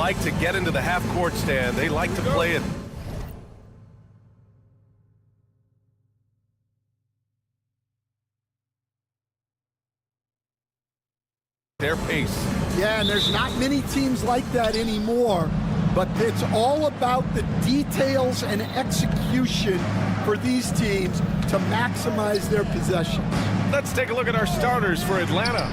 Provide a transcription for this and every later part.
like to get into the half-court stand. They like to play it. Their pace. Yeah, and there's not many teams like that anymore, but it's all about the details and execution for these teams to maximize their possessions. Let's take a look at our starters for Atlanta.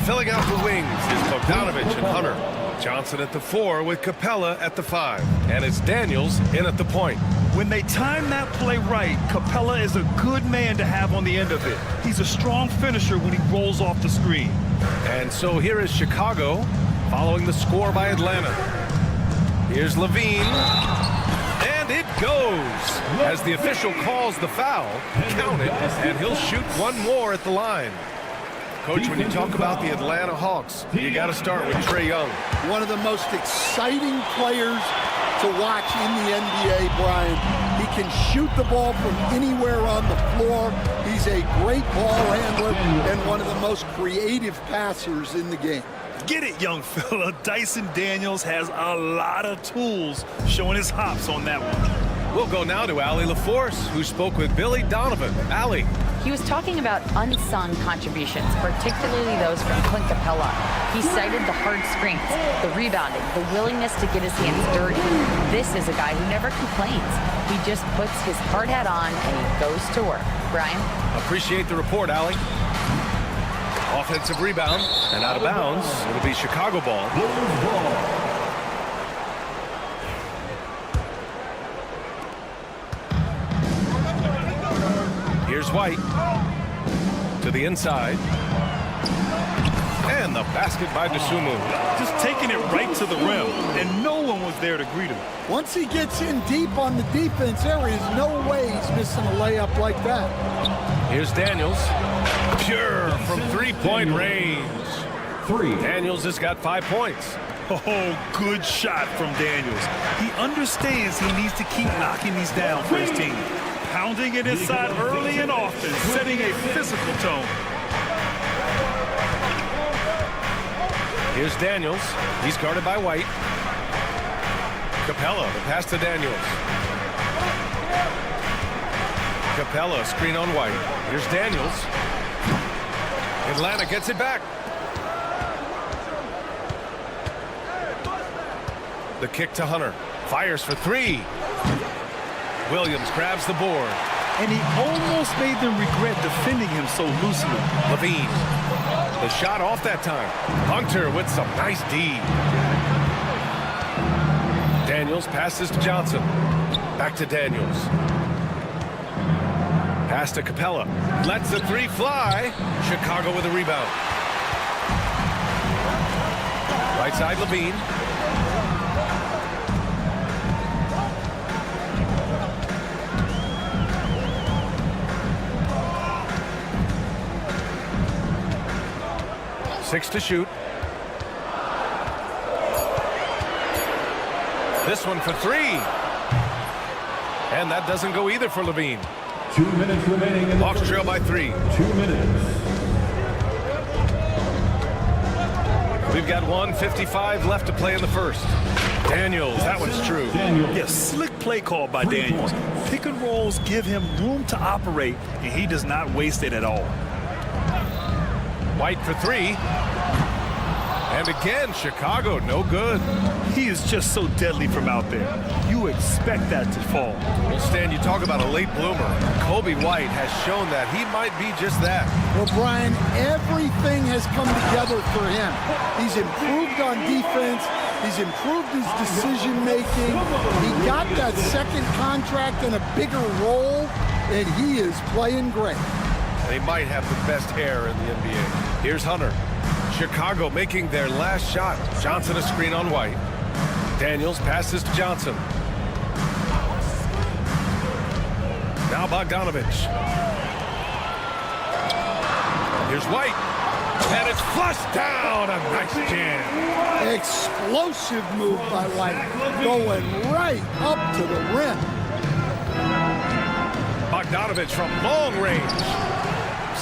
Filling out the wings is Bogdanovich and Hunter. Johnson at the 4 with Capella at the 5. And it's Daniels in at the point. When they time that play right, Capella is a good man to have on the end of it. He's a strong finisher when he rolls off the screen. And so here is Chicago following the score by Atlanta. Here's Levine. And it goes. As the official calls the foul, count it, and he'll shoot one more at the line. Coach, when you talk about the Atlanta Hawks, you got to start with Trae Young. One of the most exciting players to watch in the NBA, Brian. He can shoot the ball from anywhere on the floor. He's a great ball handler and one of the most creative passers in the game. Get it, young fella. Dyson Daniels has a lot of tools, showing his hops on that one. We'll go now to Allie LaForce, who spoke with Billy Donovan. Allie. He was talking about unsung contributions, particularly those from Clint Capella. He cited the hard screens, the rebounding, the willingness to get his hands dirty. This is a guy who never complains. He just puts his hard hat on and he goes to work. Brian? Appreciate the report, Allie. Offensive rebound and out of bounds. It'll be Chicago ball. Here's White to the inside. And the basket by Dosunmu. Just taking it right to the rim, and no one was there to greet him. Once he gets in deep on the defense, there is no way he's missing a layup like that. Here's Daniels. Pure from three-point range. Daniels has got 5 points. Oh, good shot from Daniels. He understands he needs to keep knocking these down for his team. Pounding it inside early and often, setting a physical tone. Here's Daniels. He's guarded by White. Capella, the pass to Daniels. Capella, screen on White. Here's Daniels. Atlanta gets it back. The kick to Hunter. Fires for 3. Williams grabs the board. And he almost made them regret defending him so loosely. Levine. The shot off that time. Hunter with some nice D. Daniels passes to Johnson. Back to Daniels. Pass to Capella. Lets the 3 fly. Chicago with a rebound. Right side, Levine. Six to shoot. This one for 3. And that doesn't go either for Levine. 2 minutes remaining in the Hawks trail by 3. 2 minutes. We've got 1:55 left to play in the first. Daniels, that one's true. Yes, slick play call by Daniels. Pick and rolls give him room to operate, and he does not waste it at all. White for 3. And again, Chicago, no good. He is just so deadly from out there. You expect that to fall. Well, Stan, you talk about a late bloomer. Kobe White has shown that he might be just that. Well, Brian, everything has come together for him. He's improved on defense. He's improved his decision-making. He got that second contract and a bigger role, and he is playing great. They might have the best hair in the NBA. Here's Hunter. Chicago making their last shot. Johnson a screen on White. Daniels passes to Johnson. Now Bogdanovich. Here's White. And it's flushed down. A nice jam. Explosive move by White. Going right up to the rim. Bogdanovich from long range.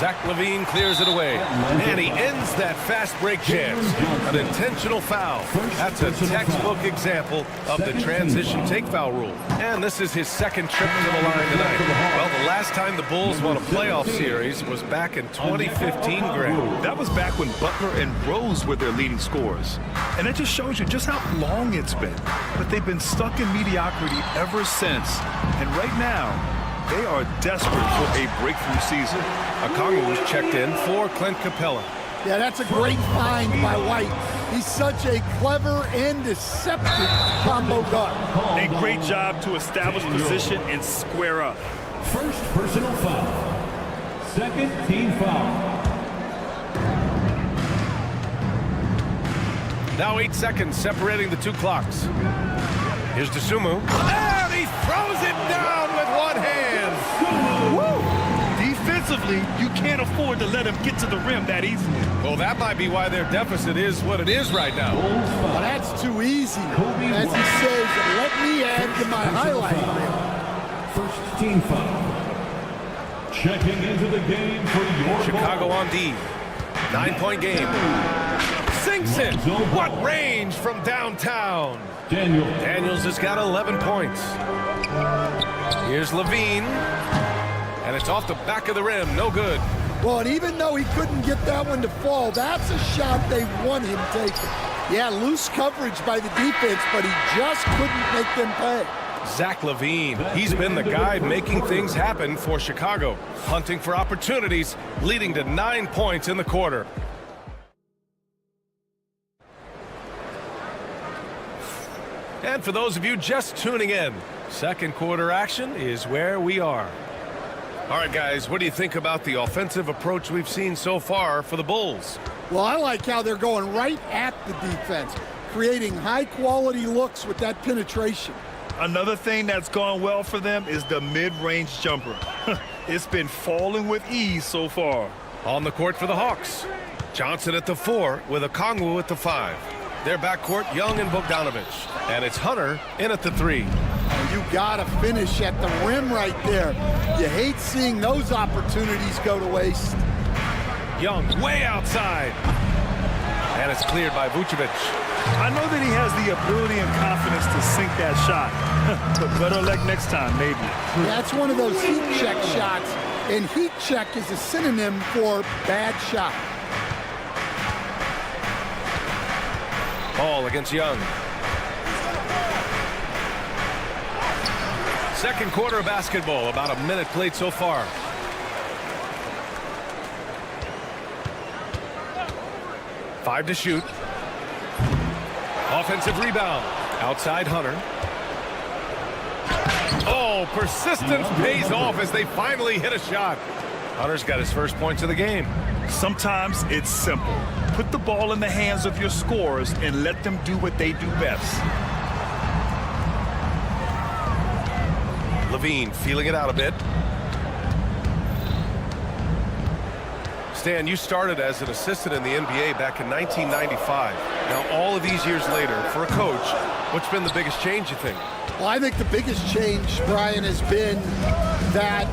Zach LaVine clears it away. And he ends that fast break chance. An intentional foul. That's a textbook example of the transition take foul rule. And this is his second trip to the line tonight. Well, the last time the Bulls won a playoff series was back in 2015, Greg. That was back when Butler and Rose were their leading scorers. And that just shows you just how long it's been. But they've been stuck in mediocrity ever since. And right now, they are desperate for a breakthrough season. Okongwu was checked in for Clint Capella. Yeah, that's a great find by White. He's such a clever and deceptive combo guard. A great job to establish position and square up. First personal foul. Second team foul. Now 8 seconds separating the two clocks. Here's Dosunmu. And he throws it down with one hand. Woo! Defensively, you can't afford to let him get to the rim that easily. Well, that might be why their deficit is what it is right now. Well, that's too easy. As he says, let me add to my highlight reel. First team foul. Checking into the game for your Chicago ball. on D. 9-point game. Sinks it. What range from downtown. Daniels has got 11 points. Here's Levine. And it's off the back of the rim. No good. Well, and even though he couldn't get that one to fall, that's a shot they want him taking. Yeah, loose coverage by the defense, but he just couldn't make them pay. Zach LaVine, he's been the guy making things happen for Chicago. Hunting for opportunities, leading to 9 points in the quarter. And for those of you just tuning in, second quarter action is where we are. All right, guys, what do you think about the offensive approach we've seen so far for the Bulls? Well, I like how they're going right at the defense, creating high-quality looks with that penetration. Another thing that's gone well for them is the mid-range jumper. It's been falling with ease so far. On the court for the Hawks. Johnson at the 4 with Okongwu at the 5. Their backcourt, Young and Bogdanovich. And it's Hunter in at the 3. You gotta finish at the rim right there. You hate seeing those opportunities go to waste. Young way outside. And it's cleared by Vucevic. I know that he has the ability and confidence to sink that shot. But better luck next time, maybe. That's one of those heat check shots. And heat check is a synonym for bad shot. Ball against Young. Second quarter of basketball, about a minute played so far. Five to shoot. Offensive rebound. Outside Hunter. Oh, persistence pays off as they finally hit a shot. Hunter's got his first points of the game. Sometimes it's simple. Put the ball in the hands of your scorers and let them do what they do best. Levine feeling it out a bit. Stan, you started as an assistant in the NBA back in 1995. Now, all of these years later, for a coach, what's been the biggest change, you think? Well, I think the biggest change, Brian, has been that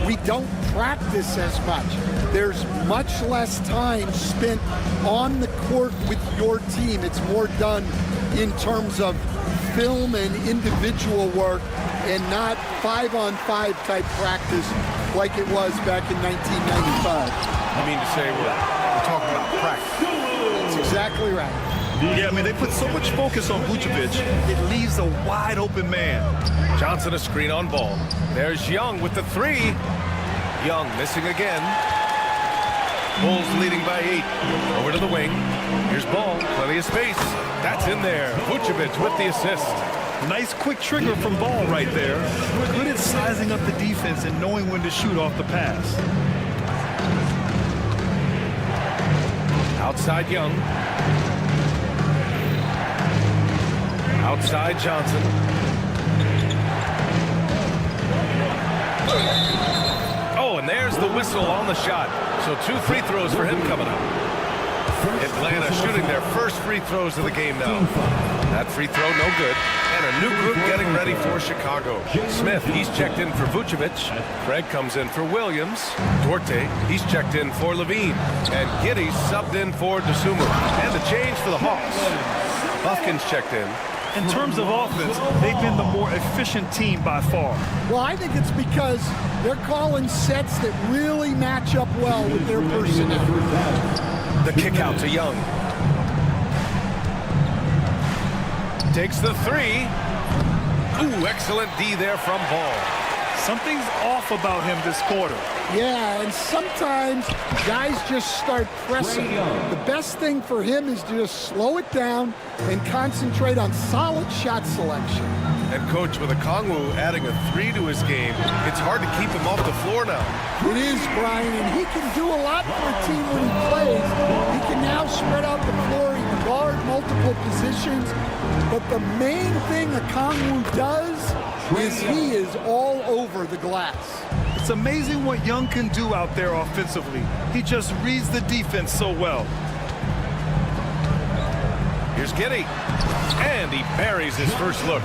we don't practice as much. There's much less time spent on the court with your team. It's more done in terms of film and individual work and not 5-on-5 type practice like it was back in 1995. You mean to say we're talking about practice? That's exactly right. Yeah, I mean, they put so much focus on Vucevic, it leaves a wide open man. Johnson a screen on Ball. There's Young with the 3. Young missing again. Bulls leading by 8. Over to the wing. Here's Ball. Plenty of space. That's in there. Vucevic with the assist. Nice quick trigger from Ball right there. Good at sizing up the defense and knowing when to shoot off the pass. Outside Young. Outside Johnson. Oh, and there's the whistle on the shot. So 2 free throws for him coming up. Atlanta shooting their first free throws of the game now. That free throw no good. And And a new group getting ready for Chicago. Smith, he's checked in for Vucevic. Craig comes in for Williams. Duarte, he's checked in for Levine. And Giddey's subbed in for DeSumo. And the change for the Hawks. Buffkin's checked in. In terms of offense, they've been the more efficient team by far. Well, I think it's because they're calling sets that really match up well with their personnel. The kick out to Young. Takes the three. Ooh, excellent D there from Ball. Something's off about him this quarter. Yeah, and sometimes guys just start pressing. The best thing for him is to just slow it down and concentrate on solid shot selection. And coach, with Okongwu adding a 3 to his game, it's hard to keep him off the floor now. It is, Brian, and he can do a lot for a team when he plays. He can now spread out the floor, he can guard multiple positions. But the main thing Okongwu does is he is all over the glass. It's amazing what Young can do out there offensively. He just reads the defense so well. Here's Giddey. And he buries his first look.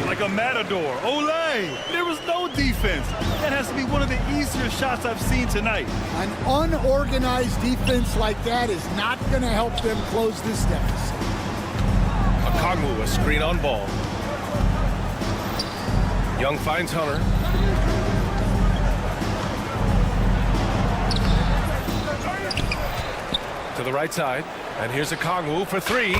Like a matador. Olay! There was no defense. That has to be one of the easier shots I've seen tonight. An unorganized defense like that is not going to help them close this deficit. Okongwu, a screen on Ball. Young finds Hunter. To the right side. And here's Okongwu for 3.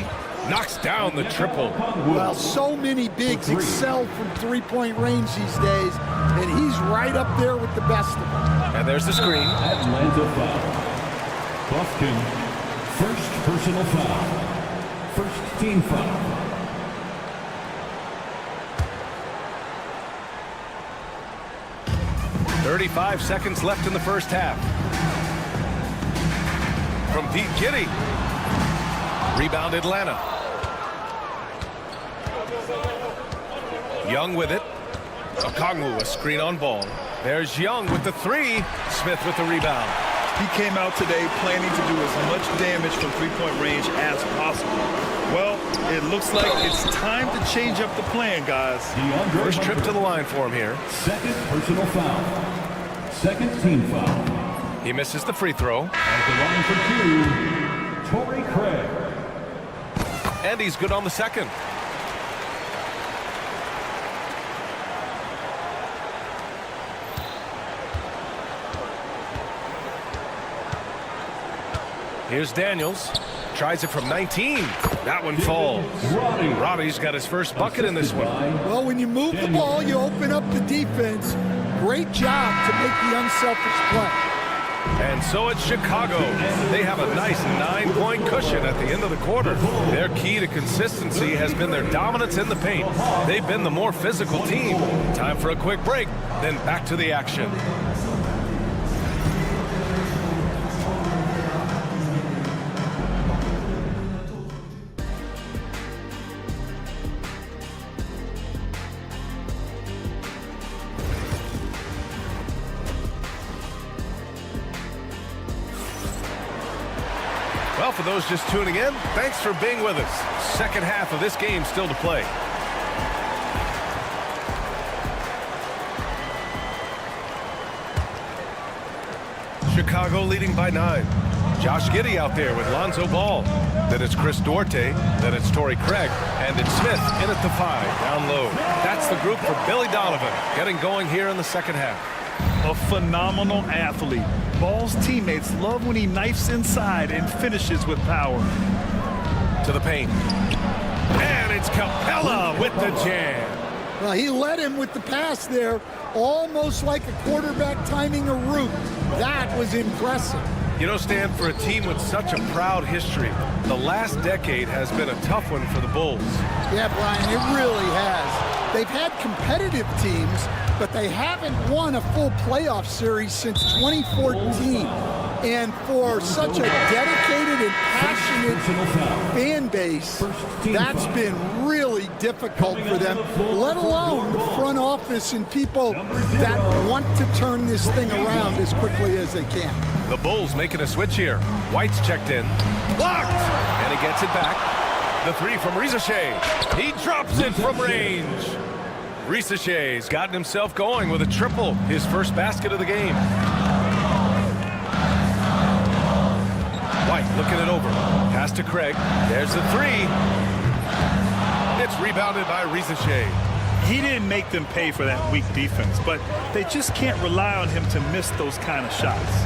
Knocks down the triple. Well, so many bigs excel from three-point range these days, and he's right up there with the best of them. And there's the screen. Atlanta foul. Buffkin, first personal foul. First team foul. .35 seconds left in the first half. From Pete Giddey. Rebound Atlanta. Young with it. Okongwu, a screen on Ball. There's Young with the 3. Smith with the rebound. He came out today planning to do as much damage from three-point range as possible. Well, it looks like it's time to change up the plan, guys. First trip to the line for him here. Second personal foul. Second team foul. He misses the free throw. At the line for 2, Torrey Craig. And he's good on the second. Here's Daniels. Tries it from 19. That one falls. Roddy's got his first bucket in this one. Well, when you move the ball, you open up the defense. Great job to make the unselfish play. And so it's Chicago. They have a nice 9-point cushion at the end of the quarter. Their key to consistency has been their dominance in the paint. They've been the more physical team. Time for a quick break, then back to the action. Well, for those just tuning in, thanks for being with us. Second half of this game still to play. Chicago leading by 9. Josh Giddey out there with Lonzo Ball. Then it's Chris Duarte. Then it's Torrey Craig. And it's Smith in at the 5, down low. That's the group for Billy Donovan, getting going here in the second half. A phenomenal athlete. Ball's teammates love when he knifes inside and finishes with power. To the paint. And it's Capella with the jam. Well, he led him with the pass there, almost like a quarterback timing a route. That was impressive. You know, Stan, for a team with such a proud history, the last decade has been a tough one for the Bulls. Yeah, Brian, it really has. They've had competitive teams, but they haven't won a full playoff series since 2014. And for such a dedicated and passionate fan base, that's been really difficult for them, let alone the front office and people that want to turn this thing around as quickly as they can. The Bulls making a switch here. White's checked in. Blocked! And he gets it back. The three from Rizachet. He drops it from range. Rizachet's gotten himself going with a triple, his first basket of the game. White looking it over. Pass to Craig. There's the three. It's rebounded by Rizachet. He didn't make them pay for that weak defense, but they just can't rely on him to miss those kind of shots.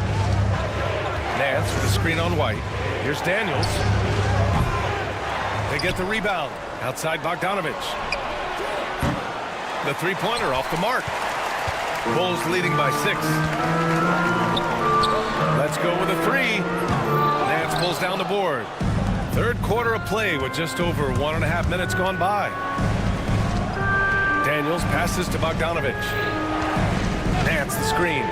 Nance with a screen on White. Here's Daniels. They get the rebound. Outside Bogdanovich. The three-pointer off the mark. Bulls leading by 6. Let's go with a three. Nance pulls down the board. Third quarter of play with just over 1.5 minutes gone by. Daniels passes to Bogdanovich. Nance the screen.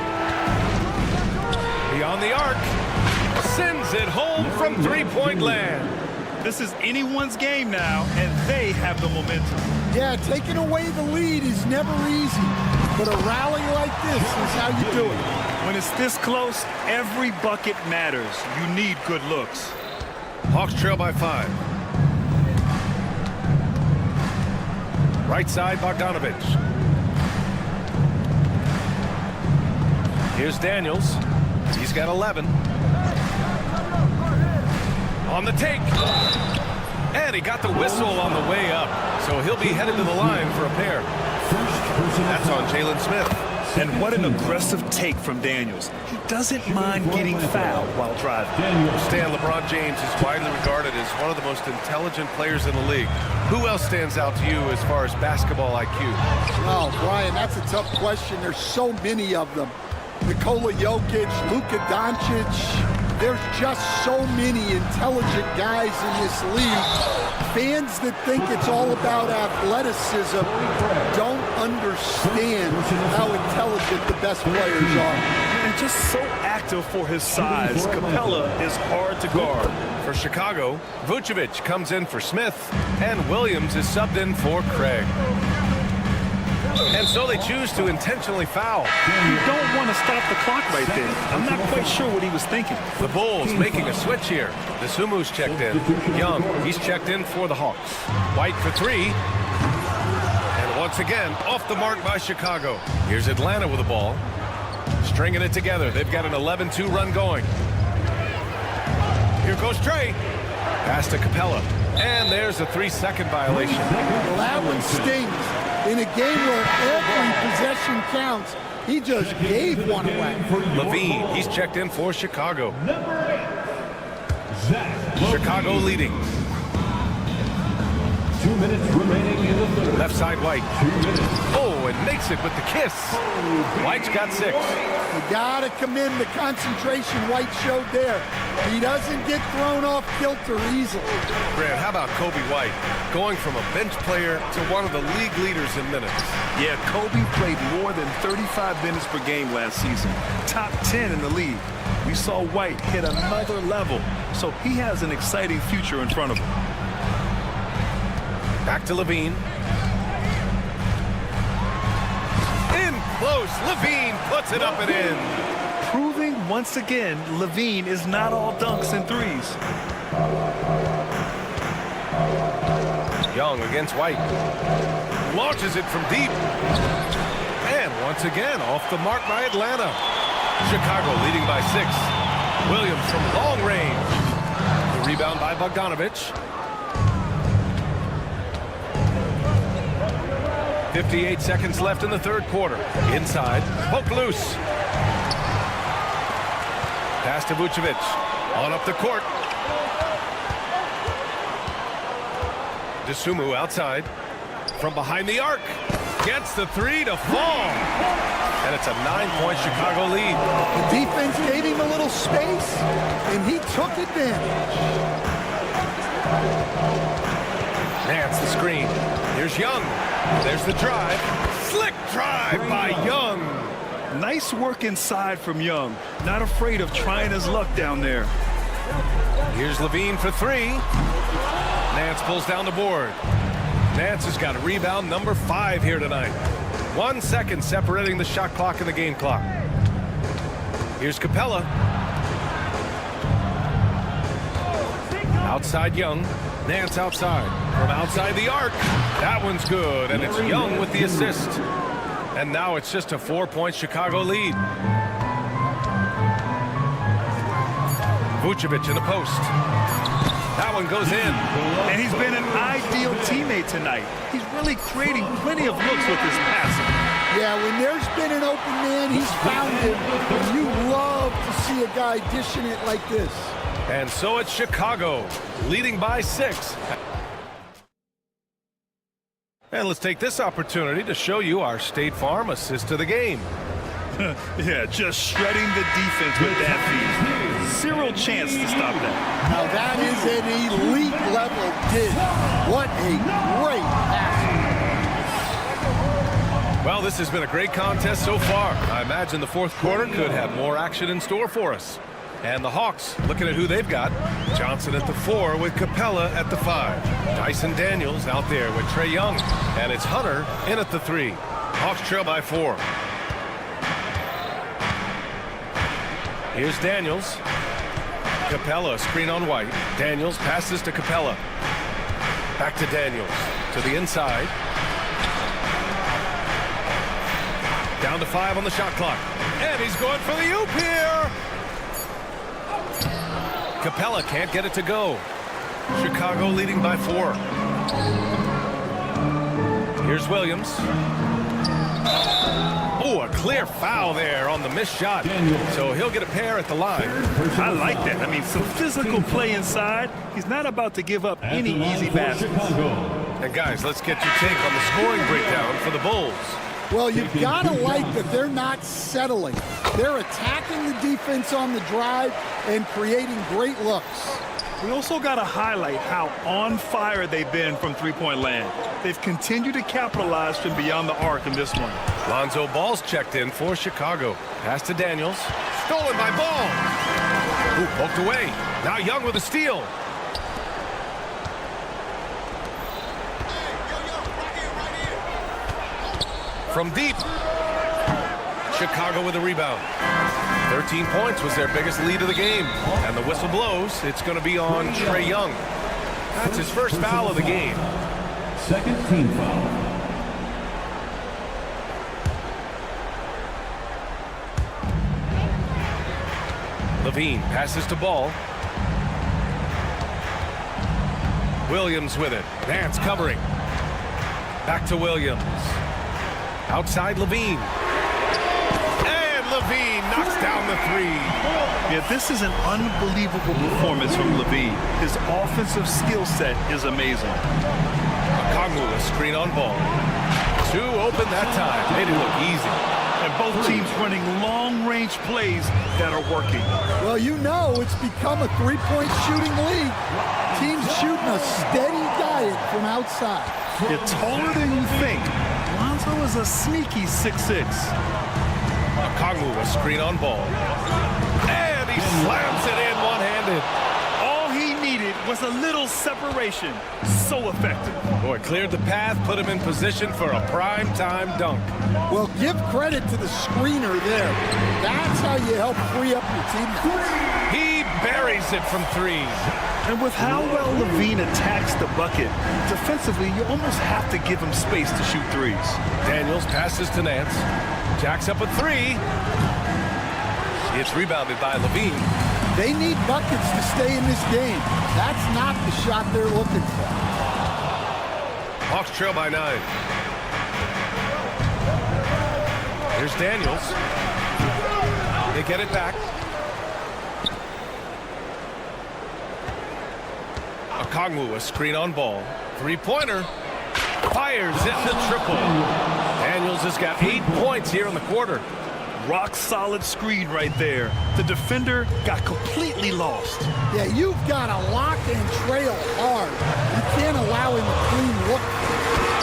Beyond the arc. Sends it home from three-point land. This is anyone's game now, and they have the momentum. Yeah, taking away the lead is never easy, but a rally like this is how you do it. When it's this close, every bucket matters. You need good looks. Hawks trail by 5. Right side, Bogdanovich. Here's Daniels. He's got 11. On the take. And he got the whistle on the way up. So he'll be headed to the line for a pair. That's on Jalen Smith. And what an aggressive take from Daniels. He doesn't mind getting fouled while driving. Stan, LeBron James is widely regarded as one of the most intelligent players in the league. Who else stands out to you as far as basketball IQ? Oh, Brian, that's a tough question. There's so many of them. Nikola Jokic, Luka Doncic. There's just so many intelligent guys in this league. Fans that think it's all about athleticism don't understand how intelligent the best players are. And just so active for his size, Capella is hard to guard. For Chicago, Vucevic comes in for Smith, and Williams is subbed in for Craig. And so they choose to intentionally foul. You don't want to stop the clock right there. I'm not quite sure what he was thinking. The Bulls making a switch here. Desumu's checked in. Young, he's checked in for the Hawks. White for 3. And once again, off the mark by Chicago. Here's Atlanta with the ball. Stringing it together. They've got an 11-2 run going. Here goes Trey. Pass to Capella. And there's a 3-second violation. Well, that one stings. In a game where every possession counts, he just gave one away. Levine, he's checked in for Chicago. Chicago leading. 2 minutes remaining in the third. Left side White. Oh, and makes it with the kiss. White's got 6. You gotta commend the concentration White showed there. He doesn't get thrown off kilter easily. Grant, how about Kobe White? Going from a bench player to one of the league leaders in minutes. Yeah, Kobe played more than 35 minutes per game last season. Top 10 in the league. We saw White hit another level, so he has an exciting future in front of him. Back to Levine. In close. Levine puts it up and in. Proving once again, Levine is not all dunks and threes. Young against White. Launches it from deep. And once again, off the mark by Atlanta. Chicago leading by 6. Williams from long range. The rebound by Bogdanovich. 58 seconds left in the third quarter. Inside, poke loose. Pass to Vucevic. On up the court. Desumu outside. From behind the arc. Gets the 3 to fall. And it's a 9-point Chicago lead. The defense gave him a little space, and he took advantage. Nance the screen. Here's Young. There's the drive. Slick drive by Young. Nice work inside from Young. Not afraid of trying his luck down there. Here's Levine for 3. Nance pulls down the board. Nance has got a rebound number 5 here tonight. 1 second separating the shot clock and the game clock. Here's Capella. Outside Young. Nance outside. From outside the arc. That one's good, and it's Young with the assist. And now it's just a 4-point Chicago lead. Vucevic in the post. That one goes in. And he's been an ideal teammate tonight. He's really creating plenty of looks with his passing. Yeah, when there's been an open man, he's found him. And you love to see a guy dishing it like this. And so it's Chicago, leading by 6. And let's take this opportunity to show you our State Farm assist to the game. Yeah, just shredding the defense with that feed. Zero chance to stop that. Now that is an elite level dig. What a great pass. Well, this has been a great contest so far. I imagine the fourth quarter could have more action in store for us. And the Hawks, looking at who they've got. Johnson at the 4 with Capella at the 5. Dyson Daniels out there with Trae Young. And it's Hunter in at the 3. Hawks trail by 4. Here's Daniels. Capella, screen on White. Daniels passes to Capella. Back to Daniels. To the inside. Down to 5 on the shot clock. And he's going for the oop here. Capella can't get it to go. Chicago leading by 4. Here's Williams. Oh, a clear foul there on the missed shot. So he'll get a pair at the line. I like that. I mean, some physical play inside. He's not about to give up any easy baskets. And guys, let's get your take on the scoring breakdown for the Bulls. Well, you've got to like that they're not settling. They're attacking the defense on the drive and creating great looks. We also got to highlight how on fire they've been from three-point land. They've continued to capitalize from beyond the arc in this one. Lonzo Ball's checked in for Chicago. Pass to Daniels. Stolen by Ball. Ooh, poked away. Now Young with a steal. From deep. Chicago with a rebound. 13 points was their biggest lead of the game. And the whistle blows. It's going to be on Trae Young. That's his first foul of the game. Second team foul. Levine passes to Ball. Williams with it. Nance covering. Back to Williams. Outside Levine. And Levine knocks down the 3. Yeah, this is an unbelievable performance from Levine. His offensive skill set is amazing. Okongwu, a screen on Ball. 2 open that time. Made it look easy. And both teams running long-range plays that are working. Well, you know it's become a three-point shooting league. Teams shooting a steady diet from outside. You're taller than you think. Lonzo is a sneaky 6'6". Okongwu, a screen on Ball. And he slams it in one-handed. All he needed was a little separation. So effective. Boy, cleared the path, put him in position for a prime-time dunk. Well, give credit to the screener there. That's how you help free up your teammates. He buries it from 3. And with how well Levine attacks the bucket, defensively, you almost have to give him space to shoot threes. Daniels passes to Nance. Jacks up a 3. It's rebounded by Levine. They need buckets to stay in this game. That's not the shot they're looking for. Hawks trail by 9. Here's Daniels. They get it back. Okongwu, a screen on Ball. 3-pointer. Fires in the triple. Daniels has got 8 points here in the quarter. Rock solid screen right there. The defender got completely lost. Yeah, you've got to lock and trail hard. You can't allow him a clean look.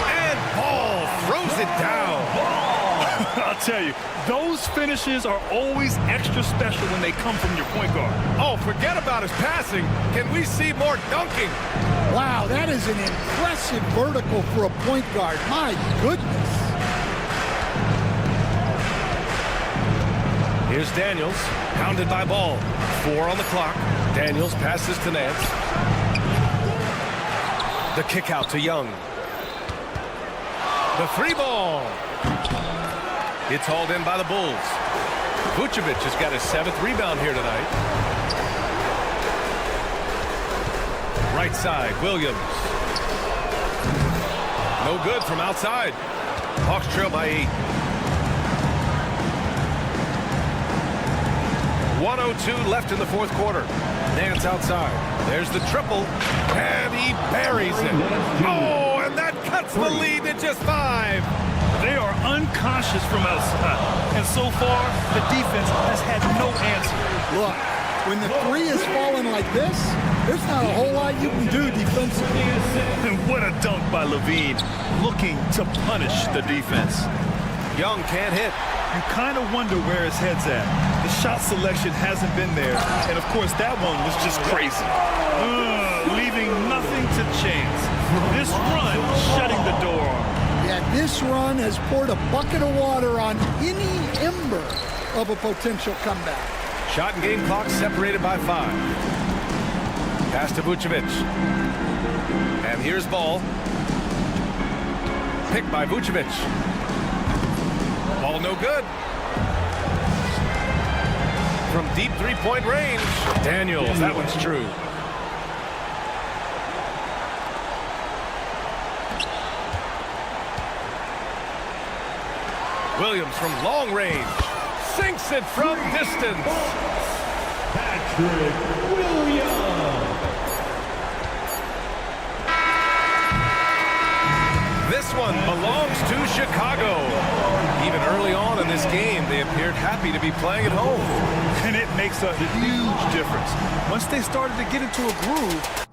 And Ball throws it down. I'll tell you, those finishes are always extra special when they come from your point guard. Oh, forget about his passing. Can we see more dunking? Wow, that is an impressive vertical for a point guard. My goodness. Here's Daniels, pounded by Ball. 4 on the clock. Daniels passes to Nance. The kick out to Young. The free ball. It's hauled in by the Bulls. Vucevic has got his 7th rebound here tonight. Right side, Williams. No good from outside. Hawks trail by 8. 1:02 left in the 4th quarter. Nance outside. There's the triple, and he buries it. Oh, and that cuts the lead to just 5. They are unconscious from outside, and so far, the defense has had no answer. Look, when the 3 is falling like this, there's not a whole lot you can do defensively. And what a dunk by Levine, looking to punish the defense. Young can't hit. You kind of wonder where his head's at. The shot selection hasn't been there, and of course, that one was just crazy. Leaving nothing to chance. This run shutting the door on him. Yeah, this run has poured a bucket of water on any ember of a potential comeback. Shot and game clock separated by 5. Pass to Vucevic. And here's ball. Picked by Vucevic. Ball no good. From deep 3-point range. Daniels, that one's true. Williams from long range. Sinks it from distance. Patrick Williams. This one belongs to Chicago. Even early on in this game, they appeared happy to be playing at home. And it makes a huge difference. Once they started to get into a groove,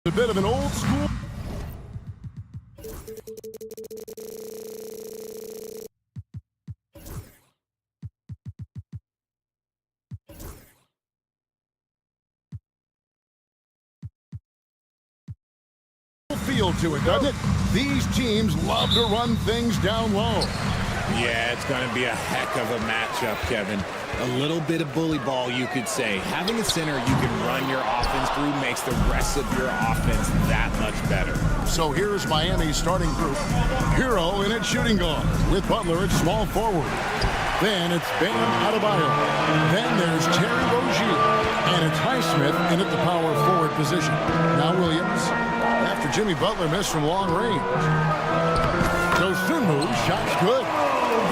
A bit of an old school. Feel to it, doesn't it? These teams love to run things down low. Yeah, it's going to be a heck of a matchup, Kevin. A little bit of bully ball, you could say. Having a center you can run your offense through makes the rest of your offense that much better. So here's Miami's starting group. Hero in at shooting guard, with Butler at small forward. Then it's Bam Adebayo. Then there's Terry Rozier. And it's Highsmith in at the power forward position. Now Williams, after Jimmy Butler missed from long range. Dosunmu, shot's good.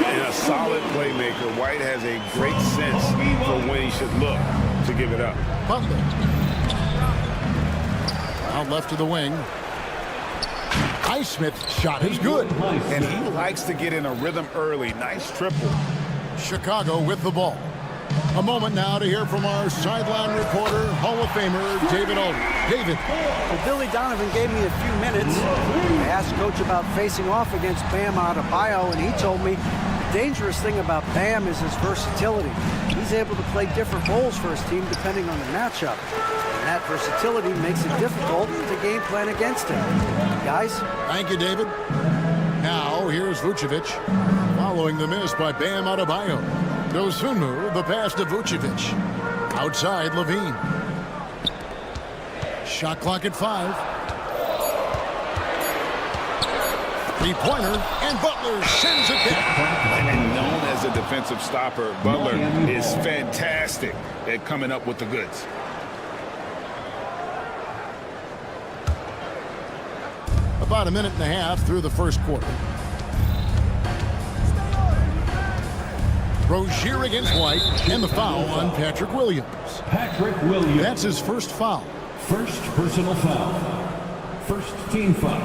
And a solid playmaker. White has a great sense for when he should look to give it up. Butler. Out left to the wing. Highsmith's shot is good. And he likes to get in a rhythm early. Nice triple. Chicago with the ball. A moment now to hear from our sideline reporter, Hall of Famer David Aldridge. David. Well, Billy Donovan gave me a few minutes. I asked Coach about facing off against Bam Adebayo, and he told me the dangerous thing about Bam is his versatility. He's able to play different roles for his team depending on the matchup. And that versatility makes it difficult to game plan against him. Guys? Thank you, David. Now, here's Vucevic, following the miss by Bam Adebayo. Dosunmu, the pass to Vucevic. Outside, Levine. Shot clock at 5. Three-pointer, and Butler sends it down. And known as a defensive stopper, Butler is fantastic at coming up with the goods. About a minute and a half through the first quarter. Rozier against White, and the foul on Patrick Williams. Patrick Williams. That's his first foul. First personal foul. First team foul.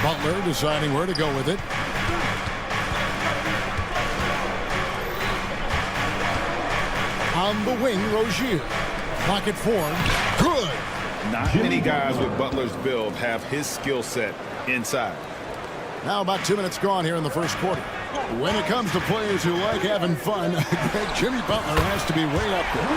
Butler deciding where to go with it. On the wing, Rozier. Clock at 4. Good. Not many guys with Butler's build have his skill set inside. Now about 2 minutes gone here in the first quarter. When it comes to players who like having fun, Jimmy Butler has to be way up there.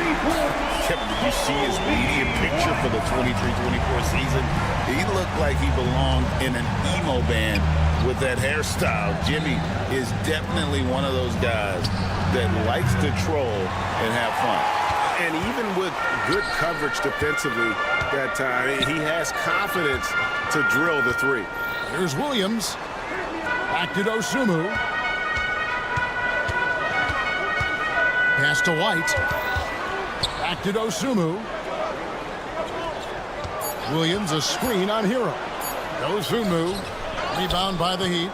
Kevin, did you see his media picture for the 23-24 season? He looked like he belonged in an emo band with that hairstyle. Jimmy is definitely one of those guys that likes to troll and have fun. And even with good coverage defensively that time, he has confidence to drill the three. Here's Williams. Back to Dosunmu. Pass to White. Back to Dosunmu. Williams, a screen on Hero. Dosunmu. Rebound by the Heat.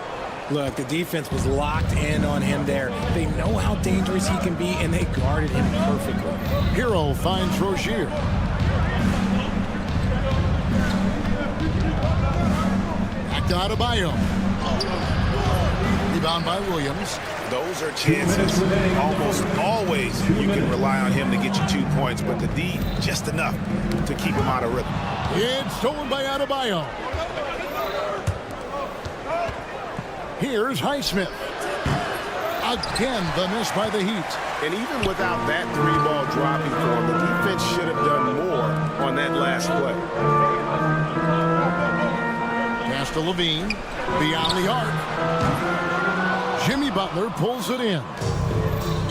Look, the defense was locked in on him there. They know how dangerous he can be, and they guarded him perfectly. Hero finds Rozier. Back to Adebayo. Rebound by Williams. Those are chances. Almost always you can rely on him to get you 2 points, but the D, just enough to keep him out of rhythm. It's stolen by Adebayo. Here's Highsmith. Again, the miss by the Heat. And even without that 3-ball dropping for him, the defense should have done more on that last play. Pass to Levine. Beyond the arc. Jimmy Butler pulls it in.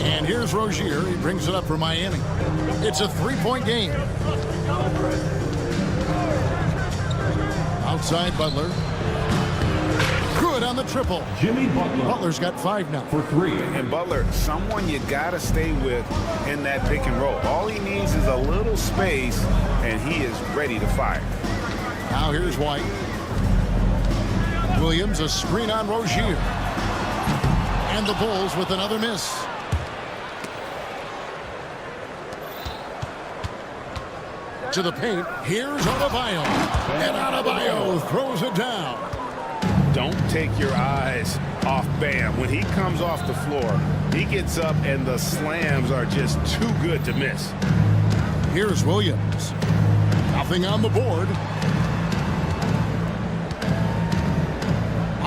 And here's Rozier. He brings it up for Miami. It's a 3-point game. Outside Butler. Good on the triple. Jimmy Butler. Butler's got 5 now. For 3. And Butler, someone you got to stay with in that pick and roll. All he needs is a little space, and he is ready to fire. Now here's White. Williams, a screen on Rozier. And the Bulls with another miss. To the paint. Here's Adebayo. And Adebayo throws it down. don't take your eyes off Bam. When he comes off the floor, he gets up and the slams are just too good to miss. Here's Williams. Nothing on the board.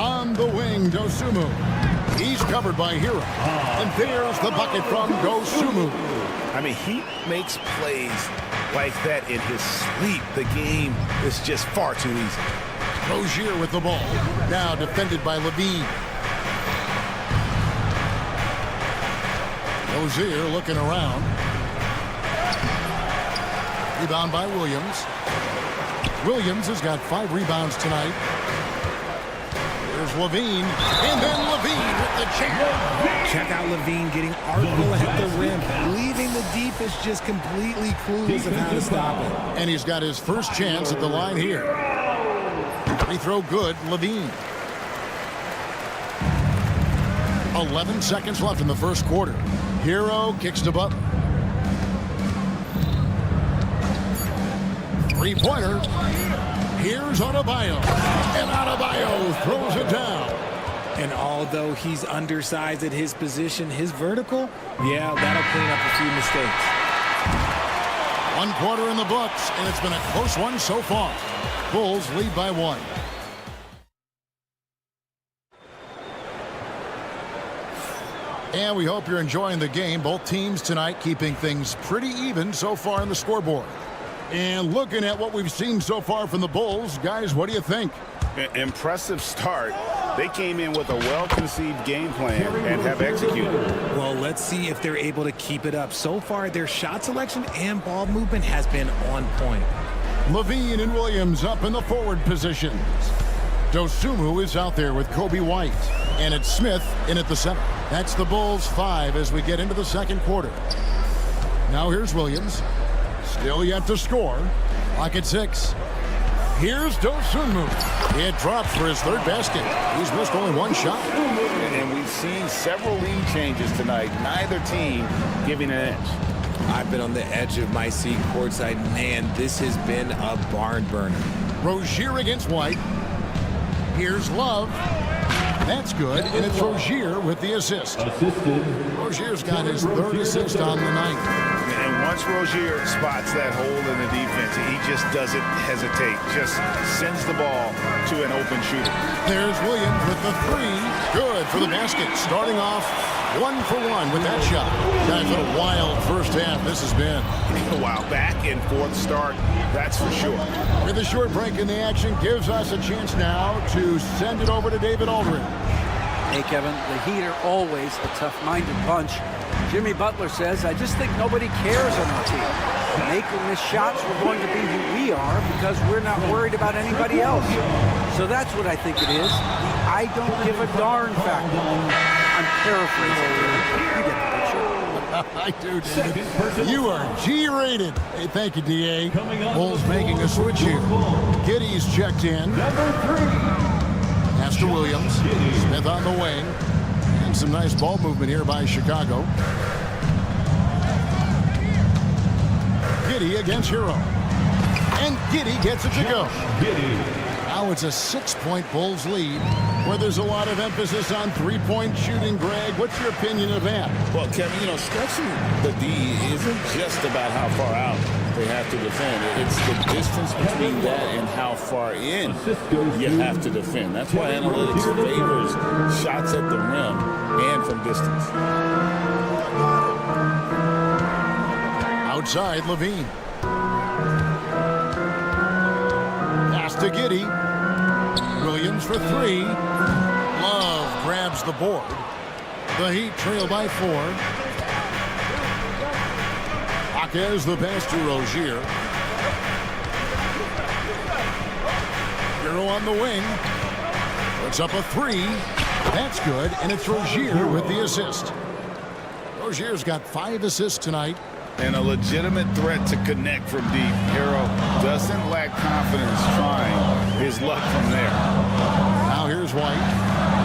On the wing, Dosunmu. He's covered by Hero. And there's the bucket from Dosunmu. I mean, he makes plays like that in his sleep. The game is just far too easy. Rozier with the ball. Now defended by Levine. Rozier looking around. Rebound by Williams. Williams has got 5 rebounds tonight. There's Levine. And then Levine with the jam. Check out Levine getting artful at the rim, leaving the defense just completely clueless of how to stop it. And he's got his first chance at the line here. Free throw good, Levine. 11 seconds left in the first quarter. Hero kicks to Butler. Three-pointer. Here's Adebayo. And Adebayo throws it down. And although he's undersized at his position, his vertical, yeah, that'll clean up a few mistakes. 1 quarter in the books, and it's been a close one so far. Bulls lead by 1. And we hope you're enjoying the game. Both teams tonight keeping things pretty even so far on the scoreboard. And looking at what we've seen so far from the Bulls, guys, what do you think? Impressive start. They came in with a well-conceived game plan and have executed. Well, let's see if they're able to keep it up. So far, their shot selection and ball movement has been on point. Levine and Williams up in the forward positions. Dosunmu is out there with Kobe White. And it's Smith in at the center. That's the Bulls 5 as we get into the second quarter. Now here's Williams. Still yet to score. Clock at 6. Here's Dosunmu. It drops for his third basket. He's missed only 1 shot. And we've seen several lead changes tonight. Neither team giving an edge. I've been on the edge of my seat courtside. Man, this has been a barn burner. Rozier against White. Here's Love. That's good, and it's Rozier with the assist. Rozier's got his 3rd assist on the night. And once Rozier spots that hole in the defense, he just doesn't hesitate. Just sends the ball to an open shooter. There's Williams with the 3. Good for the basket. Starting off 1 for 1 with that shot. Guys, what a wild first half this has been. Wow, back and forth start, that's for sure. With a short break in the action, gives us a chance now to send it over to David Aldridge. Hey, Kevin, the Heat are always a tough-minded bunch. Jimmy Butler says, I just think nobody cares on our team. Making the shots, we're going to be who we are because we're not worried about anybody else. So that's what I think it is. The I don't give a darn factor. I'm paraphrasing. You get the picture. I do, David. You are G-rated. Hey, thank you, D.A. Bulls making a switch here. Giddey's checked in. Pass to Williams. Smith on the wing. And some nice ball movement here by Chicago. Giddey against Hero. And Giddey gets it to go. Now it's a 6-point Bulls lead, where there's a lot of emphasis on 3-point shooting. Greg, what's your opinion of that? Well, Kevin, stretching the D isn't just about how far out they have to defend. It's the distance between that and how far in you have to defend. That's why analytics favors shots at the rim and from distance. Outside, Levine. Pass to Giddey. Williams for 3. Love grabs the board. The Heat trail by 4. Jaquez the pass to Rozier. Hero on the wing. Puts up a 3. That's good, and it's Rozier with the assist. Rozier's got 5 assists tonight. And a legitimate threat to connect from deep. Hero doesn't lack confidence trying his luck from there. Now here's White.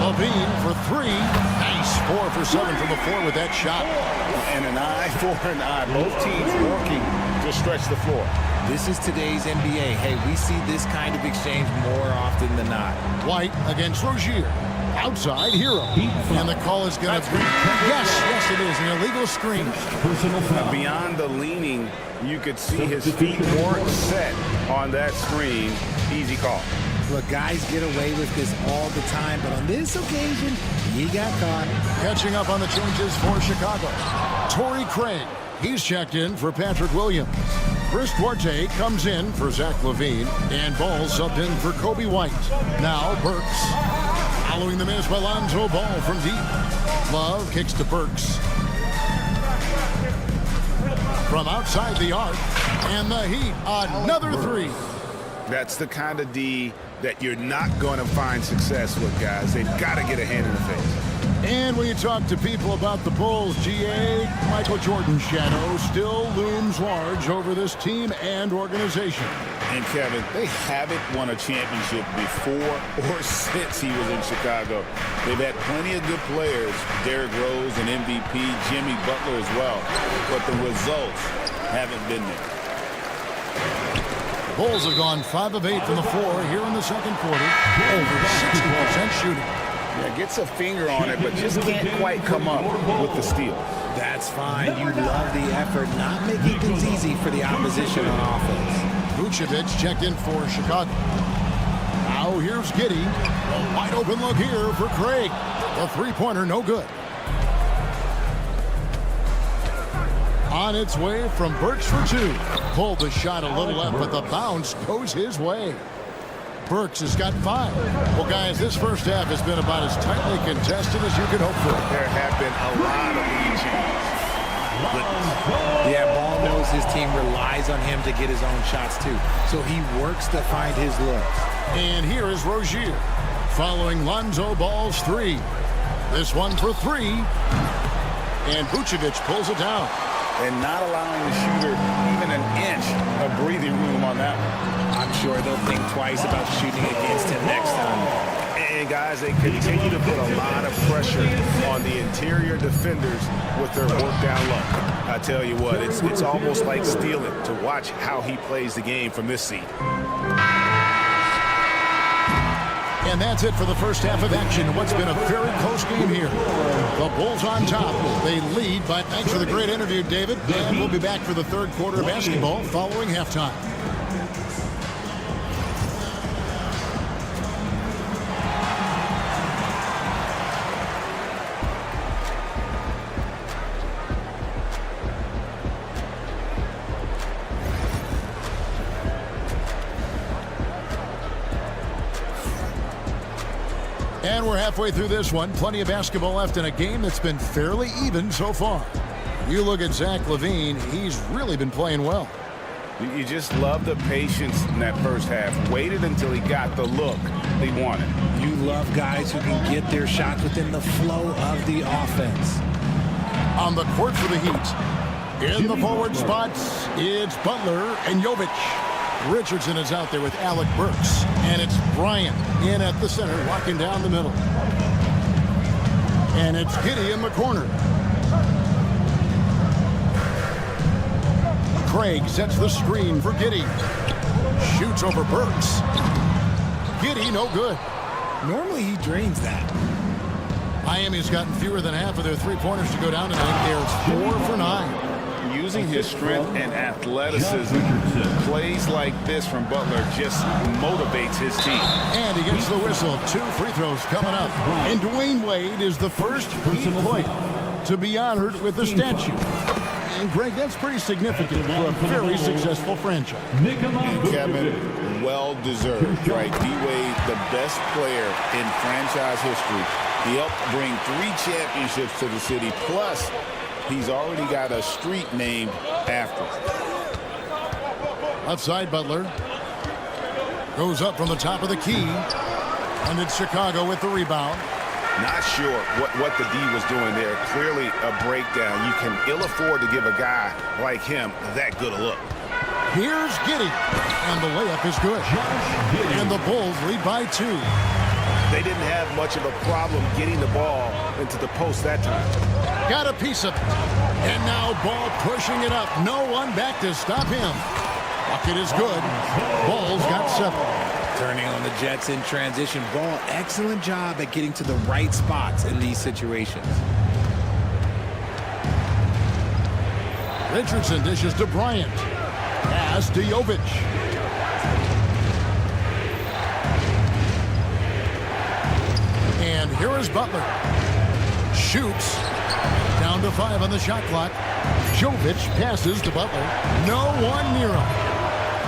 Levine for 3. Nice. 4 for 7 from the floor with that shot. And an eye for an eye. Both teams working to just stretch the floor. This is today's NBA. Hey, we see this kind of exchange more often than not. White against Rozier. Outside Hero. And the call is going to be... Yes, it is. An illegal screen. Beyond the leaning, you could see his feet weren't set on that screen. Easy call. Look, guys get away with this all the time, but on this occasion, he got caught. Catching up on the changes for Chicago. Torrey Craig. He's checked in for Patrick Williams. Chris Duarte comes in for Zach LaVine. And Ball subbed in for Kobe White. Now Burks. Following the miss by Lonzo Ball from deep. Love kicks to Burks. From outside the arc. And the Heat, another three. That's the kind of D that you're not going to find success with, guys. They've got to get a hand in the face. And when you talk to people about the Bulls, GA, Michael Jordan's shadow still looms large over this team and organization. And Kevin, they haven't won a championship before or since he was in Chicago. They've had plenty of good players, Derrick Rose and MVP, Jimmy Butler as well, but the results haven't been there. Bulls have gone 5 of 8 from the floor here in the second quarter. Over 60% shooting. Yeah, gets a finger on it, but just can't quite come up with the steal. That's fine. You love the effort, not making things easy for the opposition on offense. Vucevic checked in for Chicago. Now here's Giddey. A wide open look here for Craig. The three-pointer, no good. On its way from Burks for two. Pulled the shot a little left, but the bounce goes his way. Burks has got 5. Well, guys, this first half has been about as tightly contested as you could hope for. There have been a lot of lead changes. Yeah, Ball knows his team relies on him to get his own shots, too. So he works to find his looks. And here is Rozier, following Lonzo Ball's 3. This one for 3. And Vucevic pulls it down. And not allowing the shooter even an inch of breathing room on that one. I'm sure they'll think twice about shooting against him next time. And guys, they continue to put a lot of pressure on the interior defenders with their work down low. I tell you what, it's almost like stealing to watch how he plays the game from this seat. And that's it for the first half of action. What's been a very close game here. The Bulls on top. They lead, but thanks for the great interview, David. And we'll be back for the third quarter of basketball following halftime. And we're halfway through this one. Plenty of basketball left in a game that's been fairly even so far. You look at Zach LaVine, he's really been playing well. You just love the patience in that first half. Waited until he got the look they wanted. You love guys who can get their shots within the flow of the offense. On the court for the Heat. In the forward spots, it's Butler and Jovic. Richardson is out there with Alec Burks. And it's Bryant in at the center, walking down the middle. And it's Giddey in the corner. Craig sets the screen for Giddey. Shoots over Burks. Giddey, no good. Normally he drains that. Miami's gotten fewer than half of their three-pointers to go down tonight. They're 4 for 9. Using his strength and athleticism, plays like this from Butler just motivates his team. And he gets the whistle. 2 free throws coming up. And Dwayne Wade is the first Heat player to be honored with the statue. And Greg, that's pretty significant for a very successful franchise. And Kevin, well-deserved, right? D-Wade, the best player in franchise history. He helped bring 3 championships to the city, plus he's already got a street named after him. Left side, Butler. Goes up from the top of the key. And it's Chicago with the rebound. Not sure what the D was doing there. Clearly a breakdown. You can ill afford to give a guy like him that good a look. Here's Giddey. And the layup is good. And the Bulls lead by 2. They didn't have much of a problem getting the ball into the post that time. Got a piece of it. And now Ball pushing it up. No one back to stop him. Bucket is good. Ball's got 7. Turning on the Jets in transition. Ball, excellent job at getting to the right spots in these situations. Richardson dishes to Bryant. Pass to Jovic. And here is Butler. Shoots. Down to 5 on the shot clock. Jovic passes to Butler. No one near him.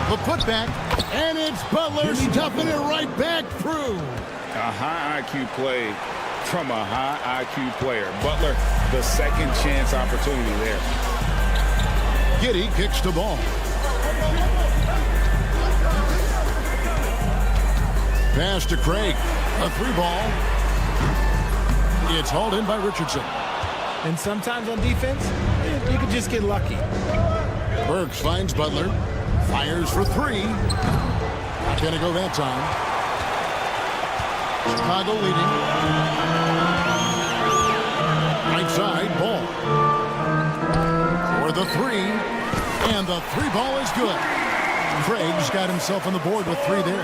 The putback. And it's Butler stuffing it right back through. A high IQ play from a high IQ player. Butler, the second chance opportunity there. Giddey kicks the ball. Pass to Craig. A 3 ball. It's hauled in by Richardson. And sometimes on defense, you can just get lucky. Burks finds Butler. Fires for 3. Not going to go that time. Chicago leading. Right side, Ball. For the 3. And the 3 ball is good. Craig's got himself on the board with 3 there.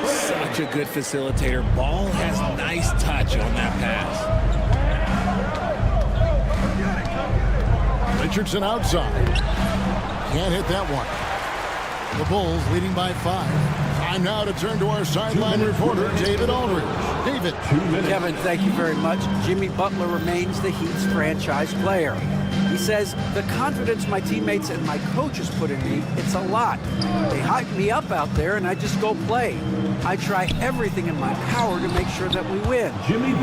Such a good facilitator. Ball has nice touch on that pass. Richardson outside. Can't hit that one. The Bulls leading by 5. Time now to turn to our sideline reporter, David Aldridge. David. Kevin, thank you very much. Jimmy Butler remains the Heat's franchise player. He says, the confidence my teammates and my coaches put in me, it's a lot. They hype me up out there and I just go play. I try everything in my power to make sure that we win.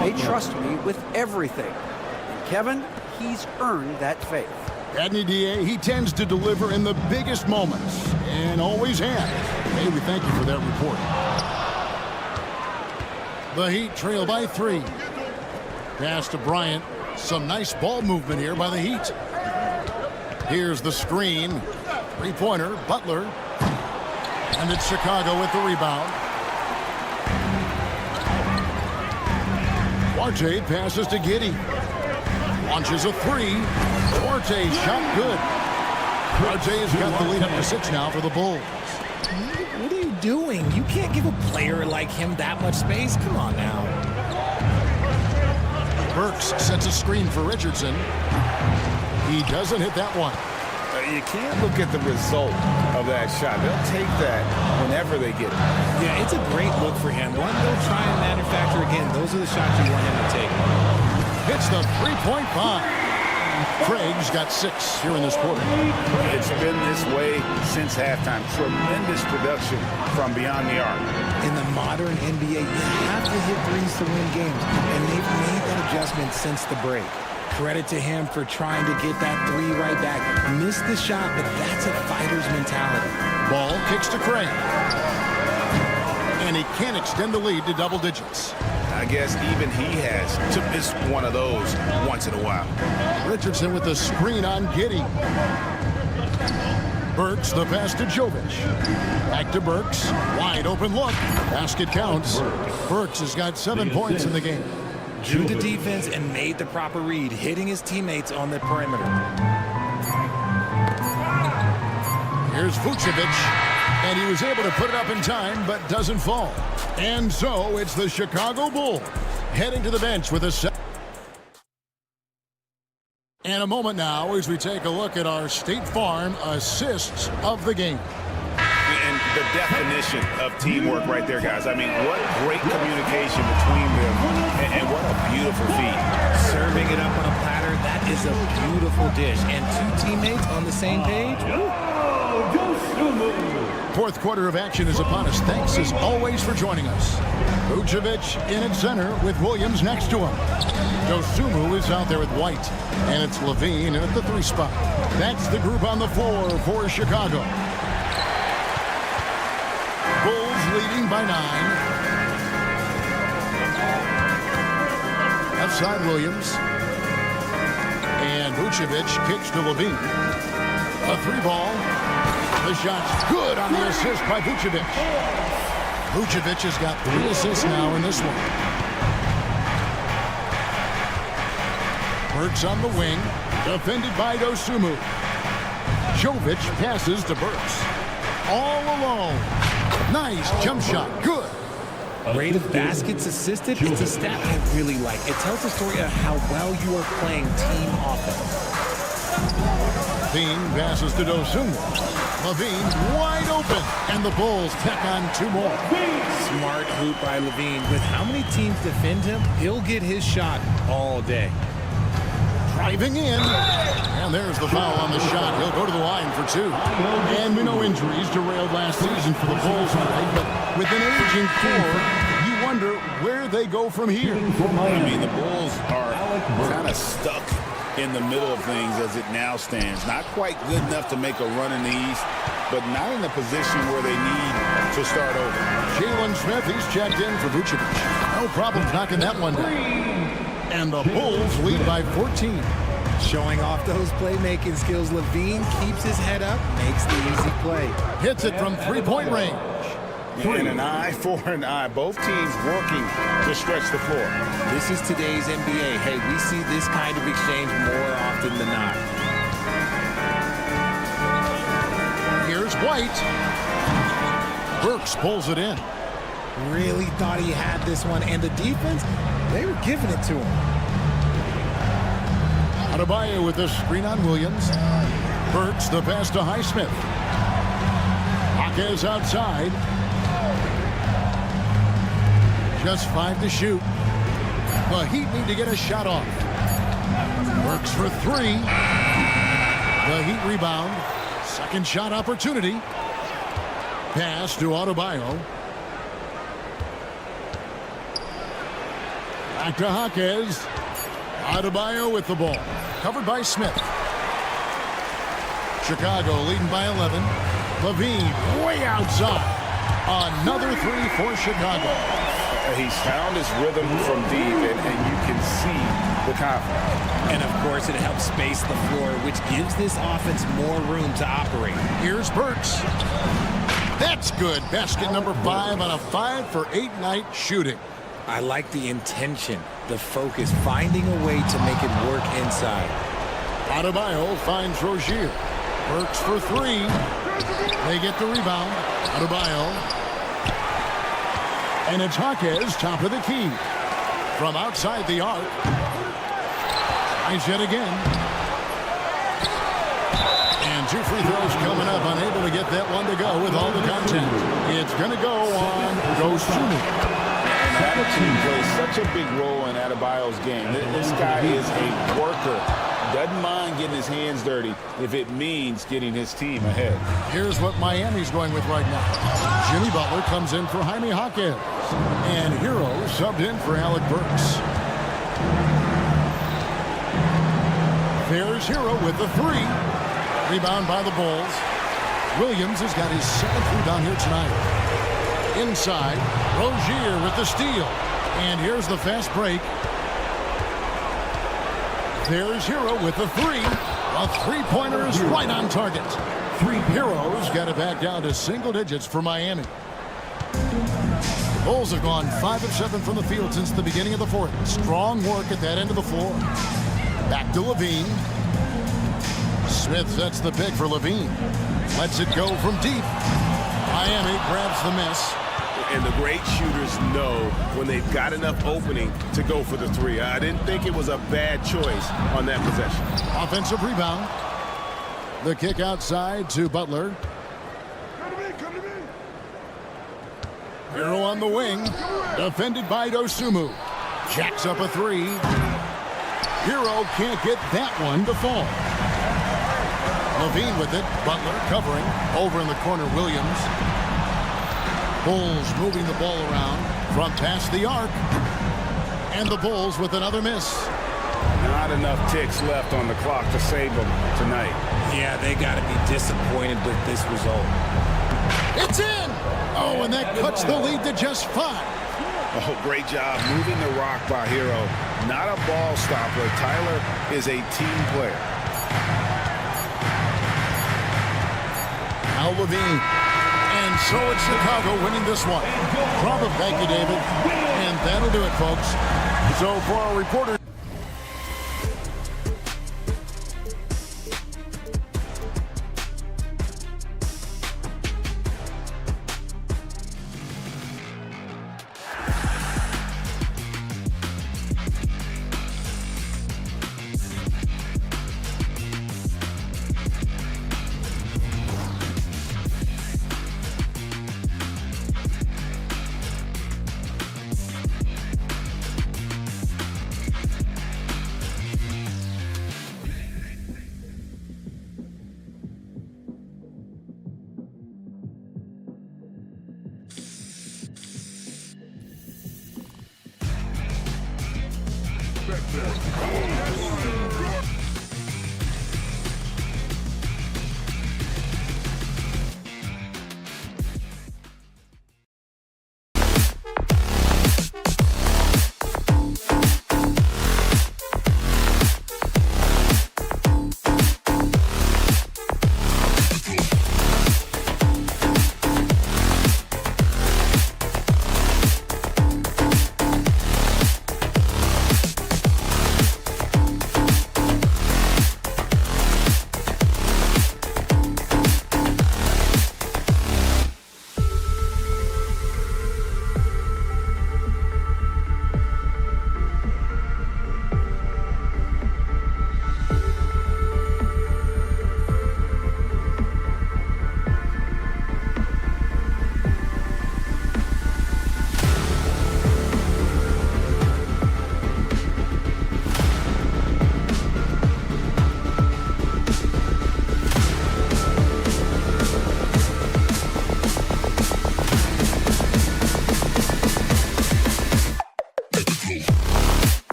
They trust me with everything. And Kevin, he's earned that faith. Adney DA, he tends to deliver in the biggest moments, and always has. Hey, we thank you for that report. The Heat trail by 3. Pass to Bryant. Some nice ball movement here by the Heat. Here's the screen. 3-pointer, Butler. And it's Chicago with the rebound. Duarte passes to Giddey. Launches a 3. Duarte's shot good. Duarte has got the lead up to 6 now for the Bulls. What are you doing? You can't give a player like him that much space. Come on now. Burks sets a screen for Richardson. He doesn't hit that one. You can't look at the result of that shot. They'll take that whenever they get it. Yeah, it's a great look for him. One, they'll try and manufacture again. Those are the shots you want him to take. Hits the 3-point bomb. Craig's got 6 here in this quarter. It's been this way since halftime. Tremendous production from beyond the arc. In the modern NBA, you have to hit threes to win games, and they've made that adjustment since the break. Credit to him for trying to get that 3 right back. Missed the shot, but that's a fighter's mentality. Ball kicks to Craig. And he can't extend the lead to double digits. I guess even he has to miss one of those once in a while. Richardson with the screen on Giddey. Burks the pass to Jovic. Back to Burks. Wide open look. Basket counts. Burks has got 7 points in the game. Drew the defense and made the proper read, hitting his teammates on the perimeter. Here's Vucevic, and he was able to put it up in time, but doesn't fall. And so it's the Chicago Bulls heading to the bench with a set. And a moment now as we take a look at our State Farm assists of the game. And the definition of teamwork right there, guys. I mean, what great communication between them, and what a beautiful feat. Serving it up on a platter, that is a beautiful dish. And 2 teammates on the same page. Fourth quarter of action is upon us. Thanks as always for joining us. Vucevic in at center with Williams next to him. Dosunmu is out there with White. And it's Levine at the 3 spot. That's the group on the floor for Chicago. Bulls leading by 9. Left side Williams. And Vucevic kicks to Levine. A 3 ball. The shot's good on the assist by Vucevic. Vucevic has got 3 assists now in this one. Burks on the wing, defended by Dosunmu. Jovic passes to Burks. All alone. Nice jump shot. Good. Rate of baskets assisted, it's a stat I really like. It tells the story of how well you are playing team offense. Levine passes to Dosunmu. Levine wide open, and the Bulls tack on 2 more. Smart hoop by Levine. With how many teams defend him, he'll get his shot all day. Driving in, and there's the foul on the shot. He'll go to the line for 2. And we know injuries derailed last season for the Bulls tonight, but with an aging core, you wonder where they go from here. I mean, the Bulls are kind of stuck in the middle of things as it now stands. Not quite good enough to make a run in the East, but not in a position where they need to start over. Jalen Smith, he's checked in for Vucevic. No problems knocking that one down. And the Bulls lead by 14. Showing off those playmaking skills, Levine keeps his head up, makes the easy play. Hits it from 3-point range. And an eye for an eye. Both teams working to stretch the floor. This is today's NBA. Hey, we see this kind of exchange more often than not. Here's White. Burks pulls it in. Really thought he had this one, and the defense, they were giving it to him. Adebayo with the screen on Williams. Burks the pass to Highsmith. Jaquez outside. Just 5 to shoot. The Heat need to get a shot off. Burks for 3. The Heat rebound. Second shot opportunity. Pass to Adebayo. Back to Jaquez. Adebayo with the ball. Covered by Smith. Chicago leading by 11. Levine way outside. Another 3 for Chicago. He's found his rhythm from deep, and you can see the confidence. And, of course, it helps space the floor, which gives this offense more room to operate. Here's Burks. That's good. Basket number 5 on a 5-for-8 night shooting. I like the intention, the focus, finding a way to make it work inside. Adebayo finds Rozier. Burks for 3. They get the rebound. Adebayo. And it's Jaquez, top of the key. From outside the arc. Tries yet again. And 2 free throws coming up. Unable to get that one to go with all the content. It's going to go on Dosunmu. Attitude plays such a big role in Adebayo's game. This guy is a worker. Doesn't mind getting his hands dirty if it means getting his team ahead. Here's what Miami's going with right now. Jimmy Butler comes in for Jaime Jaquez. And Hero subbed in for Alec Burks. There's Hero with the 3. Rebound by the Bulls. Williams has got his 7th rebound here tonight. Inside, Rozier with the steal. And here's the fast break. There's Hero with the 3. A 3-pointer is right on target. 3 Heroes got it back down to single digits for Miami. The Bulls have gone 5 of 7 from the field since the beginning of the 4th. Strong work at that end of the floor. Back to Levine. Smith sets the pick for Levine. Lets it go from deep. Miami grabs the miss. And the great shooters know when they've got enough opening to go for the 3. I didn't think it was a bad choice on that possession. Offensive rebound. The kick outside to Butler. Hero on the wing. Defended by Dosunmu. Jacks up a 3. Hero can't get that one to fall. Levine with it. Butler covering. Over in the corner, Williams. Bulls moving the ball around from past the arc. And the Bulls with another miss. Not enough ticks left on the clock to save them tonight. Yeah, they got to be disappointed with this result. It's in! Oh, and that cuts the lead to just 5. Oh, great job moving the rock by Hero. Not a ball stopper. Tyler is a team player. Now Levine. And so it's Chicago winning this one. Bravo, thank you, David. And that'll do it, folks. So for our reporter...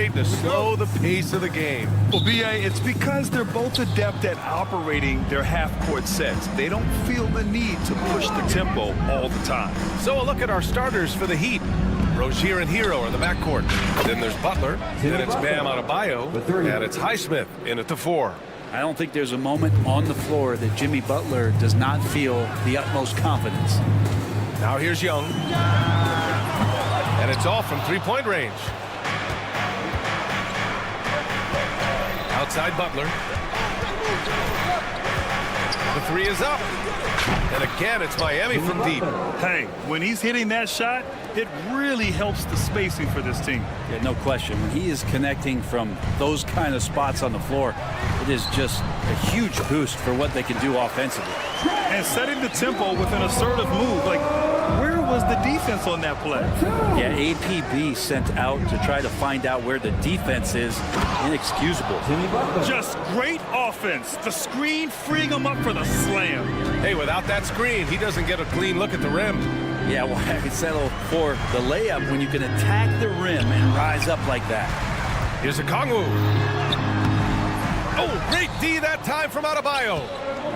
concentrate to slow the pace of the game. Well, B.A., it's because they're both adept at operating their half-court sets. They don't feel the need to push the tempo all the time. So a look at our starters for the Heat. Rozier and Hero are in the backcourt. Then there's Butler. Then it's Bam Adebayo. And it's Highsmith in at the 4. I don't think there's a moment on the floor that Jimmy Butler does not feel the utmost confidence. Now here's Young. And it's off from three-point range. Outside Butler. The 3 is up. And again, it's Miami from deep. Hey, when he's hitting that shot, it really helps the spacing for this team. Yeah, no question. When he is connecting from those kind of spots on the floor, it is just a huge boost for what they can do offensively. And setting the tempo with an assertive move. Like, where was the defense on that play? Yeah, APB sent out to try to find out where the defense is. Inexcusable. Just great offense. The screen freeing him up for the slam. Hey, without that screen, he doesn't get a clean look at the rim. Yeah, well, I could settle for the layup when you can attack the rim and rise up like that. Here's a Kongwu. Oh, great D that time from Adebayo.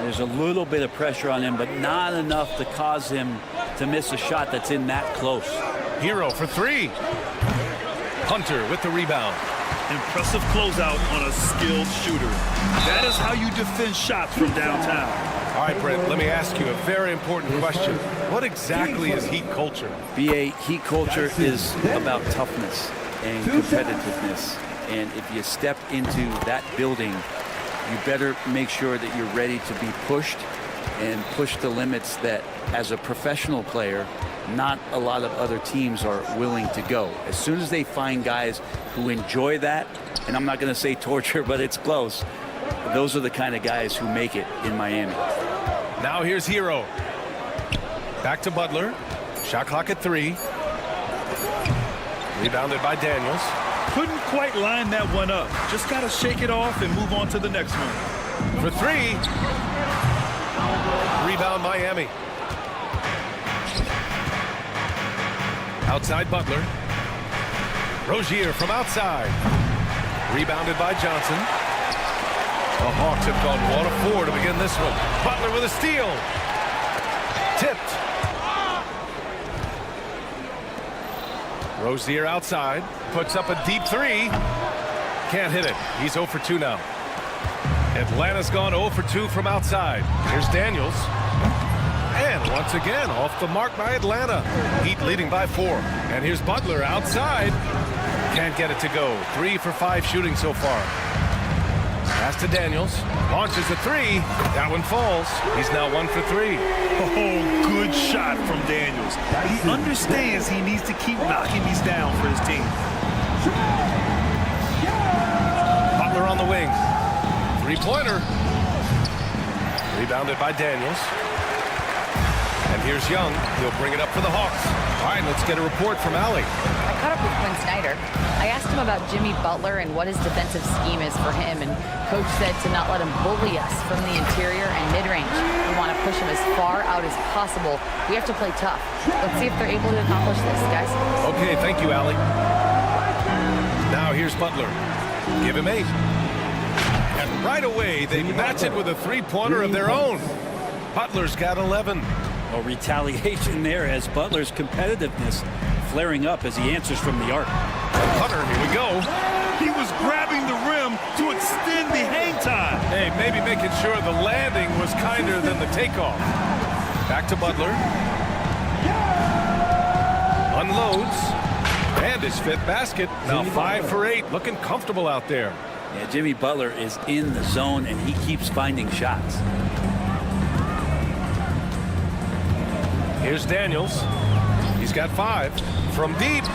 There's a little bit of pressure on him, but not enough to cause him to miss a shot that's in that close. Hero for 3. Hunter with the rebound. Impressive closeout on a skilled shooter. That is how you defend shots from downtown. All right, Brent, let me ask you a very important question. What exactly is Heat culture? BA, Heat culture is about toughness and competitiveness. And if you step into that building, you better make sure that you're ready to be pushed and push the limits that, as a professional player, not a lot of other teams are willing to go. As soon as they find guys who enjoy that, and I'm not going to say torture, but it's close, those are the kind of guys who make it in Miami. Now here's Hero. Back to Butler. Shot clock at 3. Rebounded by Daniels. Couldn't quite line that one up. Just got to shake it off and move on to the next one. For 3. Rebound Miami. Outside Butler. Rozier from outside. Rebounded by Johnson. The Hawks have gone 1 of 4 to begin this one. Butler with a steal. Tipped. Rozier outside. Puts up a deep 3. Can't hit it. He's 0 for 2 now. Atlanta's gone 0 for 2 from outside. Here's Daniels. And once again, off the mark by Atlanta. Heat leading by 4. And here's Butler outside. Can't get it to go. 3 for 5 shooting so far. Pass to Daniels. Launches a 3. That one falls. He's now 1 for 3. Oh, good shot from Daniels. He understands he needs to keep knocking these down for his team. Butler on the wing. 3-pointer. Rebounded by Daniels. And here's Young. He'll bring it up for the Hawks. All right, let's get a report from Allie. I caught up with Quinn Snyder. I asked him about Jimmy Butler and what his defensive scheme is for him, and Coach said to not let him bully us from the interior and mid-range. We want to push him as far out as possible. We have to play tough. Let's see if they're able to accomplish this, guys. Okay, thank you, Allie. Now here's Butler. Give him 8. And right away, they match it with a 3-pointer of their own. Butler's got 11. Well, retaliation there as Butler's competitiveness flaring up as he answers from the arc. Hunter, here we go. He was grabbing the rim to extend the hang time. Hey, maybe making sure the landing was kinder than the takeoff. Back to Butler. Unloads. And his 5th basket. Now 5 for 8. Looking comfortable out there. Yeah, Jimmy Butler is in the zone, and he keeps finding shots. Here's Daniels. He's got 5 from deep.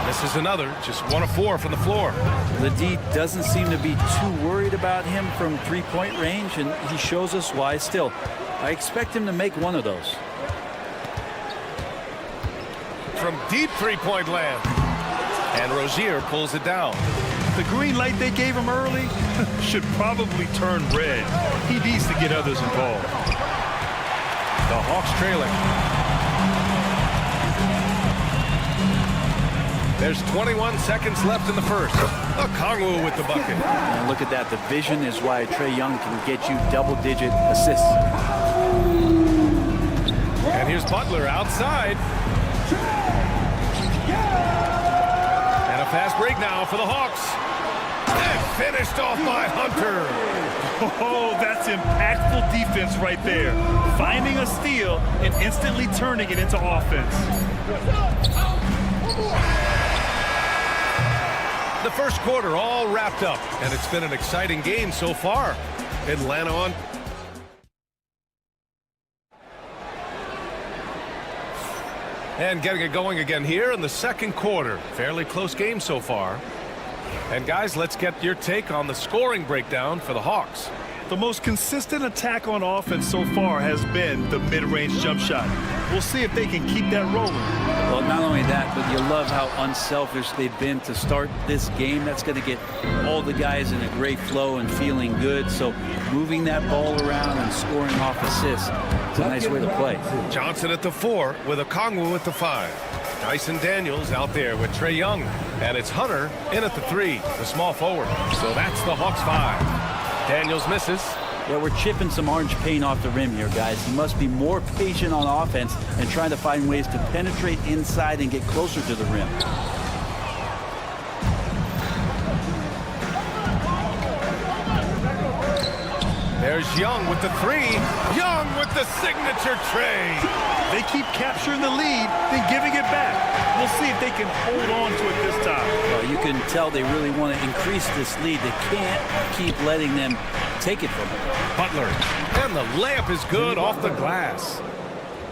This is another, just 1 of 4 from the floor. The D doesn't seem to be too worried about him from 3-point range, and he shows us why. Still, I expect him to make one of those. From deep 3-point land. And Rozier pulls it down. The green light they gave him early should probably turn red. He needs to get others involved. The Hawks trailing. There's 21 seconds left in the first. Okongwu with the bucket. And look at that. The vision is why Trae Young can get you double-digit assists. And here's Butler outside. And a fast break now for the Hawks. And finished off by Hunter. Oh, that's impactful defense right there. Finding a steal and instantly turning it into offense. The first quarter all wrapped up, and it's been an exciting game so far. Atlanta on. And getting it going again here in the second quarter. Fairly close game so far. And guys, let's get your take on the scoring breakdown for the Hawks. The most consistent attack on offense so far has been the mid-range jump shot. We'll see if they can keep that rolling. Well, not only that, but you love how unselfish they've been to start this game. That's going to get all the guys in a great flow and feeling good. So moving that ball around and scoring off assists, it's a nice way to play. Johnson at the 4 with Okongwu at the 5. Dyson Daniels out there with Trae Young. And it's Hunter in at the 3, the small forward. So that's the Hawks 5. Daniels misses. Yeah, we're chipping some orange paint off the rim here, guys. He must be more patient on offense and trying to find ways to penetrate inside and get closer to the rim. There's Young with the 3. Young with the signature Trae. They keep capturing the lead, then giving it back. We'll see if they can hold on to it this time. Well, you can tell they really want to increase this lead. They can't keep letting them take it from them. Butler. And the layup is good off the glass.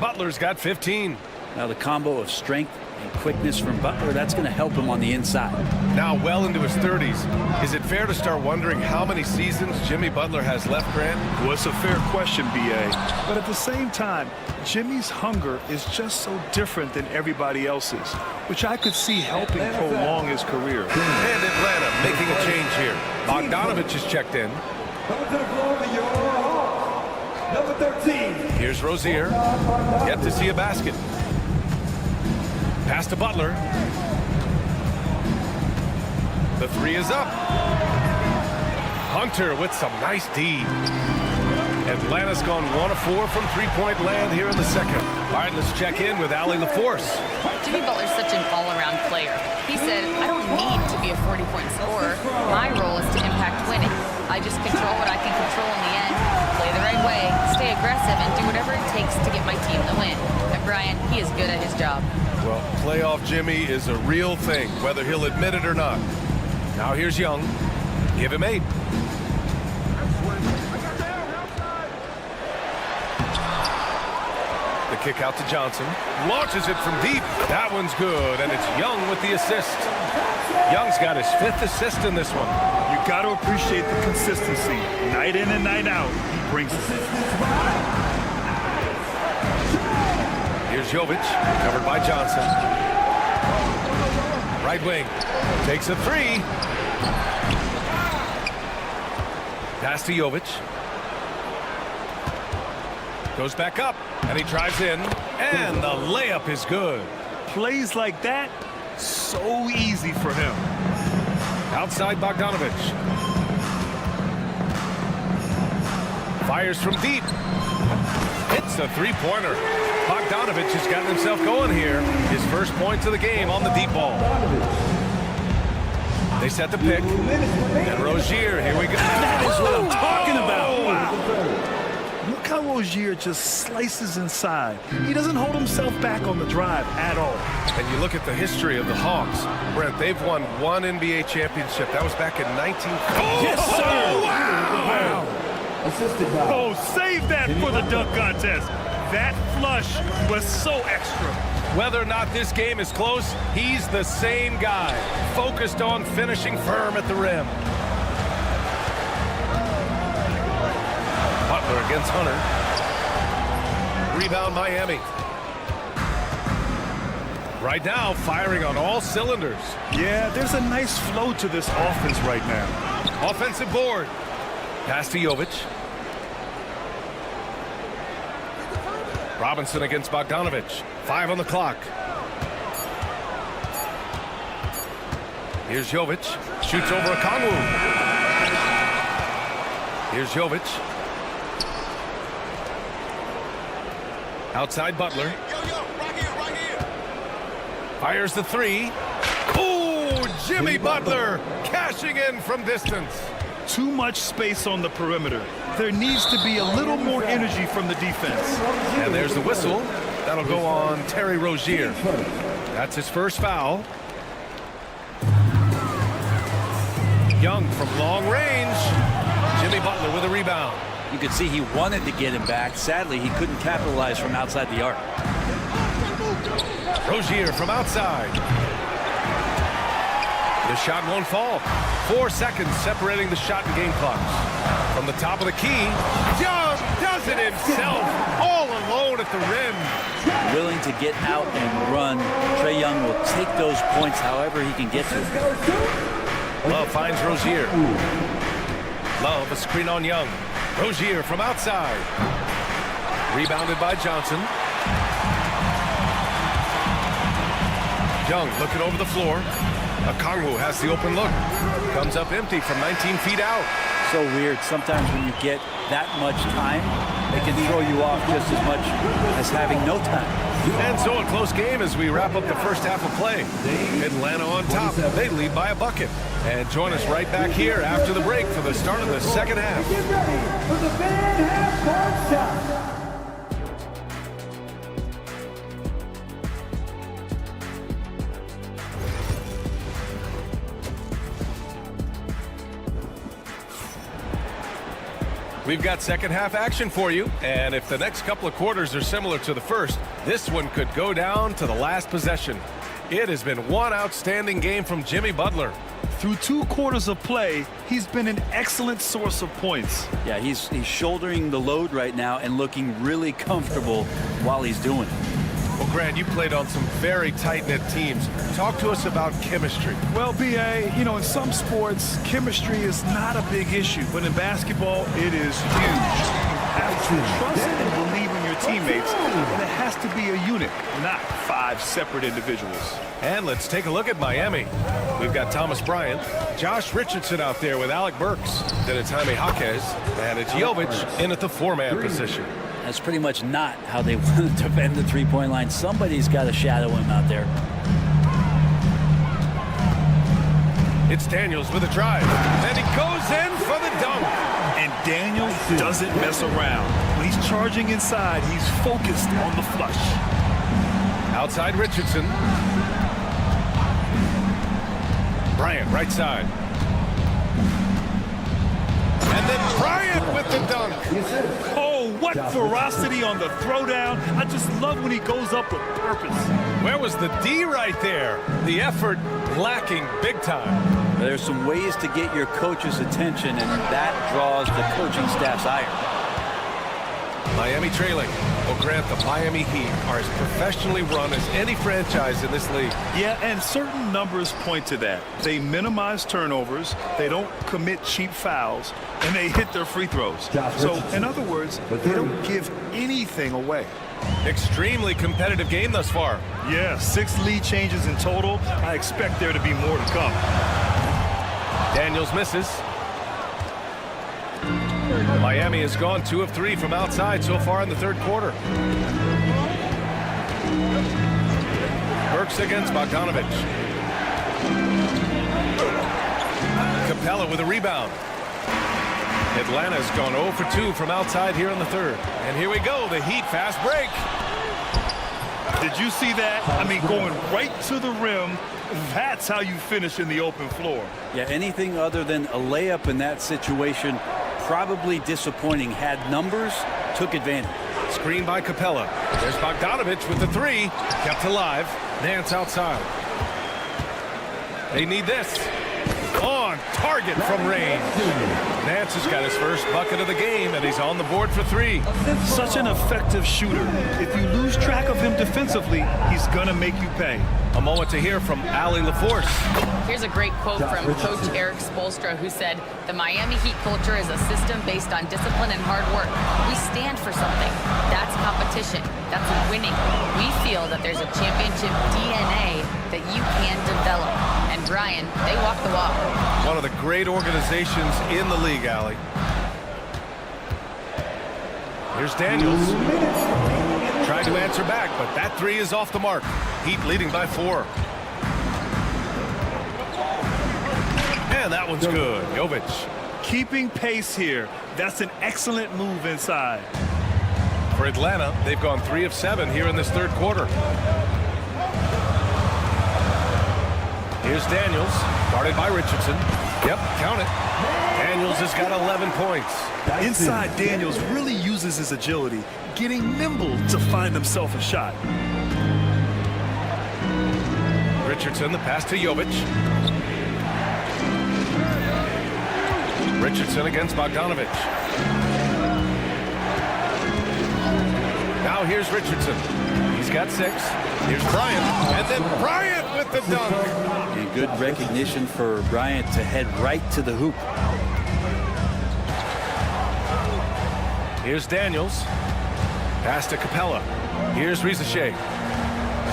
Butler's got 15. Now the combo of strength and quickness from Butler, that's going to help him on the inside. Now well into his 30s. Is it fair to start wondering how many seasons Jimmy Butler has left, Grant? Well, it's a fair question, B.A. But at the same time, Jimmy's hunger is just so different than everybody else's, which I could see helping prolong his career. And Atlanta making a change here. Bogdanovich is checked in. Number 13. Here's Rozier. Yet to see a basket. Pass to Butler. The 3 is up. Hunter with some nice D. Atlanta's gone 1 of 4 from three-point land here in the second. All right, let's check in with Allie LaForce. Jimmy Butler's such an all-around player. He said, I don't need to be a 40-point scorer. My role is to impact winning. I just control what I can control in the end, play the right way, stay aggressive, and do whatever it takes to get my team the win. And Brian, he is good at his job. Well, playoff Jimmy is a real thing, whether he'll admit it or not. Now here's Young. Give him 8. The kick out to Johnson. Launches it from deep. That one's good, and it's Young with the assist. Young's got his 5th assist in this one. You got to appreciate the consistency. Night in and night out, he brings it. Here's Jovic, covered by Johnson. Right wing, takes a 3. Pass to Jovic. Goes back up, and he drives in, and the layup is good. Plays like that, so easy for him. Outside Bogdanovich. Fires from deep. Hits a 3-pointer. Bogdanovich has gotten himself going here. His first points of the game on the deep ball. They set the pick. And Rozier, here we go. That is what I'm talking about. Wow. Look how Rozier just slices inside. He doesn't hold himself back on the drive at all. And you look at the history of the Hawks. Brent, they've won 1 NBA championship. That was back in 19... Yes, sir! Wow! Oh, save that for the dunk contest. That flush was so extra. Whether or not this game is close, he's the same guy, focused on finishing firm at the rim. Butler against Hunter. Rebound Miami. Right now, firing on all cylinders. Yeah, there's a nice flow to this offense right now. Offensive board. Pass to Jovic. Robinson against Bogdanovich. 5 on the clock. Here's Jovic. Shoots over a Kongwu. Here's Jovic. Outside Butler. Fires the three. Oh, Jimmy Butler cashing in from distance. Too much space on the perimeter. There needs to be a little more energy from the defense. And there's the whistle. That'll go on Terry Rozier. That's his first foul. Young from long range. Jimmy Butler with a rebound. You could see he wanted to get him back. Sadly, he couldn't capitalize from outside the arc. Rozier from outside. The shot won't fall. 4 seconds separating the shot and game clocks. From the top of the key, Young does it himself, all alone at the rim. Willing to get out and run. Trae Young will take those points however he can get to them. Love finds Rozier. Love a screen on Young. Rozier from outside. Rebounded by Johnson. Young looking over the floor. Okongwu has the open look. Comes up empty from 19 feet out. So weird. Sometimes when you get that much time, it can throw you off just as much as having no time. And so a close game as we wrap up the first half of play. Atlanta on top. They lead by a bucket. And join us right back here after the break for the start of the second half. Get ready for the second half start. We've got second half action for you, and if the next couple of quarters are similar to the first, this one could go down to the last possession. It has been one outstanding game from Jimmy Butler. Through 2 quarters of play, he's been an excellent source of points. Yeah, he's shouldering the load right now and looking really comfortable while he's doing it. Well, Grant, you played on some very tight-knit teams. Talk to us about chemistry. Well, B.A., you know, in some sports, chemistry is not a big issue, but in basketball, it is huge. You have to trust and believe in your teammates, and it has to be a unit, not 5 separate individuals. And let's take a look at Miami. We've got Thomas Bryant, Josh Richardson out there with Alec Burks, then it's Jaime Jaquez, and it's Jovic in at the 4-man position. That's pretty much not how they want to defend the three-point line. Somebody's got to shadow him out there. It's Daniels with a drive, and he goes in for the dunk. And Daniels doesn't mess around. When he's charging inside, he's focused on the flush. Outside Richardson. Bryant, right side. And then Bryant with the dunk. Oh, what ferocity on the throwdown. I just love when he goes up with purpose. Where was the D right there? The effort lacking big time. There's some ways to get your coach's attention, and that draws the coaching staff's ire. Miami trailing. Well, Grant, the Miami Heat are as professionally run as any franchise in this league. Yeah, and certain numbers point to that. They minimize turnovers, they don't commit cheap fouls, and they hit their free throws. So, in other words, they don't give anything away. Extremely competitive game thus far. Yeah, 6 lead changes in total. I expect there to be more to come. Daniels misses. Miami has gone 2 of 3 from outside so far in the third quarter. Burks against Bogdanovich. Capella with a rebound. Atlanta's gone 0 for 2 from outside here in the third. And here we go, the Heat fast break. Did you see that? I mean, going right to the rim. That's how you finish in the open floor. Yeah, anything other than a layup in that situation, probably disappointing. Had numbers, took advantage. Screen by Capella. There's Bogdanovich with the 3. Kept alive. Nance outside. They need this. On target from range. Nance has got his first bucket of the game, and he's on the board for 3. Such an effective shooter. If you lose track of him defensively, he's going to make you pay. A moment to hear from Allie LaForce. Here's a great quote from Coach Eric Spoelstra, who said, "The Miami Heat culture is a system based on discipline and hard work. We stand for something. That's competition. That's winning. We feel that there's a championship DNA that you can develop. And and Bryant, they walk the walk. One of the great organizations in the league, Allie. Here's Daniels. Trying to answer back, but that three is off the mark. Heat leading by 4. And that one's good. Jovic. Keeping pace here. That's an excellent move inside. For Atlanta, they've gone 3 of 7 here in this third quarter. Here's Daniels, guarded by Richardson. Yep, count it. Daniels has got 11 points. Inside, Daniels really uses his agility, getting nimble to find himself a shot. Richardson, the pass to Jovic. Richardson against Bogdanovich. Now here's Richardson. He's got 6. Here's Bryant. And then Bryant with the dunk. And good recognition for Bryant to head right to the hoop. Here's Daniels. Pass to Capella. Here's Rizachet.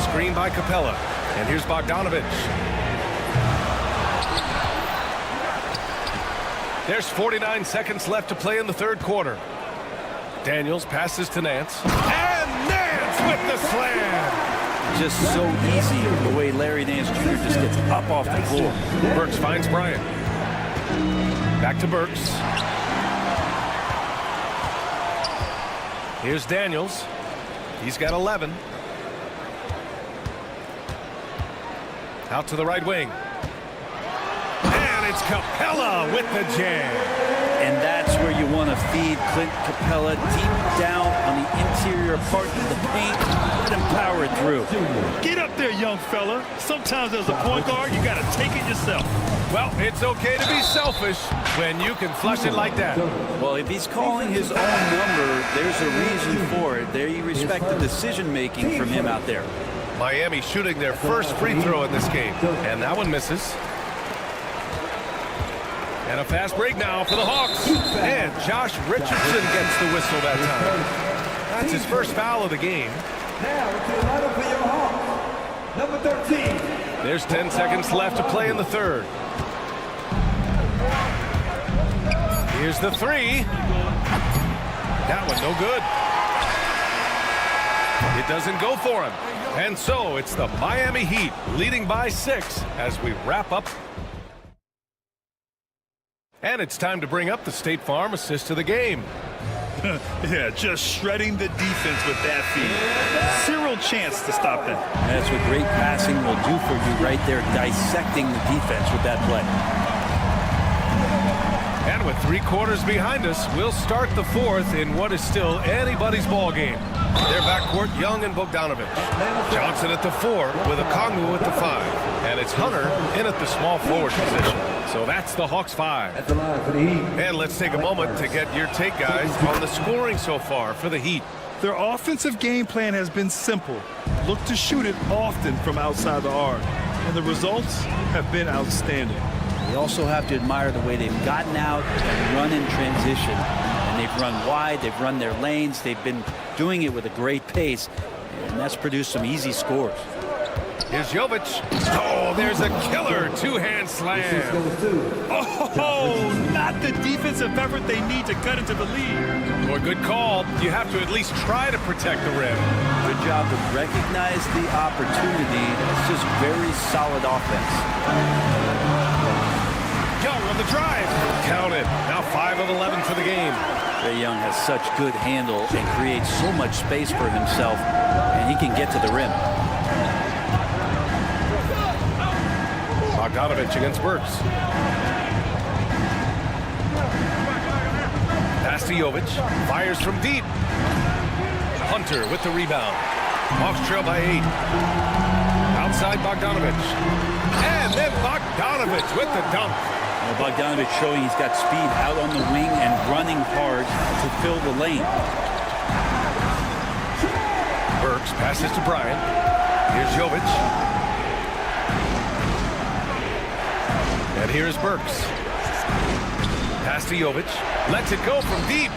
Screen by Capella. And here's Bogdanovich. There's 49 seconds left to play in the third quarter. Daniels passes to Nance. And Nance with the slam! Just so easy the way Larry Nance Jr. just gets up off the floor. Burks finds Bryant. Back to Burks. Here's Daniels. He's got 11. Out to the right wing. And it's Capella with the jam. And that's where you want to feed Clint Capella deep down on the interior part of the paint. Let him power it through. Get up there, young fella. Sometimes as a point guard, you got to take it yourself. Well, it's okay to be selfish when you can flush it like that. Well, if he's calling his own number, there's a reason for it. There you respect the decision-making from him out there. Miami shooting their first free throw in this game. And that one misses. And a fast break now for the Hawks. And Josh Richardson gets the whistle that time. That's his first foul of the game. Now to the lineup for your Hawks, number 13. There's 10 seconds left to play in the third. Here's the 3. That one no good. It doesn't go for him. And so it's the Miami Heat leading by 6 as we wrap up. And it's time to bring up the State Farm assist of the game. Yeah, just shredding the defense with that feed. Zero chance to stop that. That's what great passing will do for you right there, dissecting the defense with that play. And with 3 quarters behind us, we'll start the fourth in what is still anybody's ball game. Their backcourt, Young and Bogdanovich. Johnson at the 4 with Okongwu at the 5. And it's Hunter in at the small forward position. So that's the Hawks 5. At the line for the Heat. And let's take a moment to get your take, guys, on the scoring so far for the Heat. Their offensive game plan has been simple. Look to shoot it often from outside the arc. And the results have been outstanding. We also have to admire the way they've gotten out and run in transition. And they've run wide, they've run their lanes, they've been doing it with a great pace. And that's produced some easy scores. Here's Jovic. Oh, there's a killer 2-hand slam. Oh, not the defensive effort they need to cut into the lead. Boy, good call. You have to at least try to protect the rim. Good job to recognize the opportunity. It's just very solid offense. Young on the drive. Count it. Now 5 of 11 for the game. Trae Young has such good handle and creates so much space for himself, and he can get to the rim. Bogdanovich against Burks. Pass to Jovic. Fires from deep. Hunter with the rebound. Hawks trail by 8. Outside Bogdanovich. And then Bogdanovich with the dunk. Well, Bogdanovich showing he's got speed out on the wing and running hard to fill the lane. Burks passes to Bryant. Here's Jovic. And here's Burks. Pass to Jovic. Lets it go from deep.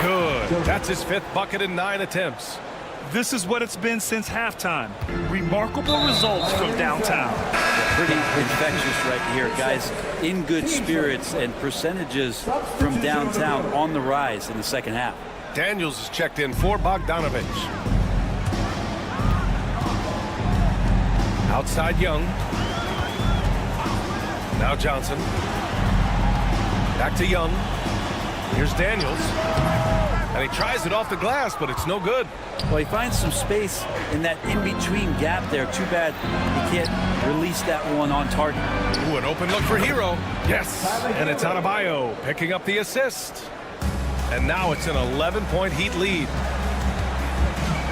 Good. That's his 5th bucket in 9 attempts. This is what it's been since halftime. Remarkable results from downtown. Pretty infectious right here, guys. In good spirits and percentages from downtown on the rise in the second half. Daniels is checked in for Bogdanovich. Outside Young. Now Johnson. Back to Young. Here's Daniels. And he tries it off the glass, but it's no good. Well, he finds some space in that in-between gap there. Too bad he can't release that one on target. Ooh, an open look for Hero. Yes, and it's Adebayo picking up the assist. And now it's an 11-point Heat lead.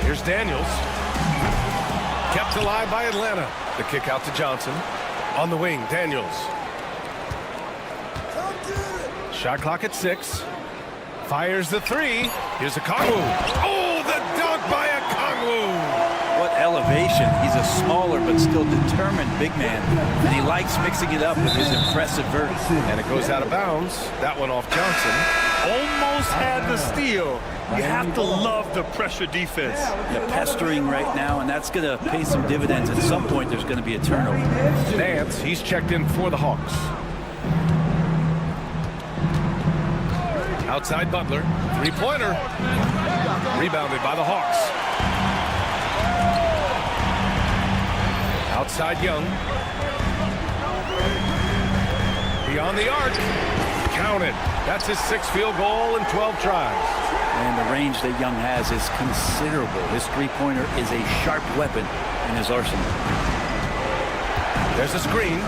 Here's Daniels. Kept alive by Atlanta. The kick out to Johnson. On the wing, Daniels. Shot clock at 6. Fires the 3. Here's Okongwu. Oh, the dunk by Okongwu. What elevation. He's a smaller but still determined big man. And he likes mixing it up with his impressive vert. And it goes out of bounds. That one off Johnson. Almost had the steal. You have to love the pressure defense. They're pestering right now, and that's going to pay some dividends. At some point, there's going to be a turnover. Nance, he's checked in for the Hawks. Outside Butler. Three-pointer. Rebounded by the Hawks. Outside Young. Beyond the arc. Counted. That's his 6th field goal in 12 tries. And the range that Young has is considerable. His three-pointer is a sharp weapon in his arsenal. There's a screen.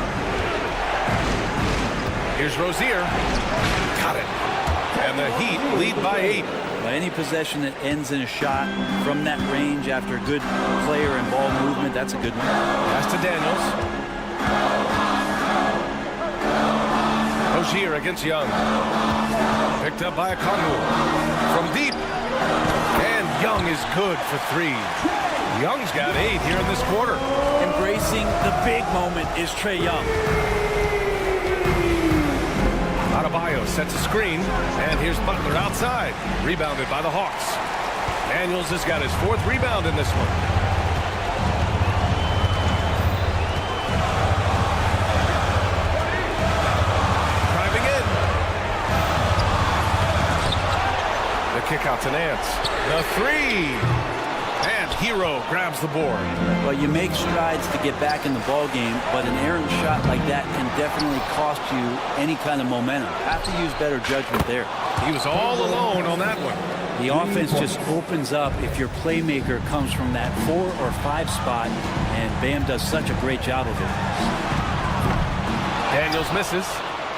Here's Rozier. Got it. And the Heat lead by 8. Now, any possession that ends in a shot from that range after good player and ball movement, that's a good one. Pass to Daniels. Rozier against Young. Picked up by Okongwu. From deep. And Young is good for 3. Young's got 8 here in this quarter. Embracing the big moment is Trae Young. Adebayo sets a screen, and here's Butler outside. Rebounded by the Hawks. Daniels has got his 4th rebound in this one. Driving in. The kick out to Nance. The 3. And Hero grabs the board. Well, you make strides to get back in the ball game, but an errant shot like that can definitely cost you any kind of momentum. Have to use better judgment there. He was all alone on that one. The offense just opens up if your playmaker comes from that 4 or 5 spot, and Bam does such a great job of it. Daniels misses.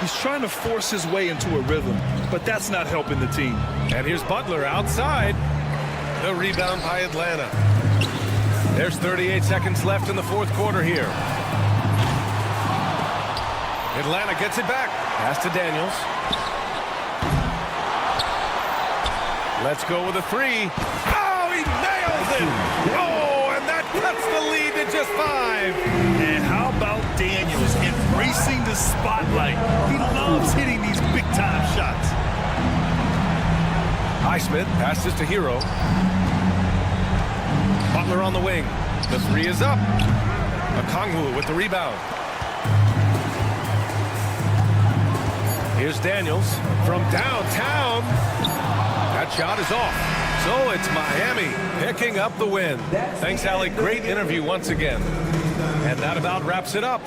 He's trying to force his way into a rhythm, but that's not helping the team. And here's Butler outside. The rebound by Atlanta. There's 38 seconds left in the 4th quarter here. Atlanta gets it back. Pass to Daniels. Let's go with a 3. Oh, he nails it! Oh, and that cuts the lead to just 5. And how about Daniels embracing the spotlight? He loves hitting these big-time shots. Highsmith passes to Hero. Butler on the wing. The 3 is up. Okongwu with the rebound. Here's Daniels from downtown. That shot is off. So it's Miami picking up the win. Thanks, Alec. Great interview once again. And that about wraps it up.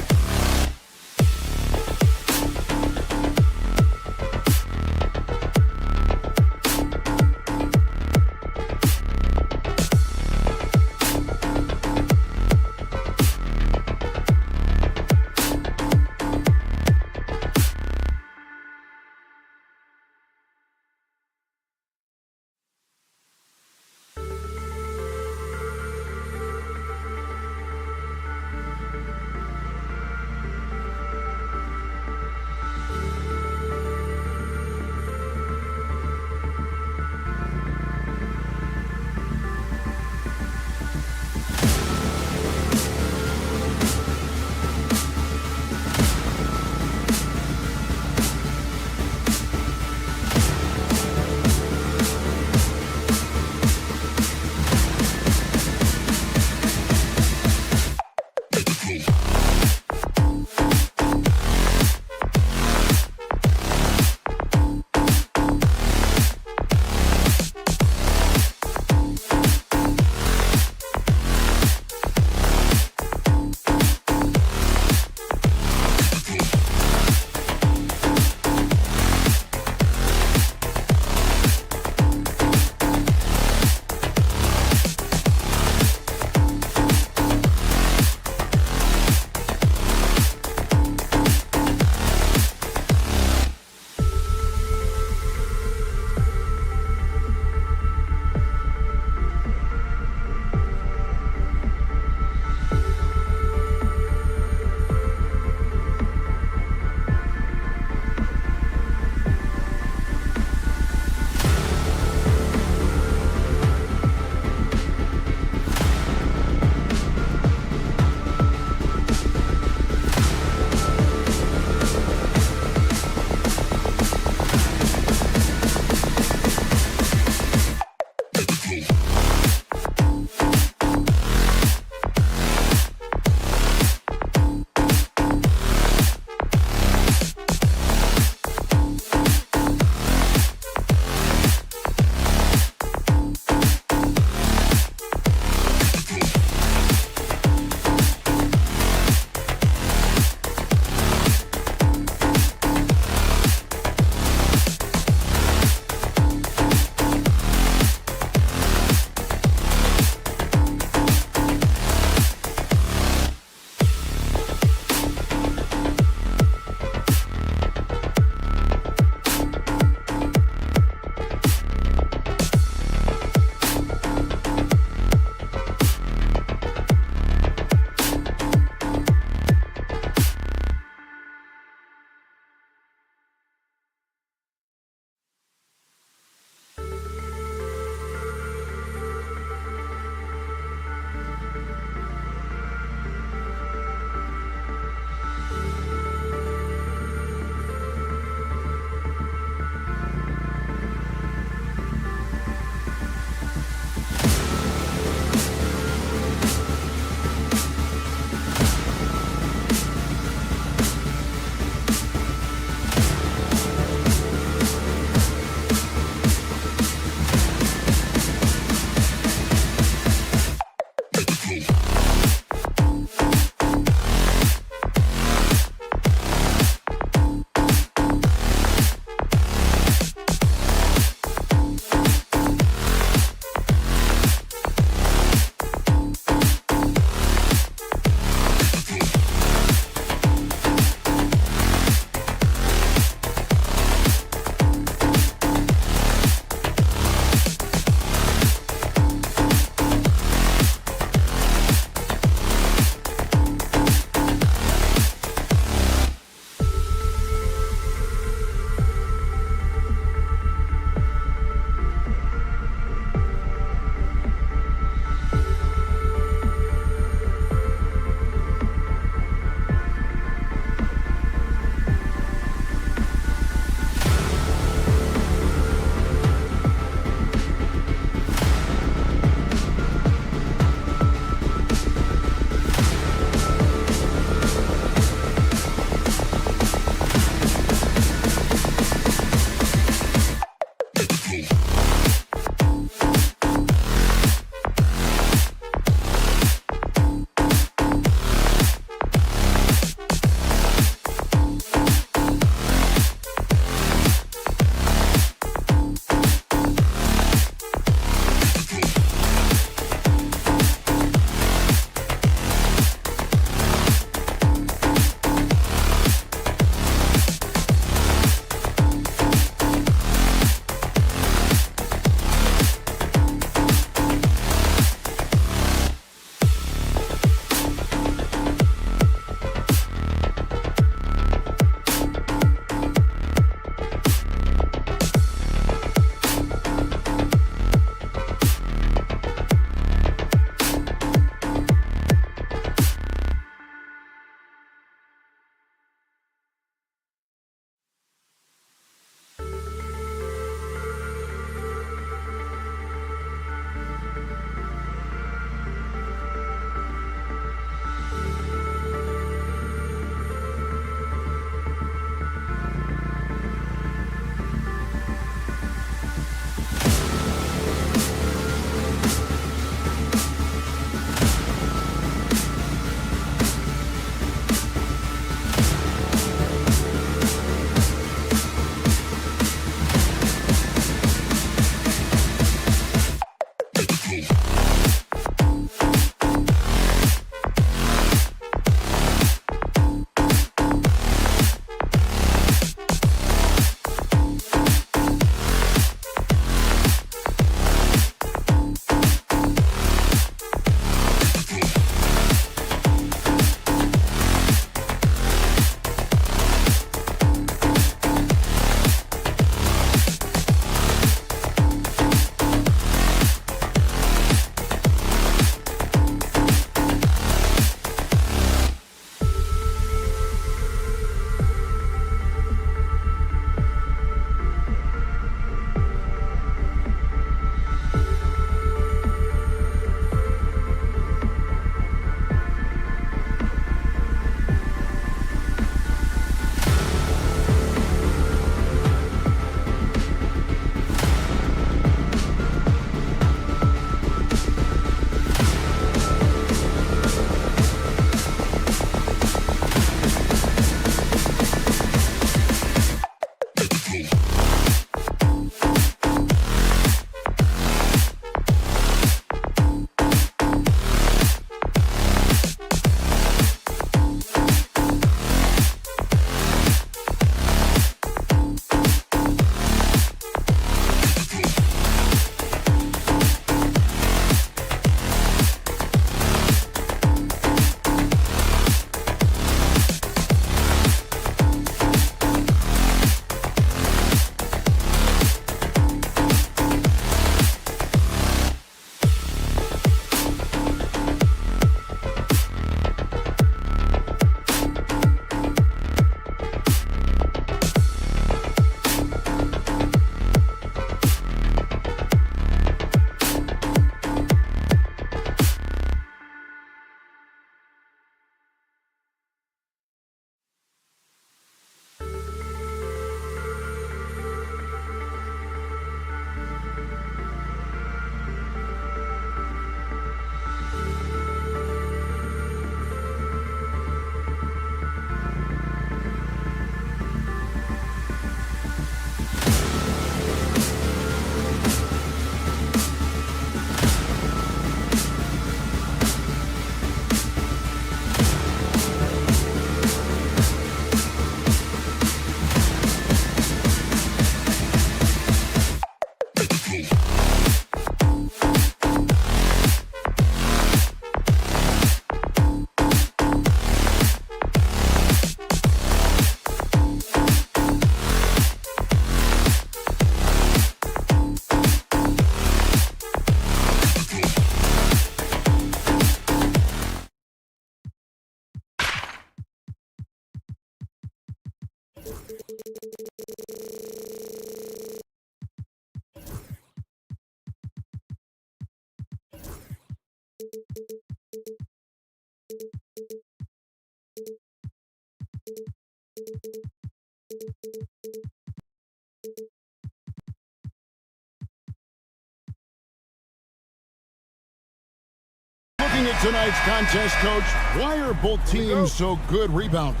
at tonight's contest, Coach. Why are both teams so good rebounding?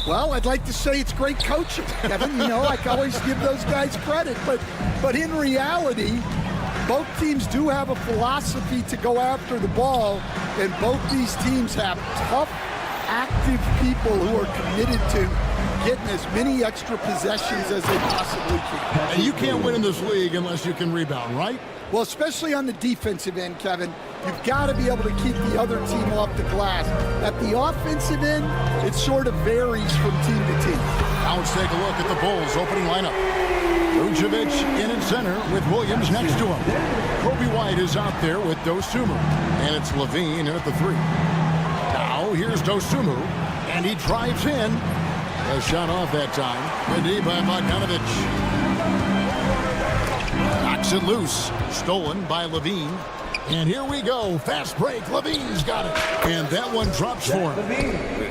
Well, I'd like to say it's great coaching, Kevin. You know, I can always give those guys credit. But in reality, both teams do have a philosophy to go after the ball, and both these teams have tough, active people who are committed to getting as many extra possessions as they possibly can. And you can't win in this league unless you can rebound, right? Well, especially on the defensive end, Kevin, you've got to be able to keep the other team off the glass. At the offensive end, it sort of varies from team to team. Now let's take a look at the Bulls' opening lineup. Vucevic in at center with Williams next to him. Kobe White is out there with Dosunmu, and it's Levine in at the 3. Now here's Dosunmu, and he drives in. A shot off that time. Good D by Bogdanovic. Knocks it loose. Stolen by Levine. And here we go. Fast break. Levine's got it. And that one drops for him.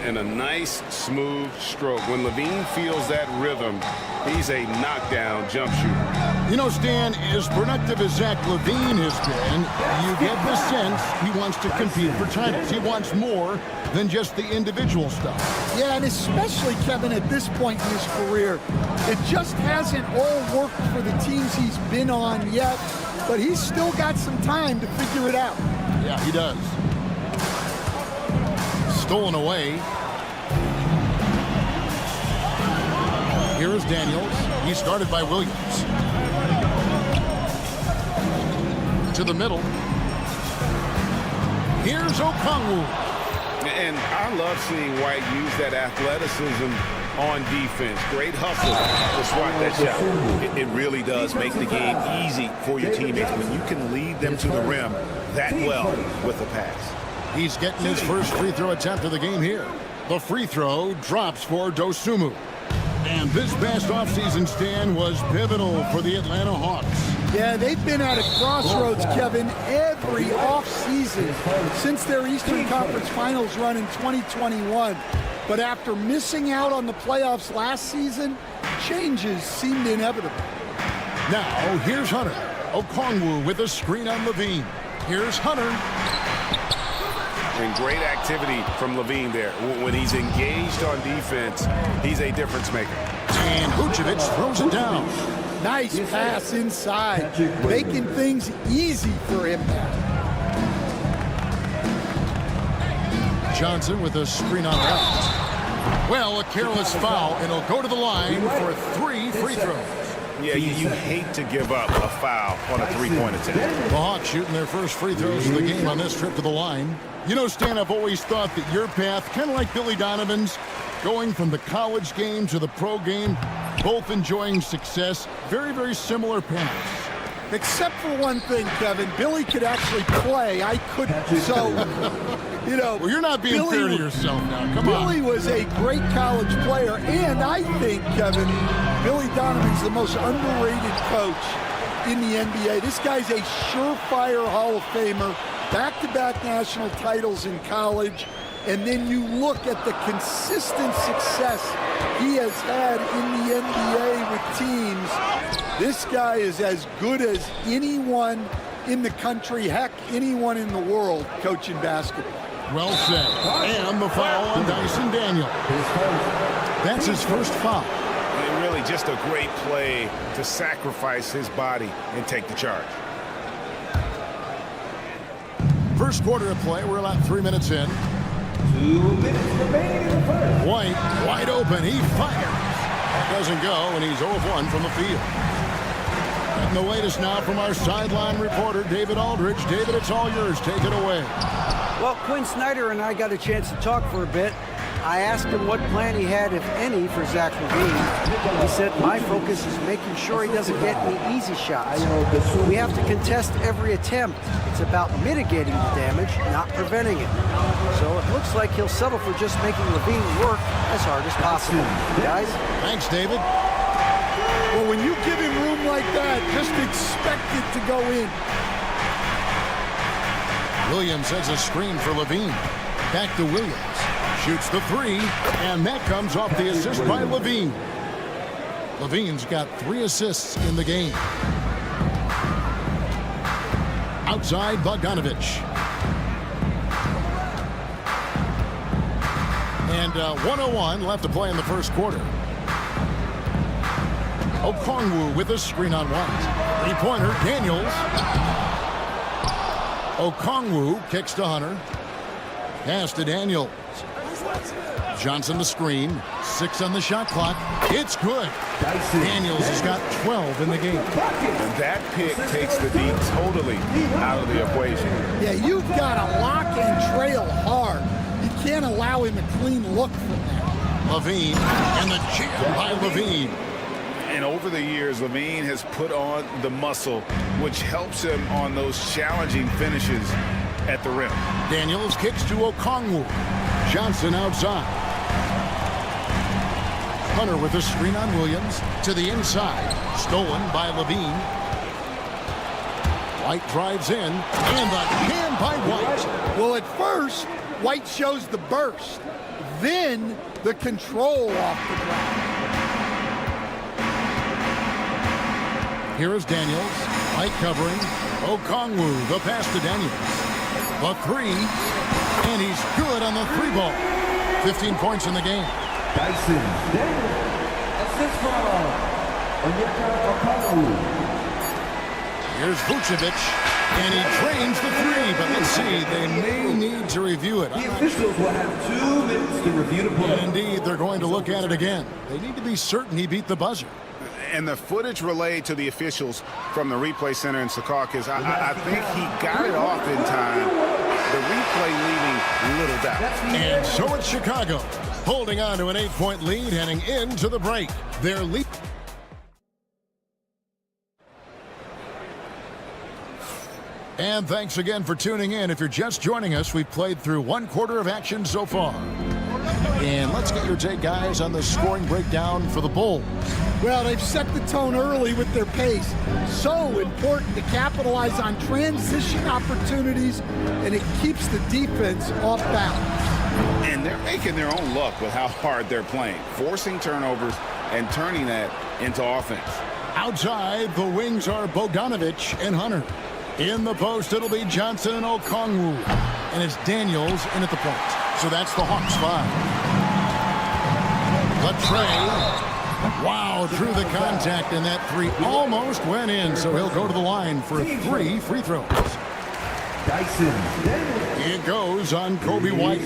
And a nice, smooth stroke. When Levine feels that rhythm, he's a knockdown jump shooter. You know, Stan, as productive as Zach Levine has been, you get the sense he wants to compete for titles. He wants more than just the individual stuff. Yeah, and especially, Kevin, at this point in his career, it just hasn't all worked for the teams he's been on yet, but he's still got some time to figure it out. Yeah, he does. Stolen away. Here is Daniels. He's guarded by Williams. To the middle. Here's Okongwu. And I love seeing White use that athleticism on defense. Great hustle to swat that shot. It really does make the game easy for your teammates when you can lead them to the rim that well with a pass. He's getting his first free throw attempt of the game here. The free throw drops for Dosunmu. And this past offseason, Stan, was pivotal for the Atlanta Hawks. Yeah, they've been at a crossroads, Kevin, every offseason since their Eastern Conference Finals run in 2021. But after missing out on the playoffs last season, changes seemed inevitable. Now, here's Hunter. Okongwu with a screen on Levine. Here's Hunter. And great activity from Levine there. When he's engaged on defense, he's a difference maker. And Vucevic throws it down. Nice pass inside, making things easy for him now. Johnson with a screen on left. Well, a careless foul, and he'll go to the line for 3 free throws. Yeah, you hate to give up a foul on a three-point attempt. The Hawks shooting their first free throws of the game on this trip to the line. You know, Stan, I've always thought that your path, kind of like Billy Donovan's, going from the college game to the pro game, both enjoying success, very, very similar paths. Except for one thing, Kevin. Billy could actually play. I couldn't. So, you know. Well, you're not being fair to yourself now. Come on. Billy was a great college player. And I think, Kevin, Billy Donovan's the most underrated coach in the NBA. This guy's a surefire Hall of Famer. Back-to-back national titles in college. And then you look at the consistent success he has had in the NBA with teams. This guy is as good as anyone in the country, heck, anyone in the world coaching basketball. Well said. And the foul on Dyson Daniel. That's his first foul. And really just a great play to sacrifice his body and take the charge. First quarter of play. We're about 3 minutes in. 2 minutes remaining in the first. White, wide open. He fires. Doesn't go, and he's 0 of 1 from the field. And the latest now from our sideline reporter, David Aldridge. David, it's all yours. Take it away. Well, Quinn Snyder and I got a chance to talk for a bit. I asked him what plan he had, if any, for Zach Levine. He said, my focus is making sure he doesn't get any easy shots. We have to contest every attempt. It's about mitigating the damage, not preventing it. So it looks like he'll settle for just making Levine work as hard as possible. Guys? Thanks, David. Well, when you give him room like that, just expect it to go in. Williams has a screen for Levine. Back to Williams. Shoots the 3, and that comes off the assist by Levine. Levine's got 3 assists in the game. Outside, Bogdanovic. And 1:01 left to play in the first quarter. Okongwu with a screen on one. Three-pointer, Daniels. Okongwu kicks to Hunter. Pass to Daniels. Johnson the screen. 6 on the shot clock. It's good. Daniels has got 12 in the game. And that pick takes the D totally out of the equation. Yeah, you've got to lock and trail hard. You can't allow him a clean look from there. Levine, and the jam by Levine. And over the years, Levine has put on the muscle, which helps him on those challenging finishes at the rim. Daniels kicks to Okongwu. Johnson outside. Hunter with a screen on Williams. To the inside. Stolen by Levine. White drives in. And the jam by White. Well, at first, White shows the burst. Then the control off the ground. Here is Daniels. White covering. Okongwu, the pass to Daniels. The three. And he's good on the three ball. 15 points in the game. Dyson Daniels. Assist from Onyeka Okongwu. Here's Vucevic. And he trains the three. But let's see. They may need to review it. The officials will have 2 minutes to review the play. And indeed, they're going to look at it again. They need to be certain he beat the buzzer. And the footage relayed to the officials from the replay center in Secaucus, I think he got it off in time. The replay leaving little doubt. And so it's Chicago holding on to an 8-point lead heading into the break. Their lead. And thanks again for tuning in. If you're just joining us, we've played through 1 quarter of action so far. And let's get your take, guys, on the scoring breakdown for the Bulls. Well, they've set the tone early with their pace. So important to capitalize on transition opportunities, and it keeps the defense off balance. And they're making their own luck with how hard they're playing, forcing turnovers and turning that into offense. Outside, the wings are Bogdanovich and Hunter. In the post, it'll be Johnson and Okongwu. And it's Daniels in at the point. So that's the Hawks 5. Latrey. Wow, through the contact, and that three almost went in. So he'll go to the line for 3 free throws. Dyson. It goes on Kobe White.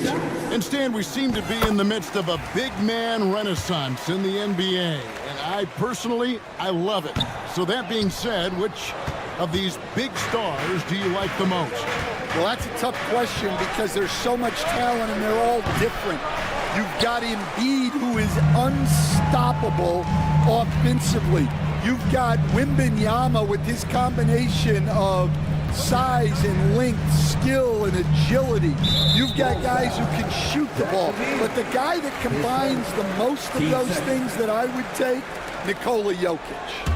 And Stan, we seem to be in the midst of a big man renaissance in the NBA. And I personally love it. So that being said, which of these big stars do you like the most? Well, that's a tough question because there's so much talent and they're all different. You've got Embiid, who is unstoppable offensively. You've got Wembanyama with his combination of size and length, skill and agility. You've got guys who can shoot the ball. But the guy that combines the most of those things that I would take, Nikola Jokic.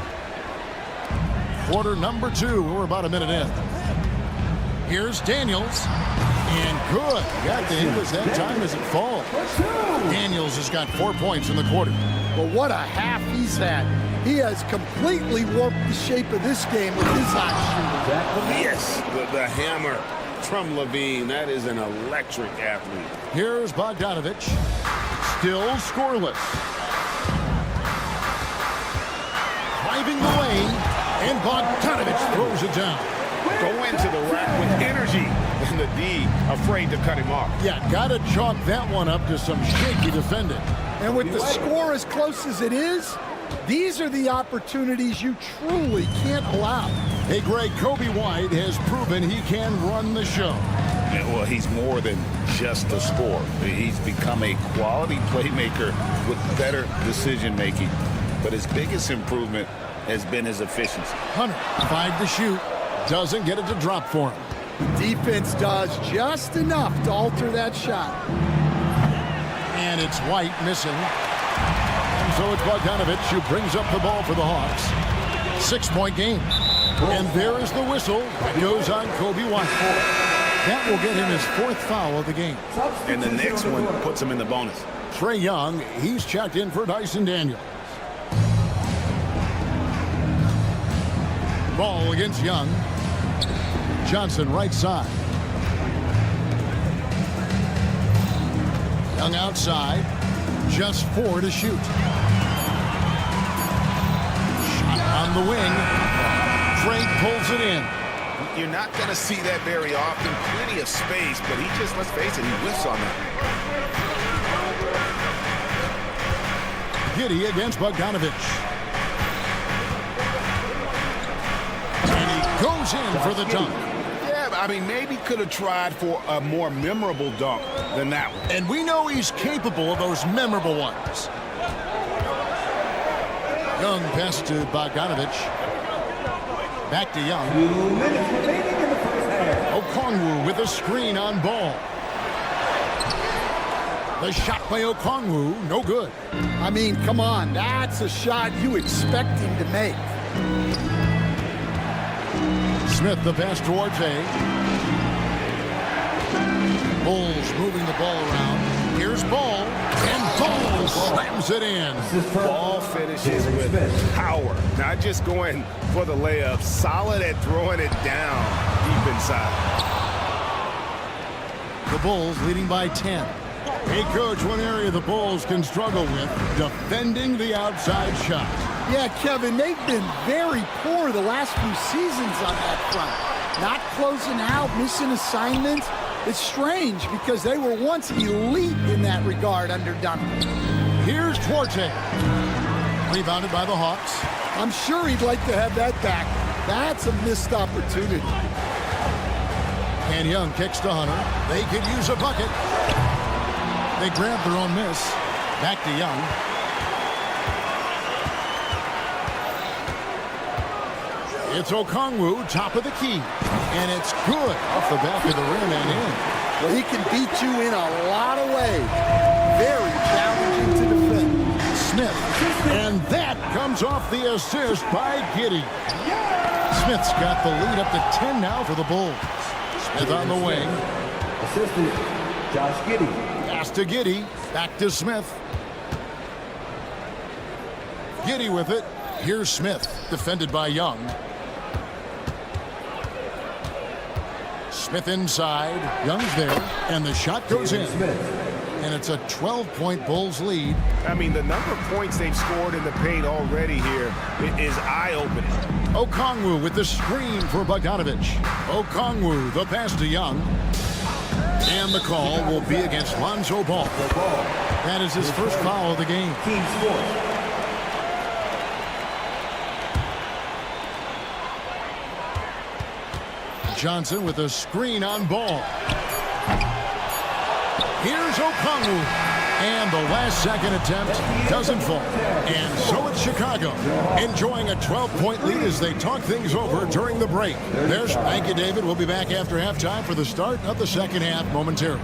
Quarter number 2. We're about a minute in. Here's Daniels. And good. Got the English that time as it falls. Daniels has got 4 points in the quarter. Well, what a half he's had. He has completely warped the shape of this game with his hot shooting. Yes, the hammer from Levine. That is an electric athlete. Here's Bogdanovich. Still scoreless. Driving the lane. And Bogdanovich throws it down. Go into the rack with energy. And the D afraid to cut him off. Yeah, got to chalk that one up to some shaky defending. And with the score as close as it is, these are the opportunities you truly can't allow. Hey, Greg, Kobe White has proven he can run the show. Yeah, well, he's more than just a scorer. He's become a quality playmaker with better decision-making. But his biggest improvement has been his efficiency. Hunter, 5 to shoot. Doesn't get it to drop for him. Defense does just enough to alter that shot. And it's White missing. And so it's Bogdanovich who brings up the ball for the Hawks. 6-point game. And there is the whistle that goes on Kobe White. That will get him his 4th foul of the game. And the next one puts him in the bonus. Trae Young, he's checked in for Dyson Daniels. Ball against Young. Johnson right side. Young outside. Just 4 to shoot. Shot on the wing. Frank pulls it in. You're not going to see that very often. Plenty of space, but he just, let's face it, he whiffs on that. Giddey against Bogdanovich. And he goes in for the dunk. Yeah, I mean, maybe could have tried for a more memorable dunk than that one. And we know he's capable of those memorable ones. Young pass to Bogdanovich. Back to Young. 2 minutes remaining in the first half. Okongwu with a screen on Ball. The shot by Okongwu, no good. I mean, come on. That's a shot you expect him to make. Smith the pass towards A. Bulls moving the ball around. Here's Ball. And Ball slams it in. Ball finishes with power, not just going for the layup. Solid at throwing it down deep inside. The Bulls leading by 10. Hey, Coach, one area the Bulls can struggle with, defending the outside shot. Yeah, Kevin, they've been very poor the last few seasons on that front. Not closing out, missing assignments. It's strange because they were once elite in that regard under Duncan. Here's Duarte. Rebounded by the Hawks. I'm sure he'd like to have that back. That's a missed opportunity. And Young kicks to Hunter. They could use a bucket. They grab their own miss. Back to Young. It's Okongwu, top of the key. And it's good off the back of the rim and in. Well, he can beat you in a lot of ways. Very challenging to defend. Smith. And that comes off the assist by Giddey. Smith's got the lead up to 10 now for the Bulls. Smith on the wing. Assistant, Josh Giddey. Pass to Giddey. Back to Smith. Giddey with it. Here's Smith, defended by Young. Smith inside. Young's there. And the shot goes in. And it's a 12-point Bulls lead. I mean, the number of points they've scored in the paint already here is eye-opening. Okongwu with the screen for Bogdanovich. Okongwu, the pass to Young. And the call will be against Lonzo Ball. That is his first foul of the game. Team sport. Johnson with a screen on Ball. Here's Okongwu. And the last second attempt doesn't fall. And so it's Chicago enjoying a 12-point lead as they talk things over during the break. Thank you, David. We'll be back after halftime for the start of the second half momentarily.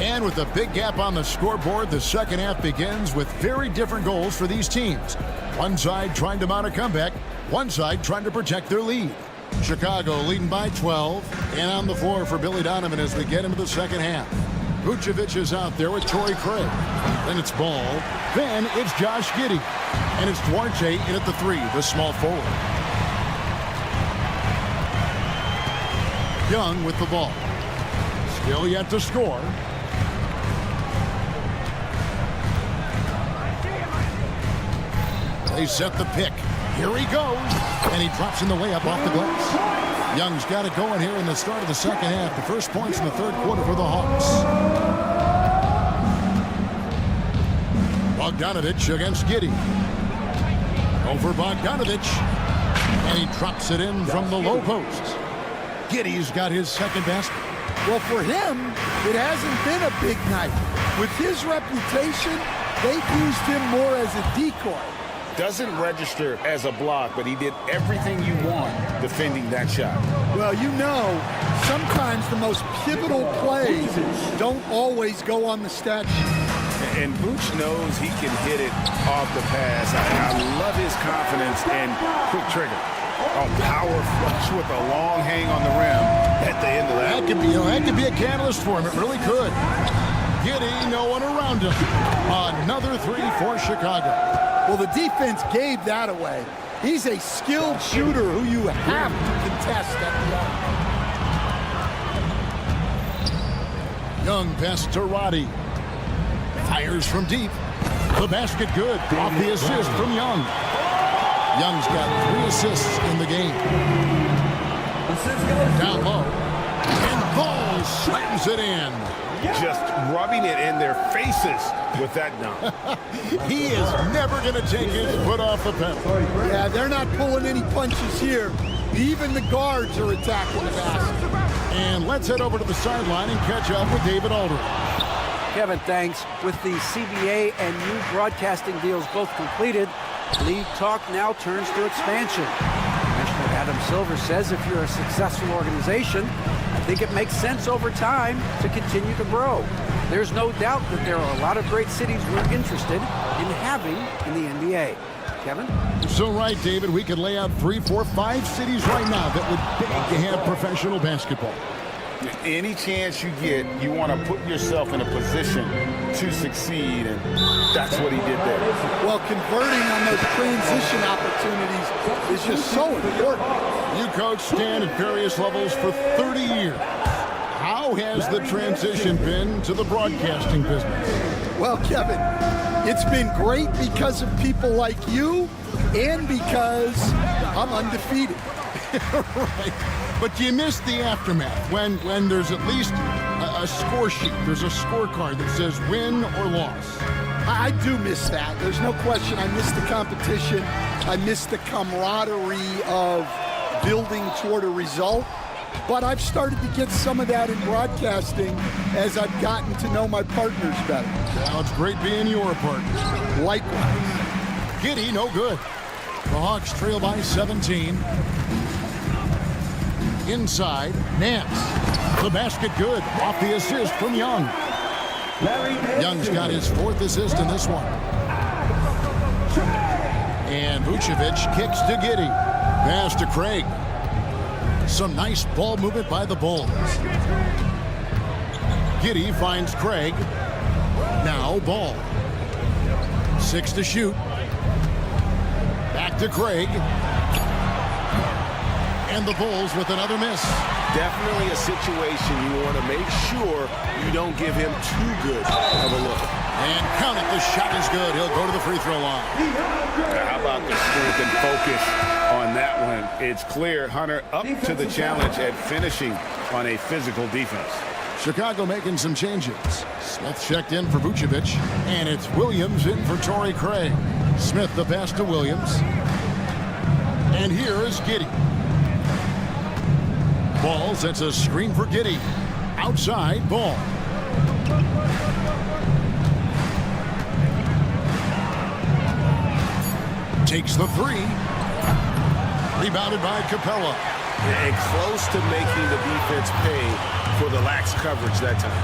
And with a big gap on the scoreboard, the second half begins with very different goals for these teams. One side trying to mount a comeback, one side trying to protect their lead. Chicago leading by 12, and on the floor for Billy Donovan as we get into the second half. Vucevic is out there with Torrey Craig. Then it's Ball. Then it's Josh Giddey. And it's Duarte in at the 3, the small forward. Young with the ball. Still yet to score. They set the pick. Here he goes. And he drops in the layup off the glass. Young's got it going here in the start of the second half. The first points in the third quarter for the Hawks. Bogdanovich against Giddey. Over Bogdanovich. And he drops it in from the low post. Giddey's got his second basket. Well, for him, it hasn't been a big night. With his reputation, they've used him more as a decoy. Doesn't register as a block, but he did everything you want defending that shot. Well, you know, sometimes the most pivotal plays don't always go on the stat sheet. And Vooch knows he can hit it off the pass. I love his confidence and quick trigger. Oh, power flush with a long hang on the rim at the end of that. That could be a catalyst for him. It really could. Giddey, no one around him. Another three for Chicago. Well, the defense gave that away. He's a skilled shooter who you have to contest at the arc. Young pass to Roddy. Fires from deep. The basket good. Off the assist from Young. Young's got 3 assists in the game. Down low. And Ball slams it in. Just rubbing it in their faces with that dunk. He is never going to take his foot off the pedal. Yeah, they're not pulling any punches here. Even the guards are attacking the basket. And let's head over to the sideline and catch up with David Aldridge. Kevin, thanks. With the CBA and new broadcasting deals both completed, league talk now turns to expansion. Commissioner Adam Silver says if you're a successful organization, I think it makes sense over time to continue to grow. There's no doubt that there are a lot of great cities we're interested in having in the NBA. Kevin? So right, David, we could lay out 3, 4, 5 cities right now that would beg to have professional basketball. Any chance you get, you want to put yourself in a position to succeed, and that's what he did there. Well, converting on those transition opportunities is just so important. You coached Stan at various levels for 30 years. How has the transition been to the broadcasting business? Well, Kevin, it's been great because of people like you and because I'm undefeated. Right. But you miss the aftermath when there's at least a score sheet. There's a scorecard that says win or loss. I do miss that. There's no question. I miss the competition. I miss the camaraderie of building toward a result. But I've started to get some of that in broadcasting as I've gotten to know my partners better. Well, it's great being your partner. Likewise. Giddey, no good. The Hawks trail by 17. Inside, Nance. The basket good. Off the assist from Young. Young's got his 4th assist in this one. And Vucevic kicks to Giddey. Pass to Craig. Some nice ball movement by the Bulls. Giddey finds Craig. Now Ball. 6 to shoot. Back to Craig. And the Bulls with another miss. Definitely a situation you want to make sure you don't give him too good of a look. And count it, the shot is good. He'll go to the free throw line. How about the strength and focus on that one? It's clear Hunter up to the challenge at finishing on a physical defense. Chicago making some changes. Smith checked in for Vucevic, and it's Williams in for Torrey Craig. Smith the pass to Williams. And here is Giddey. Ball sets a screen for Giddey. Outside, Ball. Takes the 3. Rebounded by Capella. And close to making the defense pay for the lax coverage that time.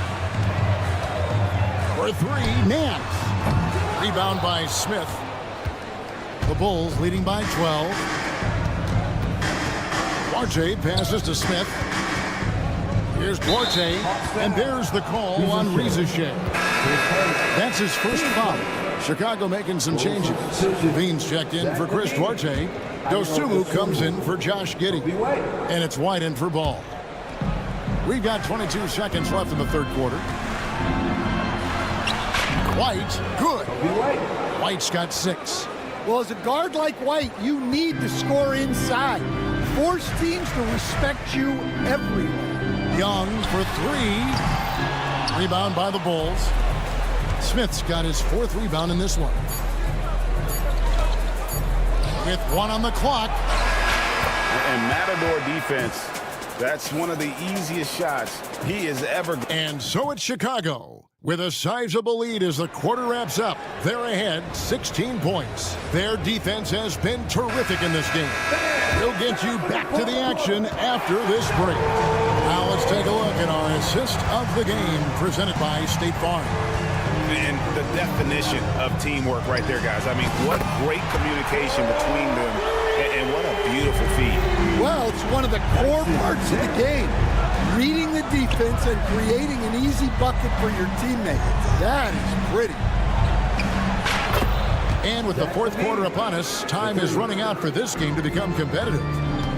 For 3, Nance. Rebound by Smith. The Bulls leading by 12. Duarte passes to Smith. Here's Duarte, and there's the call on Rizachet. That's his first foul. Chicago making some changes. Beans checked in for Chris Duarte. Dosunmu comes in for Josh Giddey. And it's White in for Ball. We've got 22 seconds left in the third quarter. White, good. White's got 6. Well, as a guard like White, you need to score inside. Force teams to respect you everywhere. Young for 3. Rebound by the Bulls. Smith's got his 4th rebound in this one. With 1 on the clock. And Matador defense, that's one of the easiest shots he has ever. And so it's Chicago with a sizable lead as the quarter wraps up. They're ahead 16 points. Their defense has been terrific in this game. We'll get you back to the action after this break. Now let's take a look at our assist of the game presented by State Farm. And the definition of teamwork right there, guys. I mean, what great communication between them, and what a beautiful feed. Well, it's one of the core parts of the game. Reading the defense and creating an easy bucket for your teammate. That is pretty. And with the fourth quarter upon us, time is running out for this game to become competitive.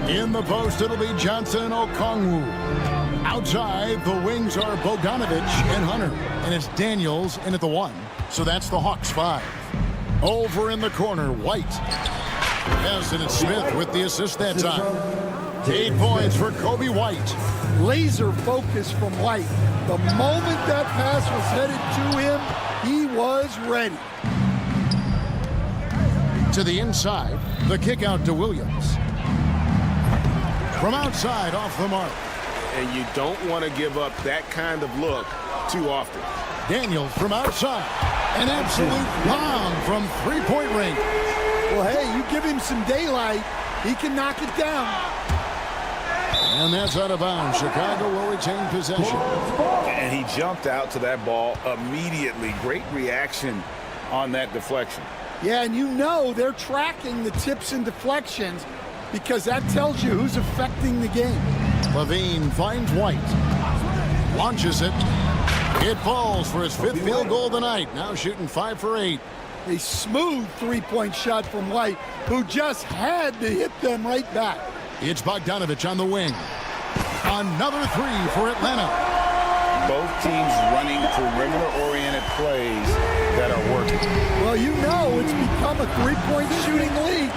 In the post, it'll be Johnson Okongwu. Outside, the wings are Bogdanovich and Hunter. And it's Daniels in at the 1. So that's the Hawks 5. Over in the corner, White. Yes, and it's Smith with the assist that time. 8 points for Kobe White. Laser focus from White. The moment that pass was headed to him, he was ready. To the inside, the kick out to Williams. From outside, off the mark. And you don't want to give up that kind of look too often. Daniels from outside. An absolute bomb from three-point range. Well, hey, you give him some daylight, he can knock it down. And that's out of bounds. Chicago will retain possession. And he jumped out to that ball immediately. Great reaction on that deflection. Yeah, and you know they're tracking the tips and deflections because that tells you who's affecting the game. Levine finds White. Launches it. It falls for his 5th field goal of the night. Now shooting 5 for 8. A smooth three-point shot from White, who just had to hit them right back. It's Bogdanovich on the wing. Another 3 for Atlanta. Both teams running perimeter-oriented plays that are working. Well, you know it's become a three-point shooting league.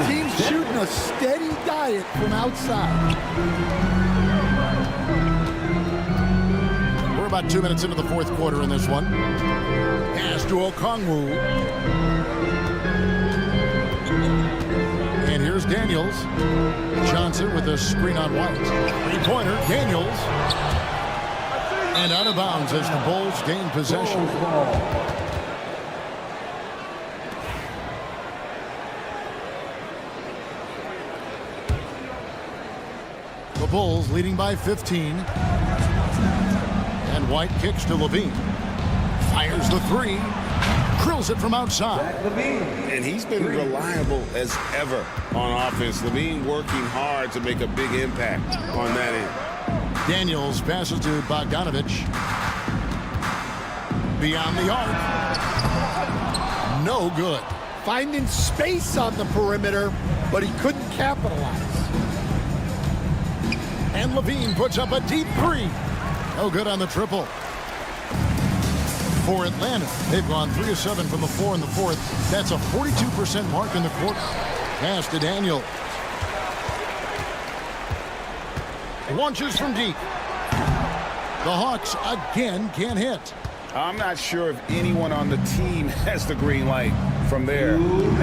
Teams shooting a steady diet from outside. We're about 2 minutes into the fourth quarter in this one. Pass to Okongwu. And here's Daniels. Johnson with a screen on White. Three-pointer, Daniels. And out of bounds as the Bulls gain possession. The Bulls leading by 15. And White kicks to Levine. Fires the 3. Drills it from outside. And he's been reliable as ever on offense. Levine working hard to make a big impact on that end. Daniels passes to Bogdanovich. Beyond the arc. No good. Finding space on the perimeter, but he couldn't capitalize. And Levine puts up a deep 3. No good on the triple. For Atlanta, they've gone 3 of 7 from the floor in the fourth. That's a 42% mark in the quarter. Pass to Daniel. Launches from deep. The Hawks again can't hit. I'm not sure if anyone on the team has the green light from there.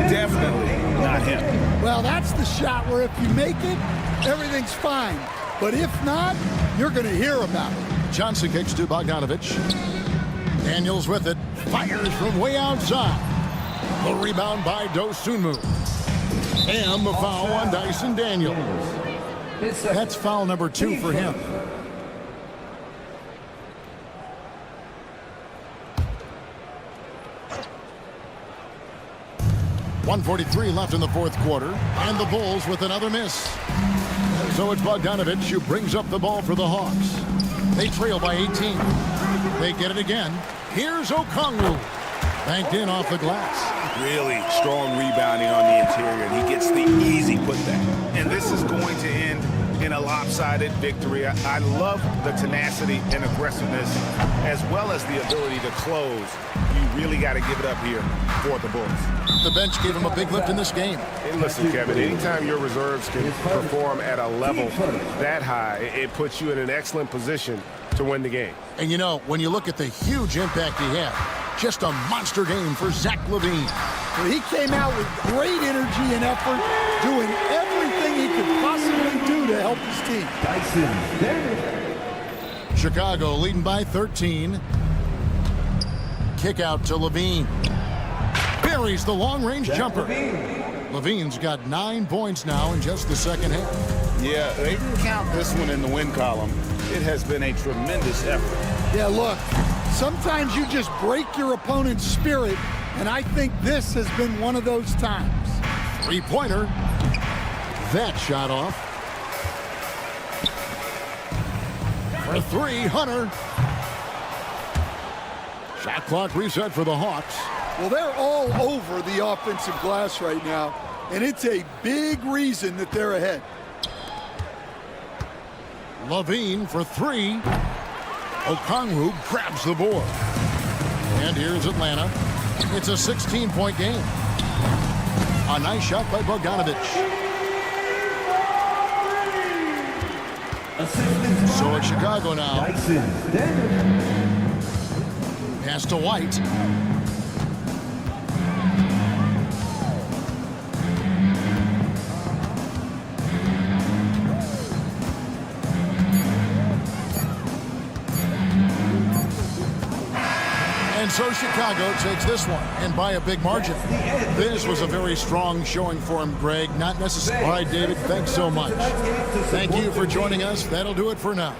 Definitely not him. Well, that's the shot where if you make it, everything's fine. But if not, you're going to hear about it. Johnson kicks to Bogdanovich. Daniels with it. Fires from way outside. The rebound by Dosunmu. And the foul on Dyson Daniels. That's foul number 2 for him. .143 left in the fourth quarter. And the Bulls with another miss. So it's Bogdanovich who brings up the ball for the Hawks. They trail by 18. They get it again. Here's Okongwu. Banked in off the glass. Really strong rebounding on the interior, and he gets the easy putback. And this is going to end in a lopsided victory. I love the tenacity and aggressiveness, as well as the ability to close. You really got to give it up here for the Bulls. The bench gave him a big lift in this game. And listen, Kevin, anytime your reserves can perform at a level that high, it puts you in an excellent position to win the game. And you know, when you look at the huge impact he had, just a monster game for Zach LaVine. Well, he came out with great energy and effort, doing everything he could possibly do to help his team. Chicago leading by 13. Kick out to LaVine. Buries the long-range jumper. LaVine's got 9 points now in just the second half. Yeah, they can count this one in the win column. It has been a tremendous effort. Yeah, look, sometimes you just break your opponent's spirit, and I think this has been one of those times. Three-pointer. that shot off. For three, Hunter. Shot clock reset for the Hawks. Well, they're all over the offensive glass right now, and it's a big reason that they're ahead. Levine for three. Okongwu grabs the board. And here's Atlanta. It's a 16-point game. A nice shot by Bogdanovic. So it's Chicago now. Pass to White. And so Chicago takes this one, and by a big margin. This was a very strong showing for him, Greg. Not necessary. All right, David, thanks so much. Thank you for joining us. That'll do it for now.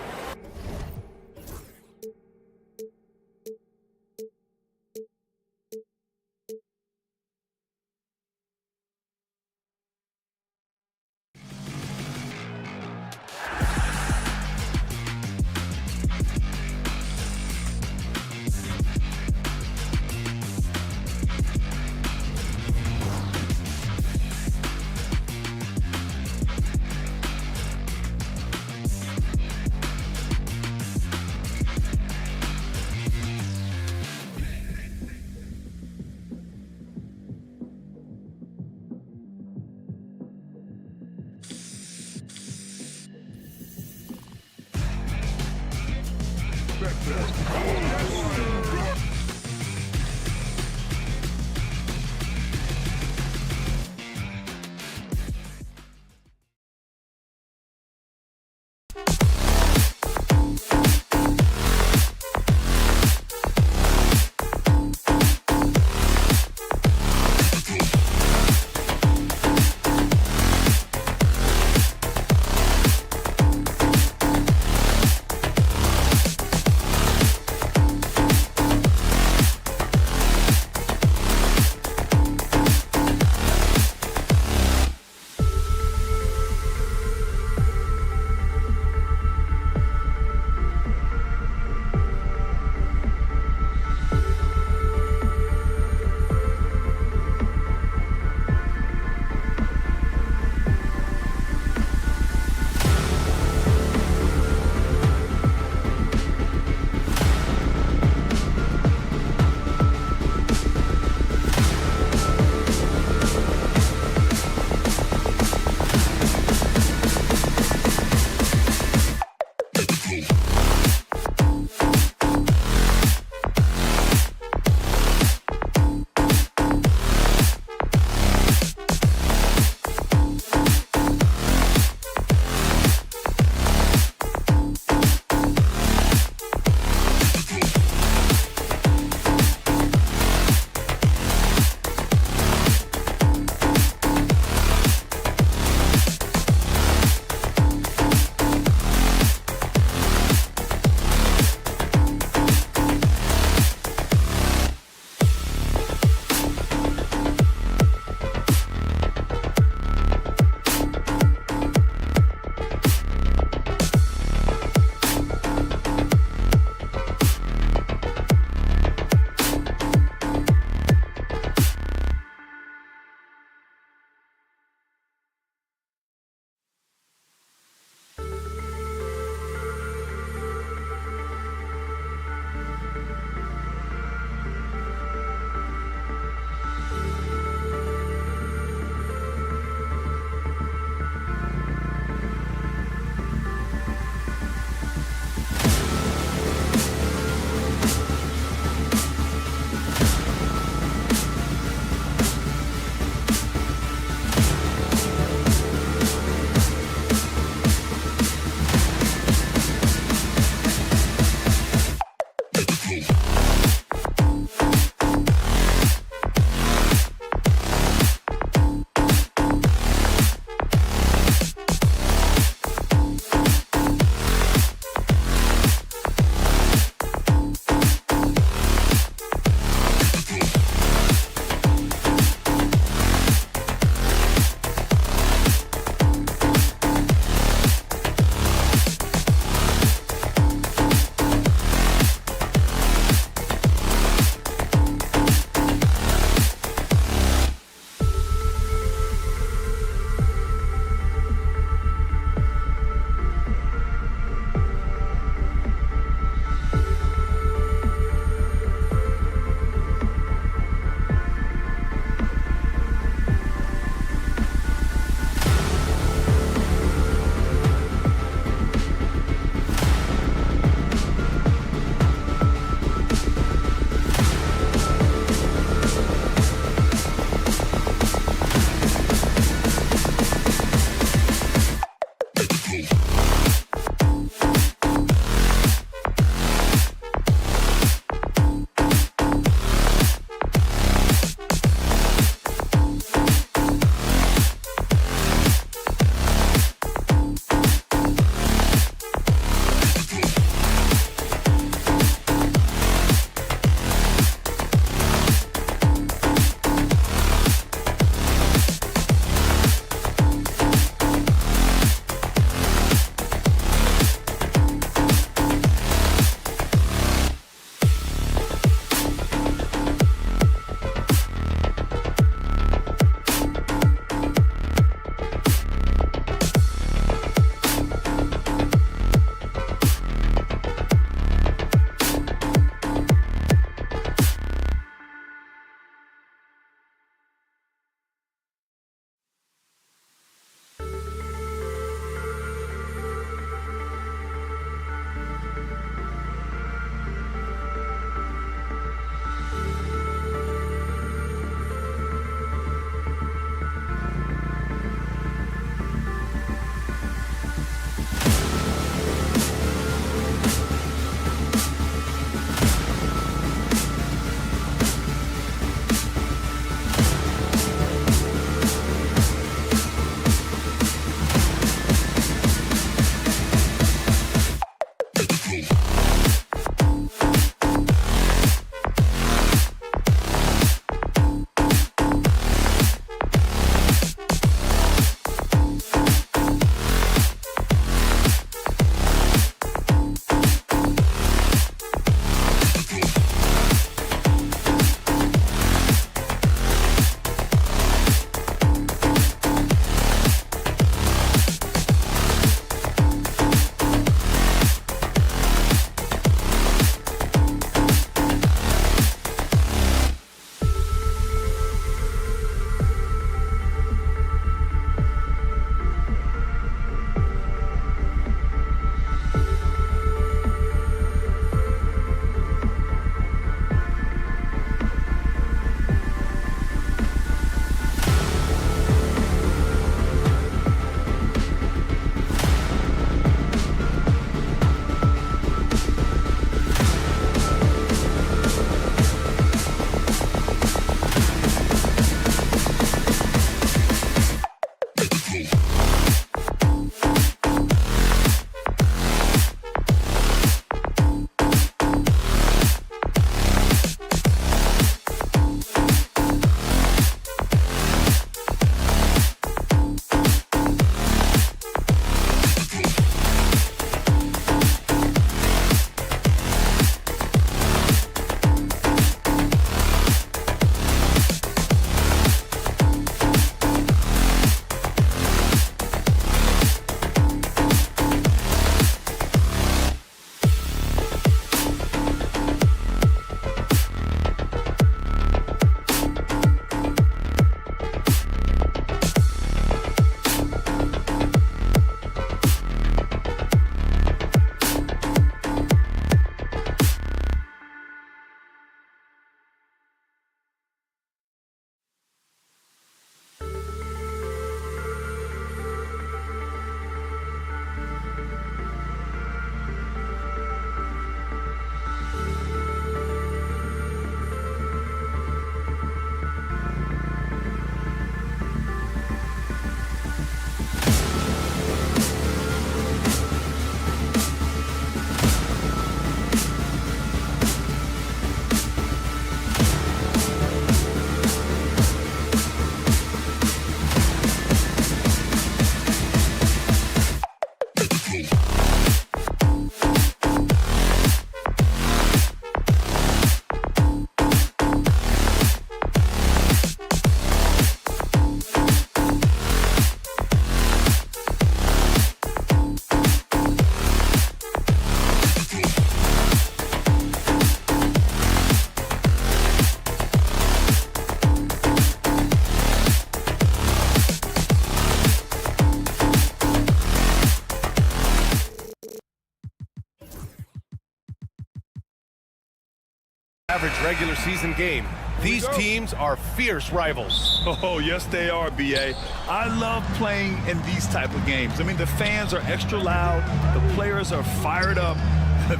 average regular season game. These teams are fierce rivals. Oh, yes, they are, B.A. I love playing in these type of games. I mean, the fans are extra loud. The players are fired up.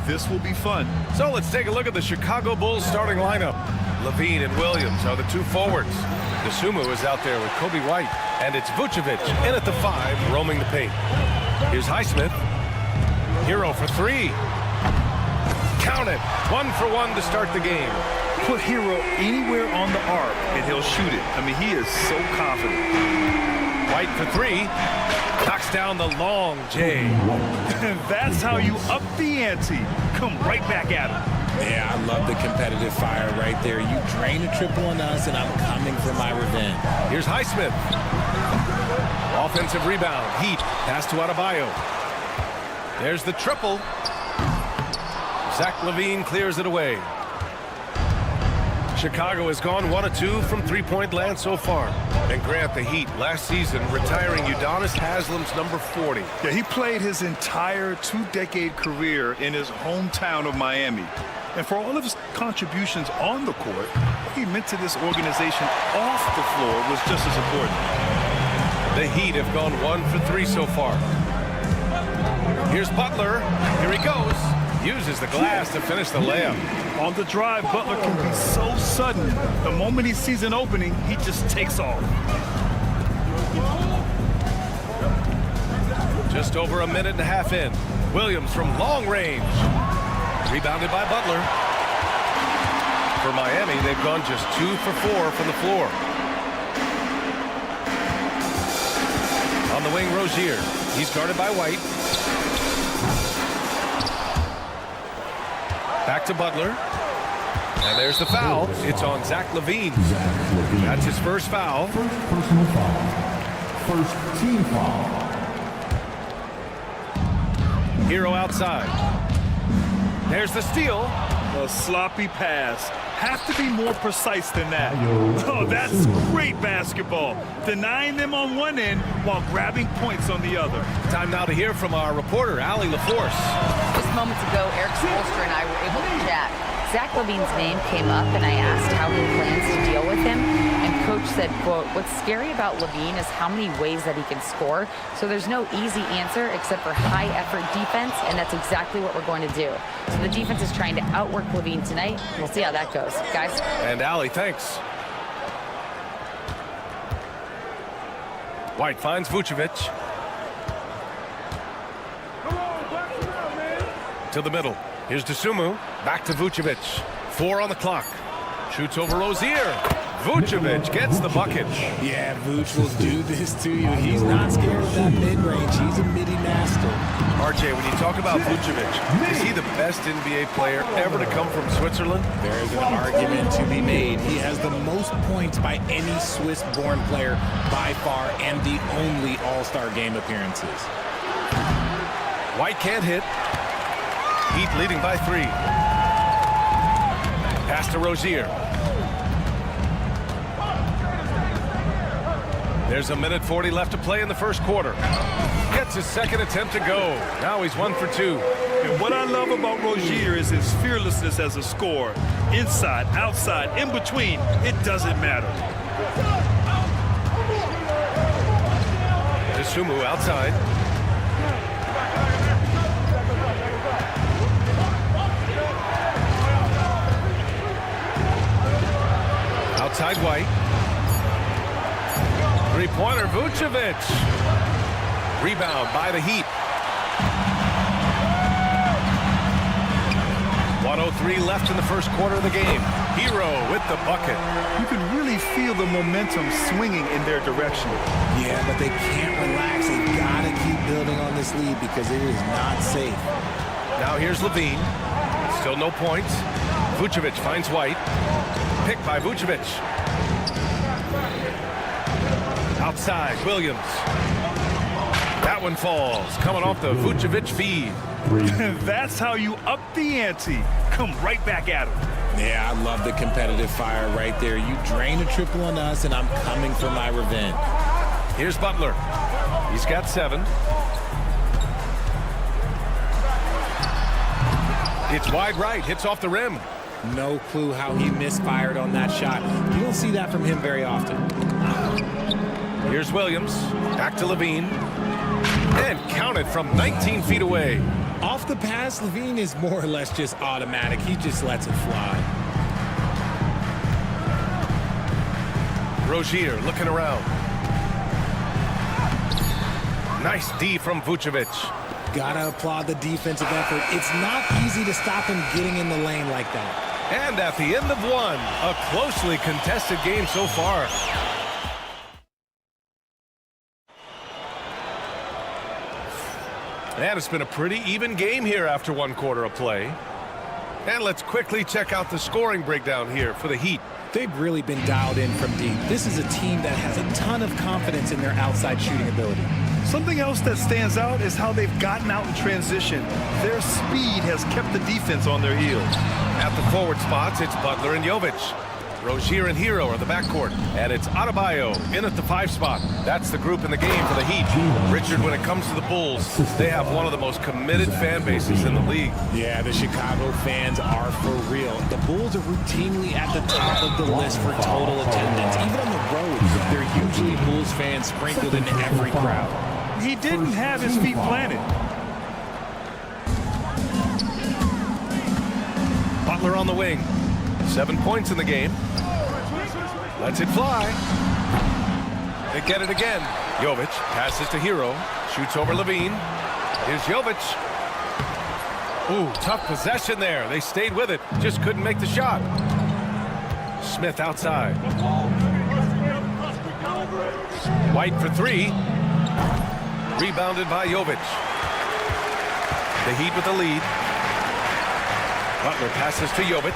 This will be fun. So let's take a look at the Chicago Bulls starting lineup. Levine and Williams are the two forwards. DeSumo is out there with Kobe White. And it's Vucevic in at the 5, roaming the paint. Here's Highsmith. Hero for 3. Count it. 1 for 1 to start the game. Put Hero anywhere on the arc, and he'll shoot it. I mean, he is so confident. White for 3. Knocks down the long J. That's how you up the ante. Come right back at him. Yeah, I love the competitive fire right there. You drain a triple on us, and I'm coming for my revenge. Here's Highsmith. Offensive rebound. Heat. Pass to Adebayo. There's the triple. Zach Levine clears it away. Chicago has gone 1 of 2 from three-point land so far. And Grant, the Heat, last season retiring Udonis Haslam's number 40. Yeah, he played his entire 2-decade career in his hometown of Miami. And for all of his contributions on the court, what he meant to this organization off the floor was just as important. The Heat have gone 1 for 3 so far. Here's Butler. Here he goes. Uses the glass to finish the layup. On the drive, Butler can be so sudden. The moment he sees an opening, he just takes off. Just over a minute and a half in. Williams from long range. Rebounded by Butler. For Miami, they've gone just 2 for 4 from the floor. On the wing, Rozier. He's guarded by White. Back to Butler. And there's the foul. It's on Zach Levine. That's his first foul. First personal foul. First team foul. Hero outside. There's the steal. A sloppy pass. Have to be more precise than that. Oh, that's great basketball. Denying them on one end while grabbing points on the other. Time now to hear from our reporter, Allie LaForce. Just moments ago, Eric Spoelstra and I were able to chat. Zach Levine's name came up, and I asked how he plans to deal with him. And Coach said, quote, "What's scary about Levine is how many ways that he can score. So there's no easy answer except for high-effort defense, and that's exactly what we're going to do." So the defense is trying to outwork Levine tonight. We'll see how that goes. Guys? And Allie, thanks. White finds Vucevic. To the middle. Here's DeSumo. Back to Vucevic. 4 on the clock. Shoots over Rozier. Vucevic gets the bucket. Yeah, Vuce will do this to you. He's not scared of that mid-range. He's a midi master. RJ, when you talk about Vucevic, is he the best NBA player ever to come from Switzerland? There is an argument to be made. He has the most points by any Swiss-born player by far and the only All-Star game appearances. White can't hit. Heat leading by 3. Pass to Rozier. There's 1:40 left to play in the first quarter. Gets his second attempt to go. Now he's 1 for 2. And what I love about Rozier is his fearlessness as a scorer. Inside, outside, in between, it doesn't matter. DeSumo outside. Outside White. Three-pointer, Vucevic. Rebound by the Heat. 1:03 left in the first quarter of the game. Hero with the bucket. You can really feel the momentum swinging in their direction. Yeah, but they can't relax. They've got to keep building on this lead because it is not safe. Now here's Levine. Still no points. Vucevic finds White. Picked by Vucevic. Outside, Williams. That one falls. Coming off the Vucevic feed. That's how you up the ante. Come right back at him. Yeah, I love the competitive fire right there. You drain a triple on us, and I'm coming for my revenge. Here's Butler. He's got 7. It's wide right. Hits off the rim. No clue how he misfired on that shot. You don't see that from him very often. Here's Williams. Back to Levine. And counted from 19 feet away. Off the pass, Levine is more or less just automatic. He just lets it fly. Rozier looking around. Nice D from Vucevic. Gotta applaud the defensive effort. It's not easy to stop him getting in the lane like that. And at the end of one, a closely contested game so far. And it's been a pretty even game here after one quarter of play. And let's quickly check out the scoring breakdown here for the Heat. They've really been dialed in from deep. This is a team that has a ton of confidence in their outside shooting ability. Something else that stands out is how they've gotten out in transition. Their speed has kept the defense on their heels. At the forward spots, it's Butler and Jovic. Rozier and Hero are the backcourt. And it's Adebayo in at the 5 spot. That's the group in the game for the Heat. Richard, when it comes to the Bulls, they have one of the most committed fan bases in the league. Yeah, the Chicago fans are for real. The Bulls are routinely at the top of the list for total attendance. Even on the road, there are usually Bulls fans sprinkled into every crowd. He didn't have his feet planted. Butler on the wing. 7 points in the game. Lets it fly. They get it again. Jovic passes to Hero. Shoots over Levine. Here's Jovic. Ooh, tough possession there. They stayed with it. Just couldn't make the shot. Smith outside. White for 3. Rebounded by Jovic. The Heat with the lead. Butler passes to Jovic.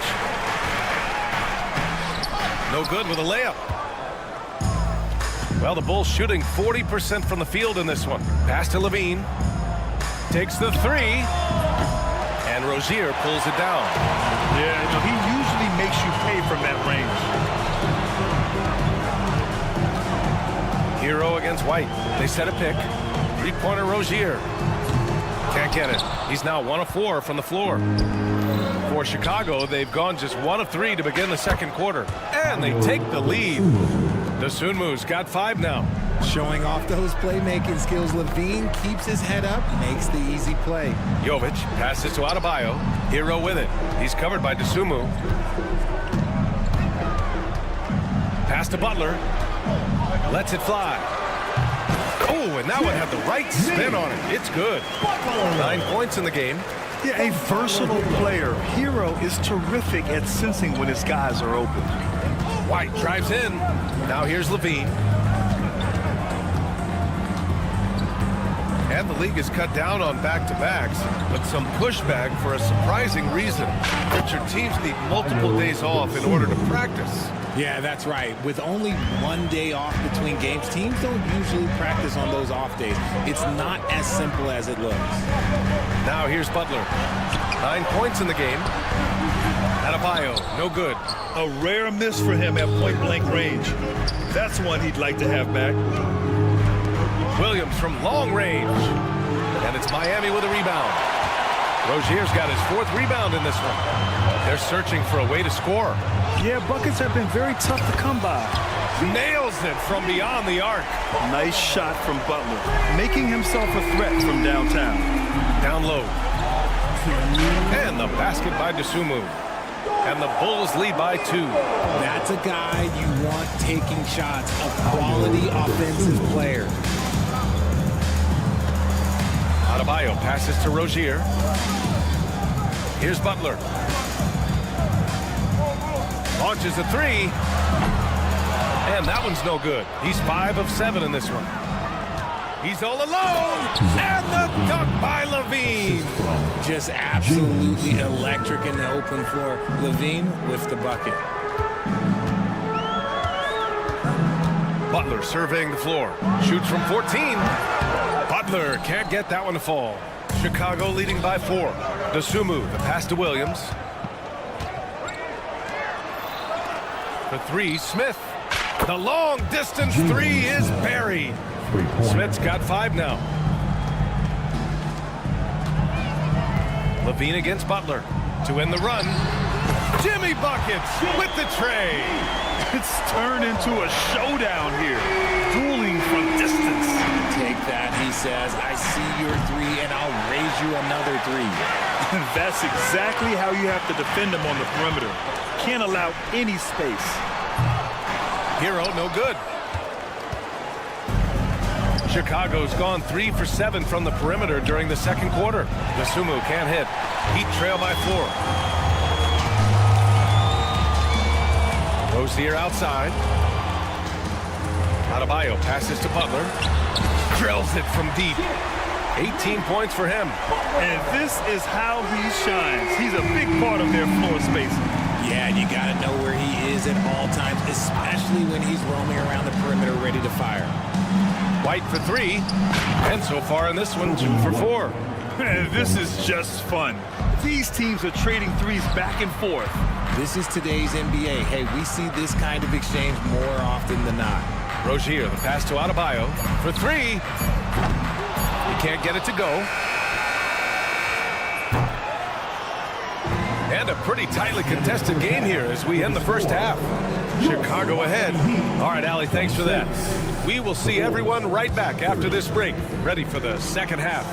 No good with a layup. Well, the Bulls shooting 40% from the field in this one. Pass to Levine. Takes the 3. And Rozier pulls it down. Yeah, he usually makes you pay from that range. Hero against White. They set a pick. 3-pointer Rozier. Can't get it. He's now 1 of 4 from the floor. For Chicago, they've gone just 1 of 3 to begin the second quarter. And they take the lead. Dosunmu's got 5 now. Showing off those playmaking skills, Levine keeps his head up, makes the easy play. Jovic passes to Adebayo. Hero with it. He's covered by Dosunmu. Pass to Butler. Lets it fly. Oh, and that one had the right spin on it. It's good. 9 points in the game. Yeah, a versatile player. Hero is terrific at sensing when his guys are open. White drives in. Now here's Levine. And the league has cut down on back-to-backs, but some pushback for a surprising reason. Richard, teams need multiple days off in order to practice. Yeah, that's right. With only 1 day off between games, teams don't usually practice on those off days. It's not as simple as it looks. Now here's Butler. 9 points in the game. Adebayo, no good. A rare miss for him at point-blank range. That's one he'd like to have back. Williams from long range. And it's Miami with a rebound. Rozier's got his 4th rebound in this one. They're searching for a way to score. Yeah, buckets have been very tough to come by. Nails it from beyond the arc. Nice shot from Butler, making himself a threat from downtown. Down low. And the basket by Dosunmu. And the Bulls lead by 2. That's a guy you want taking shots, a quality offensive player. Adebayo passes to Rozier. Here's Butler. Launches a 3. And that one's no good. He's 5 of 7 in this one. He's all alone. And the dunk by Levine. Just absolutely electric in the open floor. Levine with the bucket. Butler surveying the floor. Shoots from 14. Butler can't get that one to fall. Chicago leading by 4. Dosunmu, the pass to Williams. The 3, Smith. The long distance 3 is buried. Smith's got 5 now. Levine against Butler to end the run. Jimmy buckets with the tray. It's turned into a showdown here. Dueling from distance. Take that, he says. I see your three, and I'll raise you another three. That's exactly how you have to defend him on the perimeter. Can't allow any space. Hero, no good. Chicago's gone 3 for 7 from the perimeter during the second quarter. Dosunmu can't hit. Heat trail by 4. Rozier outside. Adebayo passes to Butler. Drills it from deep. 18 points for him. And this is how he shines. He's a big part of their floor space. Yeah, you got to know where he is at all times, especially when he's roaming around the perimeter ready to fire. White for 3. And so far in this one, 2 for 4. Man, this is just fun. These teams are trading threes back and forth. This is today's NBA. Hey, we see this kind of exchange more often than not. Rozier, the pass to Adebayo for 3. He can't get it to go. And a pretty tightly contested game here as we end the first half. Chicago ahead. All right, Allie, thanks for that. We will see everyone right back after this break, ready for the second half.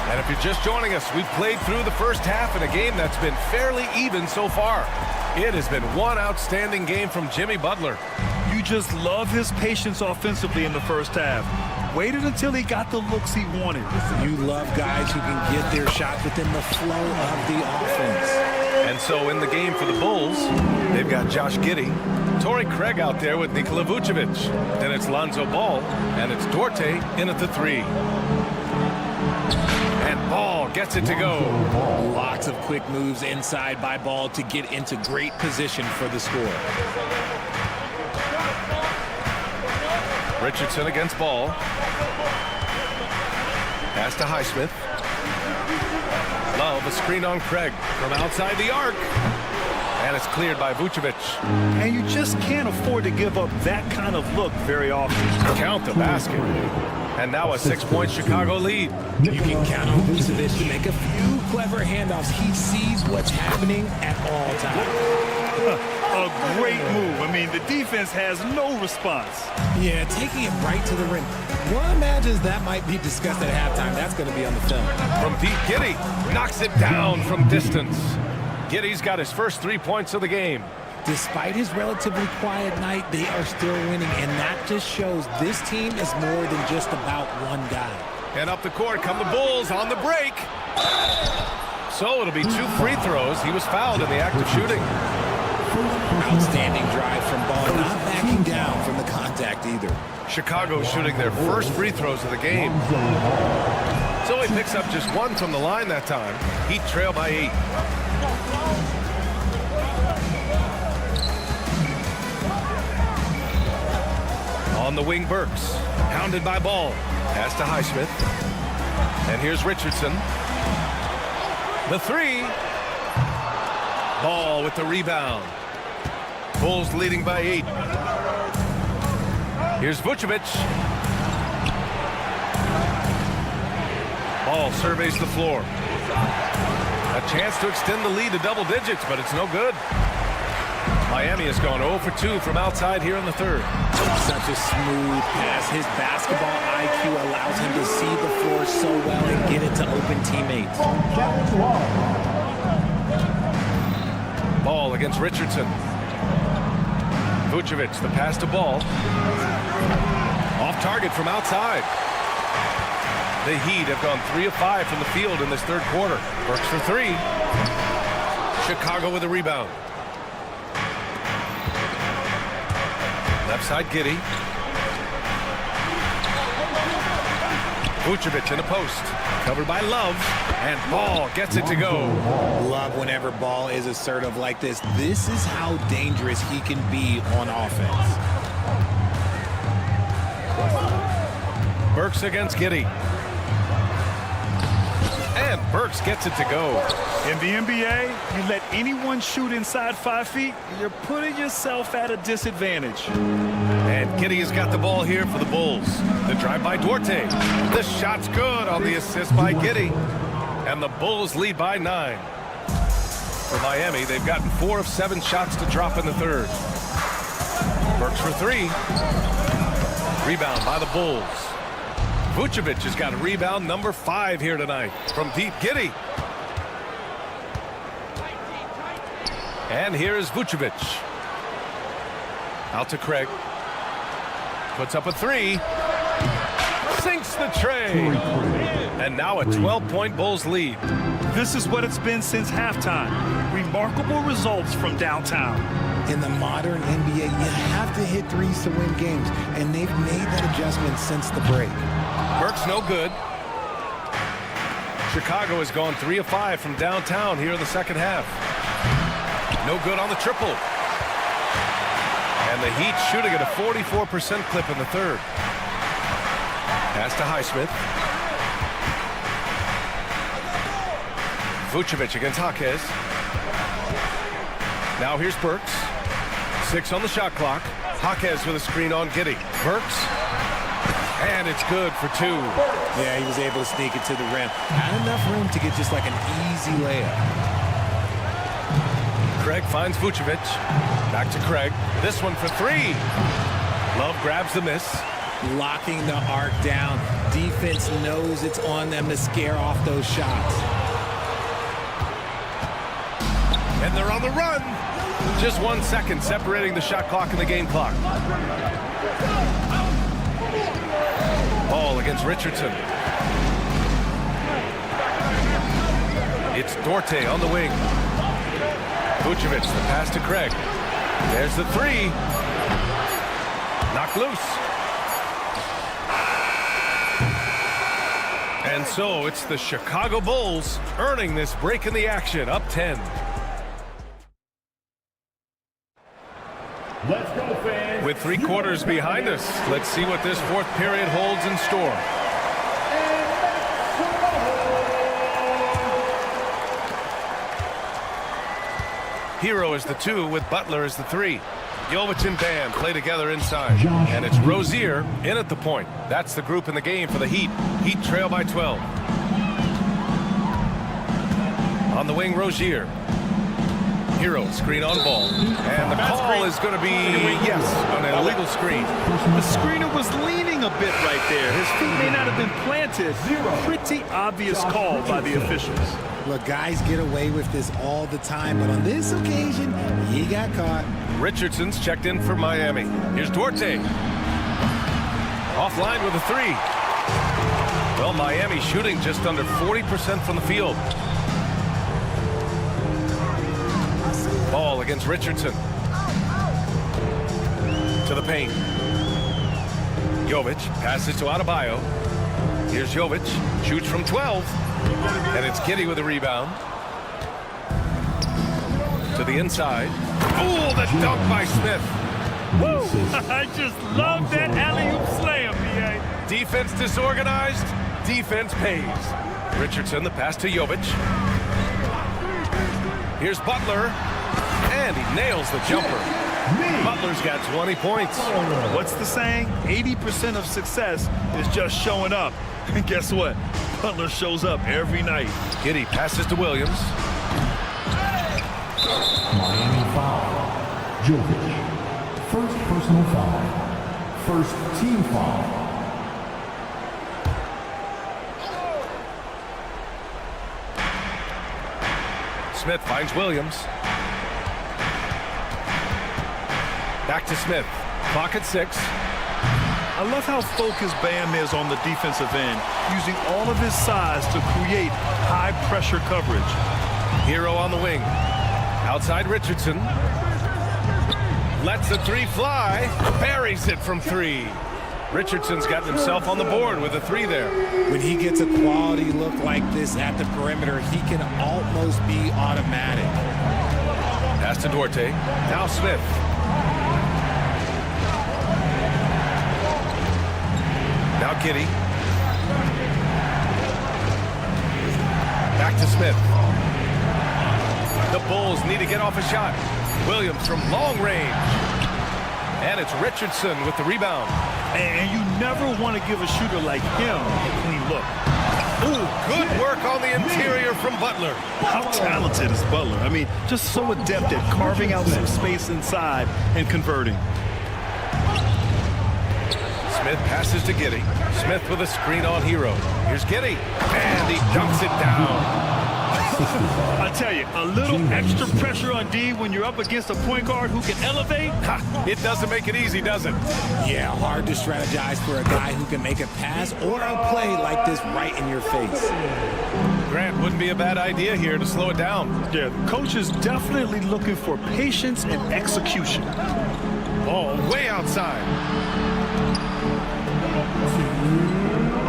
And if you're just joining us, we've played through the first half in a game that's been fairly even so far. It has been one outstanding game from Jimmy Butler. You just love his patience offensively in the first half. Waited until he got the looks he wanted. You love guys who can get their shot within the flow of the offense. And so in the game for the Bulls, they've got Josh Giddey, Torrey Craig out there with Nikola Vucevic. Then it's Lonzo Ball, and it's Duarte in at the 3. And Ball gets it to go. Lots of quick moves inside by Ball to get into great position for the score. Richardson against Ball. Pass to Highsmith. Love a screen on Craig from outside the arc. And it's cleared by Vucevic. And you just can't afford to give up that kind of look very often. Count the basket. And now a 6-point Chicago lead. You can count on Vucevic to make a few clever handoffs. He sees what's happening at all times. A great move. I mean, the defense has no response. Yeah, taking it right to the rim. One imagines that might be discussed at halftime. That's going to be on the film. From deep, Giddey knocks it down from distance. Giddey's got his first 3 points of the game. Despite his relatively quiet night, they are still winning, and that just shows this team is more than just about one guy. And up the court come the Bulls on the break. So it'll be 2 free throws. He was fouled in the act of shooting. Outstanding drive from Ball, not backing down from the contact either. Chicago shooting their first free throws of the game. So he picks up just 1 from the line that time. Heat trail by 8. On the wing, Burks. Hounded by Ball. Pass to Highsmith. And here's Richardson. The 3. Ball with the rebound. Bulls leading by 8. Here's Vucevic. Ball surveys the floor. A chance to extend the lead to double digits, but it's no good. Miami has gone 0 for 2 from outside here in the third. Such a smooth pass. His basketball IQ allows him to see the floor so well and get it to open teammates. Ball against Richardson. Vucevic, the pass to Ball. Off target from outside. The Heat have gone 3 of 5 from the field in this third quarter. Burks for 3. Chicago with a rebound. Left side, Giddey. Vucevic in the post. Covered by Love. And Ball gets it to go. Love whenever Ball is assertive like this. This is how dangerous he can be on offense. Burks against Giddey. And Burks gets it to go. In the NBA, you let anyone shoot inside 5 feet, you're putting yourself at a disadvantage. And Giddey has got the ball here for the Bulls. The drive by Duarte. The shot's good on the assist by Giddey. And the Bulls lead by 9. For Miami, they've gotten 4 of 7 shots to drop in the third. Burks for 3. Rebound by the Bulls. Vucevic has got a rebound number 5 here tonight from deep. Giddey. And here is Vucevic. Out to Craig. Puts up a 3. Sinks the tray. And now a 12-point Bulls lead. This is what it's been since halftime. Remarkable results from downtown. In the modern NBA, you have to hit threes to win games, and they've made that adjustment since the break. Burks no good. Chicago has gone 3 of 5 from downtown here in the second half. No good on the triple. And the Heat shooting at a 44% clip in the third. Pass to Highsmith. Vucevic against Jaquez. Now here's Burks. 6 on the shot clock. Jaquez with a screen on Giddey. Burks. And it's good for 2. Yeah, he was able to sneak it to the rim. Had enough room to get just like an easy layup. Craig finds Vucevic. Back to Craig. This one for 3. Love grabs the miss. Locking the arc down. Defense knows it's on them to scare off those shots. And they're on the run. Just 1 second separating the shot clock and the game clock. Ball against Richardson. It's Duarte on the wing. Vucevic, the pass to Craig. There's the 3. Knocked loose. And so it's the Chicago Bulls earning this break in the action, up 10. Let's go, fans. With 3 quarters behind us, let's see what this 4th period holds in store. Hero is the 2 with Butler as the 3. Jovic and Bam play together inside. And it's Rozier in at the point. That's the group in the game for the Heat. Heat trail by 12. On the wing, Rozier. Hero, screen on ball. And the call is going to be, yes, an illegal screen. The screener was leaning a bit right there. His feet may not have been planted. Pretty obvious call by the officials. Look, guys get away with this all the time, but on this occasion, he got caught. Richardson's checked in for Miami. Here's Duarte. Offline with a 3. Well, Miami shooting just under 40% from the field. Ball against Richardson. To the paint. Jovic passes to Adebayo. Here's Jovic. Shoots from 12. And it's Giddey with a rebound. To the inside. Oh, the dunk by Smith. Woo! I just love that alley-oop slam, B.A. Defense disorganized. Defense pays. Richardson, the pass to Jovic. Here's Butler. And he nails the jumper. Butler's got 20 points. What's the saying? 80% of success is just showing up. And guess what? Butler shows up every night. Giddey passes to Williams. Miami foul. Jovic. First personal foul. First team foul. Smith finds Williams. Back to Smith. Clock at 6. I love how focused Bam is on the defensive end, using all of his size to create high-pressure coverage. Hero on the wing. Outside Richardson. Lets the 3 fly. Buries it from 3. Richardson's got himself on the board with a 3 there. When he gets a quality look like this at the perimeter, he can almost be automatic. Pass to Duarte. Now Smith. Now Giddey. Back to Smith. The Bulls need to get off a shot. Williams from long range. And it's Richardson with the rebound. And you never want to give a shooter like him a clean look. Ooh, good work on the interior from Butler. How talented is Butler? I mean, just so adept at carving out some space inside and converting. Smith passes to Giddey. Smith with a screen on Hero. Here's Giddey. And he dunks it down. I tell you, a little extra pressure on D when you're up against a point guard who can elevate. Ha, it doesn't make it easy, does it? Yeah, hard to strategize for a guy who can make a pass or a play like this right in your face. Grant, wouldn't be a bad idea here to slow it down. Yeah, the coach is definitely looking for patience and execution. Ball way outside.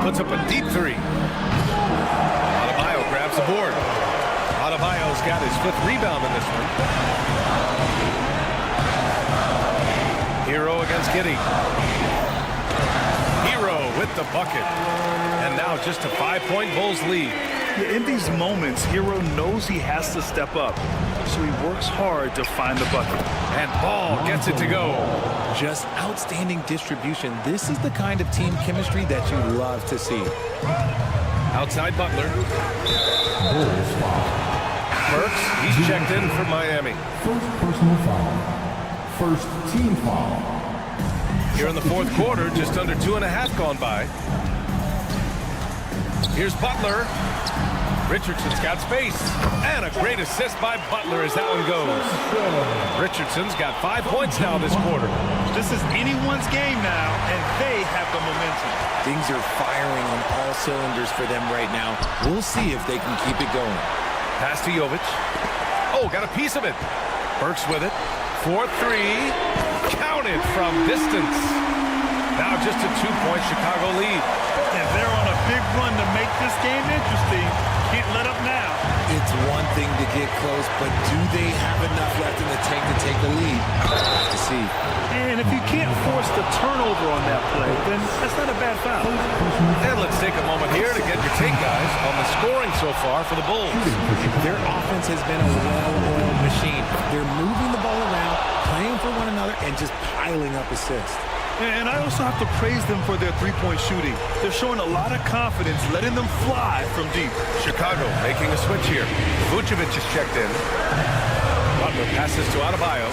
Puts up a deep three. Adebayo grabs the board. Adebayo's got his 5th rebound in this one. Hero against Giddey. Hero with the bucket. And now just a 5-point Bulls lead. In these moments, Hero knows he has to step up, so he works hard to find the bucket. And Ball gets it to go. Just outstanding distribution. This is the kind of team chemistry that you love to see. Outside Butler. Burks, he's checked in for Miami. First personal foul. First team foul. Here in the 4th quarter, just under 2.5 gone by. Here's Butler. Richardson's got space. And a great assist by Butler as that one goes. Richardson's got 5 points now this quarter. This is anyone's game now, and they have the momentum. Things are firing on all cylinders for them right now. We'll see if they can keep it going. Pass to Jovic. Oh, got a piece of it. Burks with it. 4-3. Counted from distance. Now just a 2-point Chicago lead. And they're on a big run to make this game interesting. Can't let up now. It's one thing to get close, but do they have enough left in the tank to take the lead? To see. And if you can't force the turnover on that play, then that's not a bad foul. And let's take a moment here to get your take, guys, on the scoring so far for the Bulls. Their offense has been a well-oiled machine. They're moving the ball around, playing for one another, and just piling up assists. And I also have to praise them for their three-point shooting. They're showing a lot of confidence, letting them fly from deep. Chicago making a switch here. Vucevic is checked in. Butler passes to Adebayo.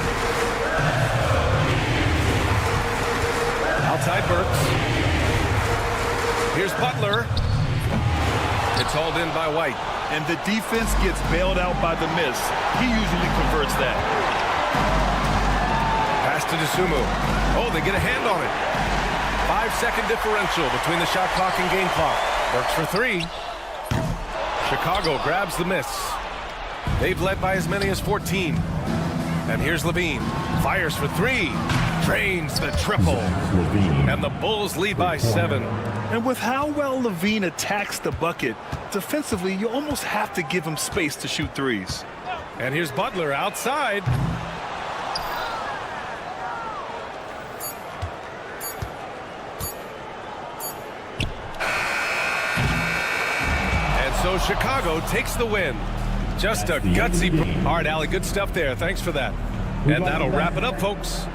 Outside Burks. Here's Butler. It's hauled in by White. And the defense gets bailed out by the miss. He usually converts that. Pass to Dosunmu. Oh, they get a hand on it. 5-second differential between the shot clock and game clock. Burks for 3. Chicago grabs the miss. They've led by as many as 14. And here's Levine. Fires for 3. Drains the triple. And the Bulls lead by 7. And with how well Levine attacks the bucket, defensively, you almost have to give him space to shoot threes. And here's Butler outside. And so Chicago takes the win. Just a gutsy. All right, Allie, good stuff there. Thanks for that. And that'll wrap it up, folks.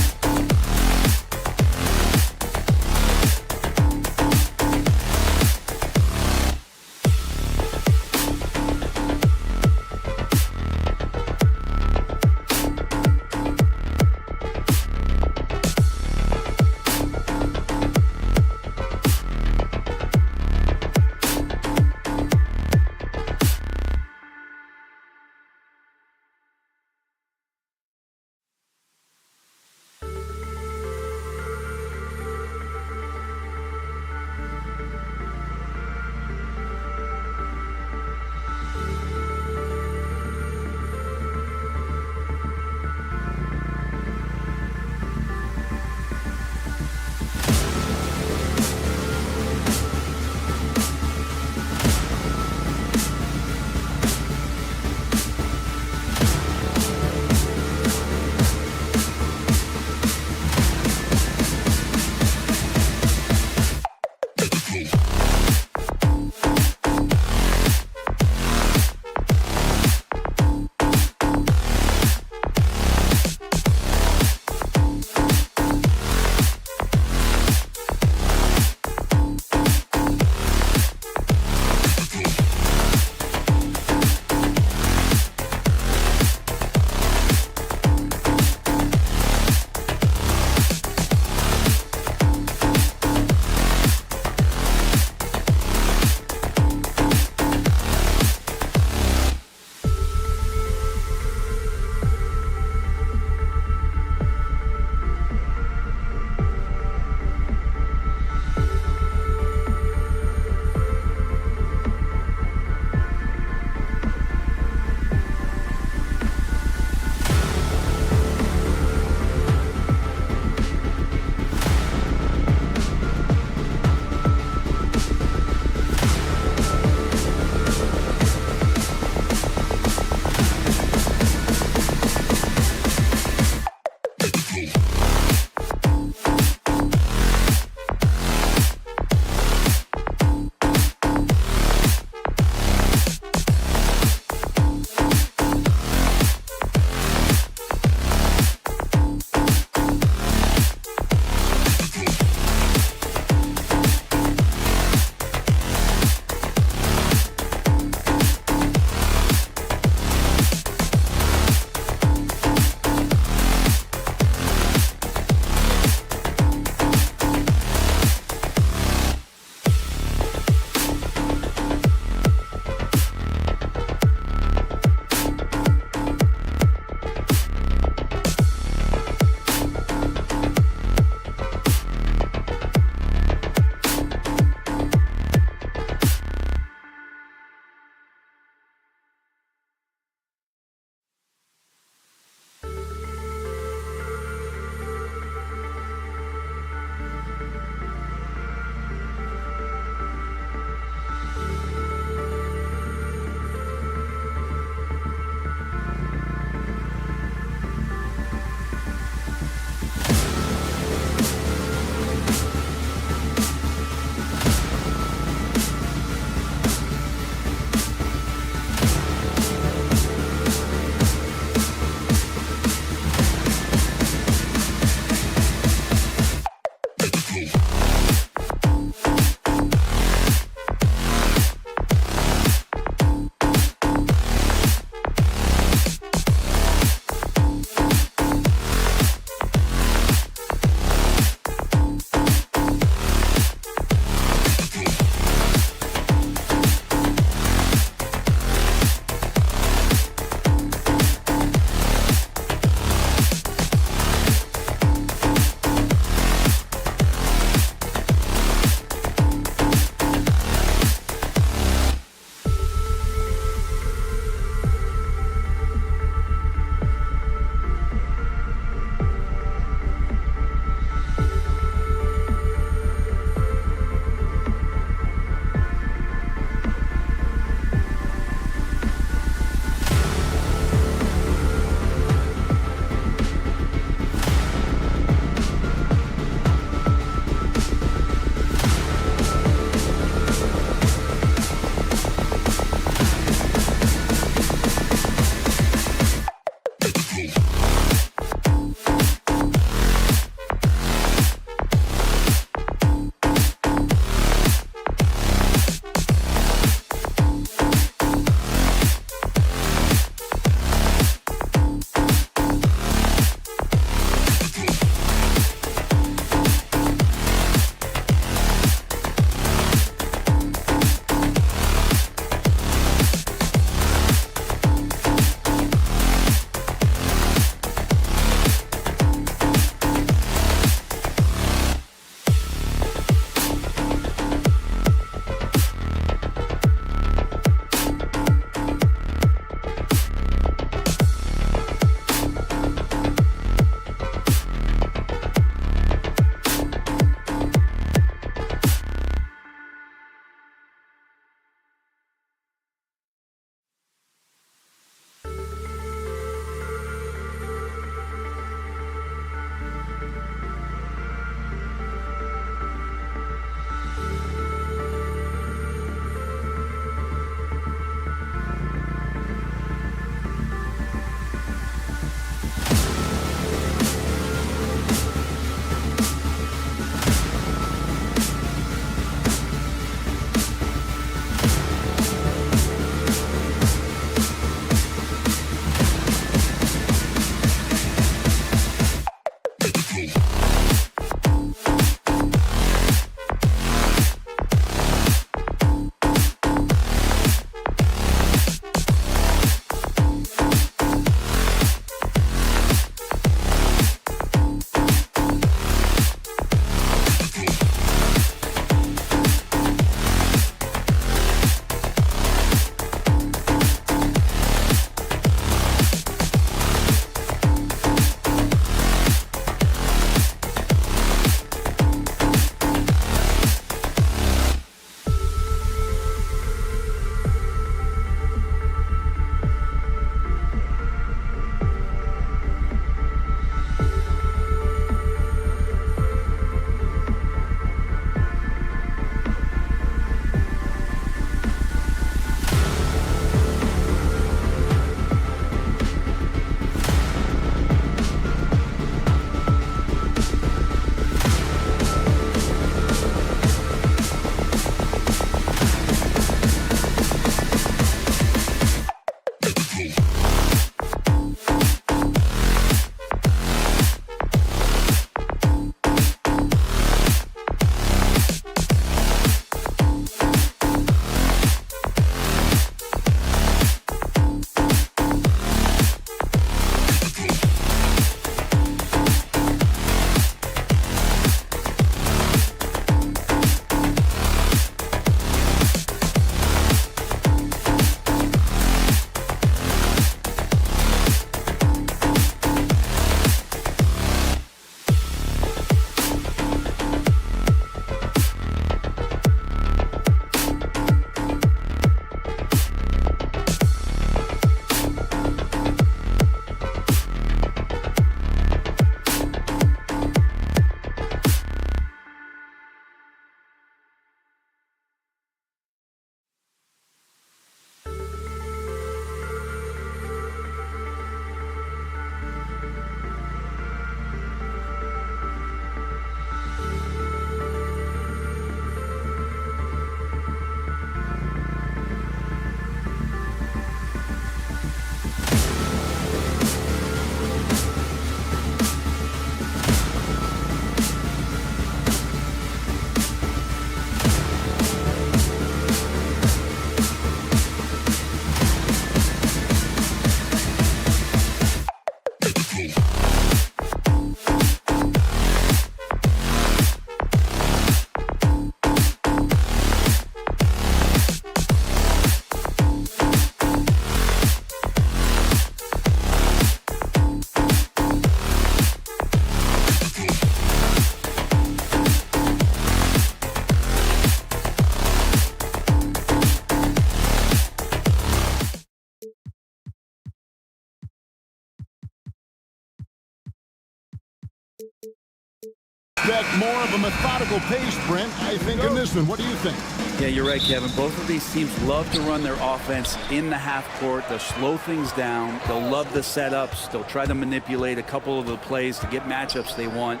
expect more of a methodical pace, Brent, I think, in this one. What do you think? Yeah, you're right, Kevin. Both of these teams love to run their offense in the half court. They'll slow things down. They'll love the setups. They'll try to manipulate a couple of the plays to get matchups they want.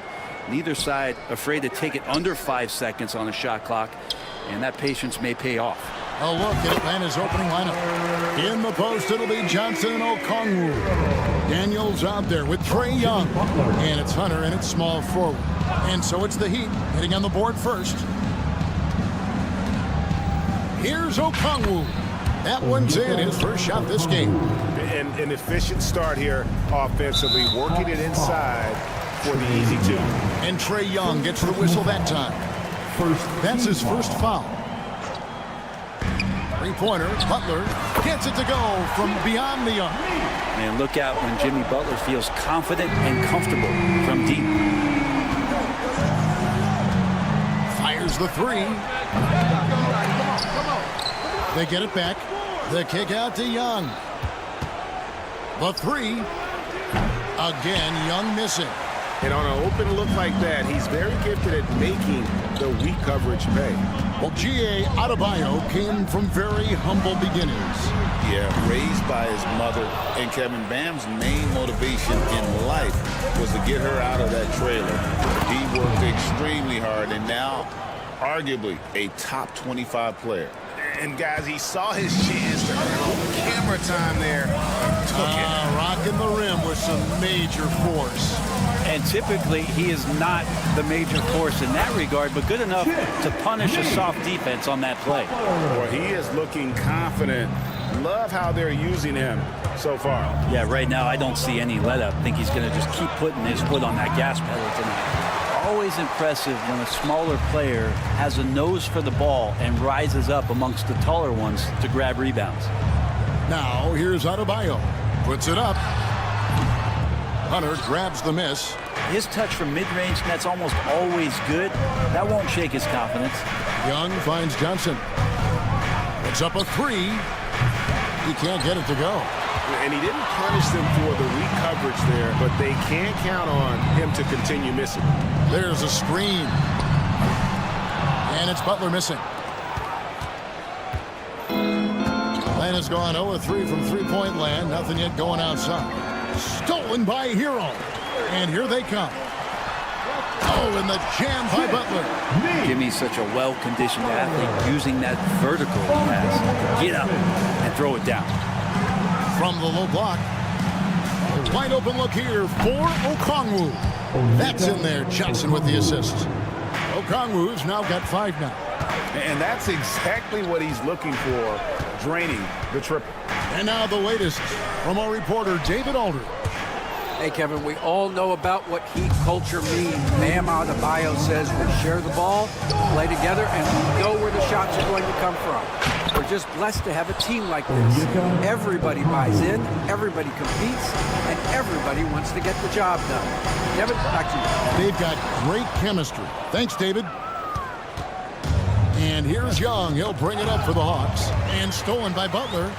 Neither side afraid to take it under 5 seconds on a shot clock, and that patience may pay off. A look at Atlanta's opening lineup. In the post, it'll be Johnson and Okongwu. Daniels out there with Trae Young. And it's Hunter, and it's small forward. And so it's the Heat hitting on the board first. Here's Okongwu. That one's in, his first shot this game. And an efficient start here offensively, working it inside for the easy two. And Trae Young gets the whistle that time. That's his first foul. Three-pointer, Butler gets it to go from beyond the arc. And look out when Jimmy Butler feels confident and comfortable from deep. Fires the three. They get it back. The kick out to Young. The three. Again, Young missing. And on an open look like that, he's very gifted at making the weak coverage pay. Well, G.A. Adebayo came from very humble beginnings. Yeah, raised by his mother. And Kevin, Bam's main motivation in life was to get her out of that trailer. He worked extremely hard and now, arguably, a top 25 player. And guys, he saw his chance to earn camera time there and took it. Rocking the rim with some major force. And typically, he is not the major force in that regard, but good enough to punish a soft defense on that play. Well, he is looking confident. Love how they're using him so far. Yeah, right now, I don't see any let up. I think he's going to just keep putting his foot on that gas pedal tonight. Always impressive when a smaller player has a nose for the ball and rises up amongst the taller ones to grab rebounds. Now, here's Adebayo. Puts it up. Hunter grabs the miss. His touch from mid-range, that's almost always good. That won't shake his confidence. Young finds Johnson. Puts up a three. He can't get it to go. And he didn't punish them for the weak coverage there, but they can't count on him to continue missing. There's a screen. And it's Butler missing. Atlanta's gone 0-3 from three-point land. Nothing yet going outside. Stolen by Hero. And here they come. Oh, and the jam by Butler. Jimmy's such a well-conditioned athlete using that vertical he has. Get up and throw it down. From the low block. A wide open look here for Okongwu. That's in there. Johnson with the assist. Okongwu's now got 5 now. And that's exactly what he's looking for, draining the triple. And now the latest from our reporter, David Aldridge. Hey, Kevin, we all know about what Heat culture means. Bam Adebayo says we share the ball, play together, and we know where the shots are going to come from. We're just blessed to have a team like this. Everybody buys in, everybody competes, and everybody wants to get the job done. Kevin, back to you. They've got great chemistry. Thanks, David. And here's Young. He'll bring it up for the Hawks. And stolen by Butler.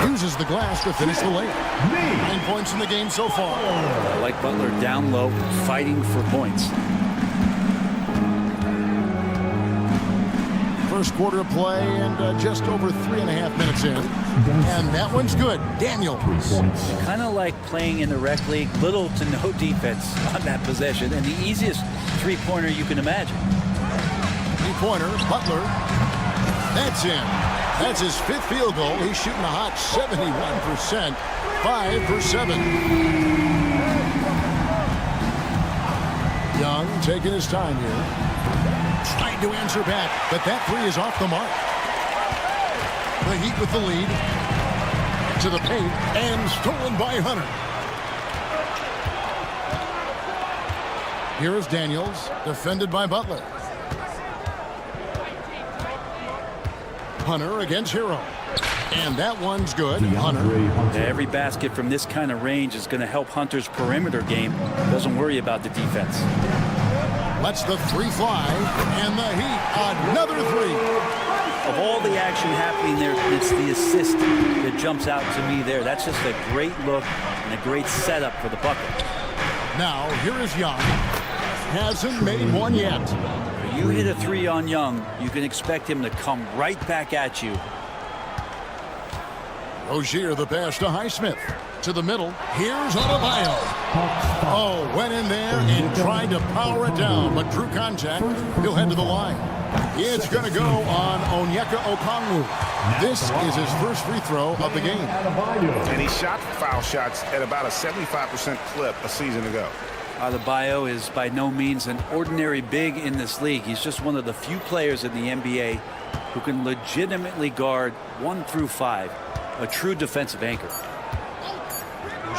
Uses the glass to finish the layup. 9 points in the game so far. I like Butler down low, fighting for points. First quarter play and just over 3.5 minutes in. And that one's good. Daniels. Kind of like playing in the rec league, little to no defense on that possession, and the easiest three-pointer you can imagine. Three-pointer, Butler. That's in. That's his 5th field goal. He's shooting a hot 71%. 5 for 7. Young taking his time here. Trying to answer back, but that three is off the mark. The Heat with the lead. To the paint, and stolen by Hunter. Here is Daniels, defended by Butler. Hunter against Hero. And that one's good. Hunter. Every basket from this kind of range is going to help Hunter's perimeter game. Doesn't worry about the defense. Lets the three fly. And the Heat, another three. Of all the action happening there, it's the assist that jumps out to me there. That's just a great look and a great setup for the bucket. Now, here is Young. Hasn't made one yet. You hit a 3 on Young, you can expect him to come right back at you. Rozier, the pass to Highsmith. To the middle. Here's Adebayo. Oh, went in there and tried to power it down, but drew contact. He'll head to the line. It's going to go on Onyeka Okongwu. This is his first free throw of the game. And he shot foul shots at about a 75% clip a season ago. Adebayo is by no means an ordinary big in this league. He's just one of the few players in the NBA who can legitimately guard 1 through 5, a true defensive anchor.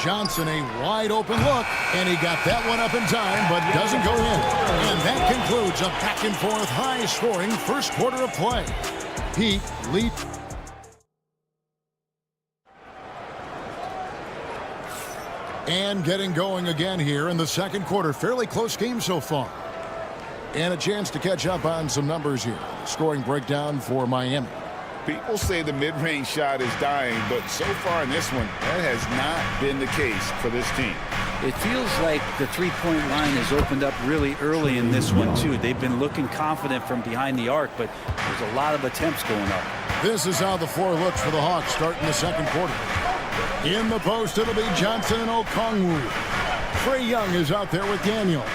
Johnson, a wide open look, and he got that one up in time, but doesn't go in. And that concludes a back and forth high scoring first quarter of play. Heat lead. And getting going again here in the second quarter. Fairly close game so far. And a chance to catch up on some numbers here. The scoring breakdown for Miami. People say the mid-range shot is dying, but so far in this one, that has not been the case for this team. It feels like the three-point line has opened up really early in this one, too. They've been looking confident from behind the arc, but there's a lot of attempts going up. This is how the floor looks for the Hawks starting the second quarter. In the post, it'll be Johnson and Okongwu. Trae Young is out there with Daniels.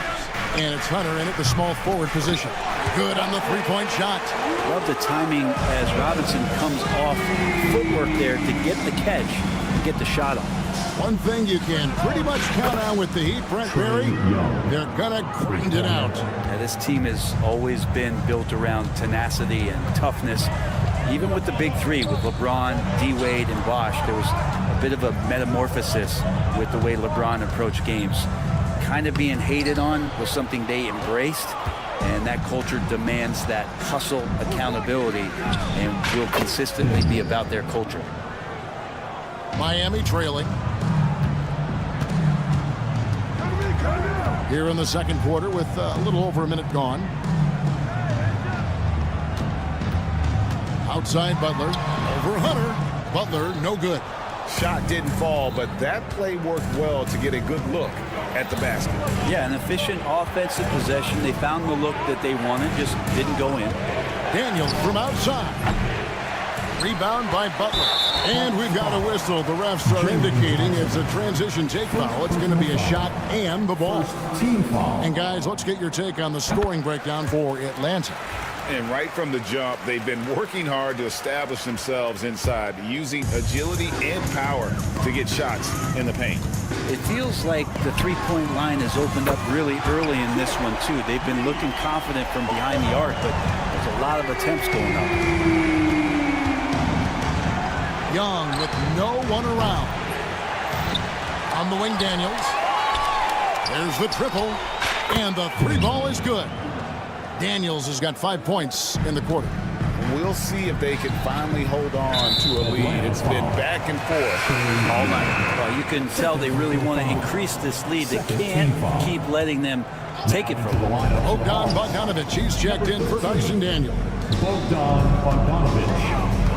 And it's Hunter in at the small forward position. Good on the three-point shot. Love the timing as Robinson comes off footwork there to get the catch and get the shot off. One thing you can pretty much count on with the Heat, Brent Berry, they're going to grind it out. Yeah, this team has always been built around tenacity and toughness. Even with the big three, with LeBron, D-Wade, and Bosh, there was a bit of a metamorphosis with the way LeBron approached games. Kind of being hated on was something they embraced, and that culture demands that hustle accountability and will consistently be about their culture. Miami trailing. Here in the second quarter with a little over a minute gone. Outside Butler, over Hunter. Butler, no good. Shot didn't fall, but that play worked well to get a good look at the basket. Yeah, an efficient offensive possession. They found the look that they wanted, just didn't go in. Daniels from outside. Rebound by Butler. And we've got a whistle. The refs are indicating it's a transition take foul. It's going to be a shot and the ball. Team foul. And guys, let's get your take on the scoring breakdown for Atlanta. And right from the jump, they've been working hard to establish themselves inside, using agility and power to get shots in the paint. It feels like the three-point line has opened up really early in this one, too. They've been looking confident from behind the arc, but there's a lot of attempts going up. Young with no one around. On the wing, Daniels. There's the triple. And the three ball is good. Daniels has got 5 points in the quarter. We'll see if they can finally hold on to a lead. It's been back and forth all night. Well, you can tell they really want to increase this lead. They can't keep letting them take it from them. Bogdan Bogdanovic, he's checked in for Dyson Daniel. Bogdan Bogdanovic.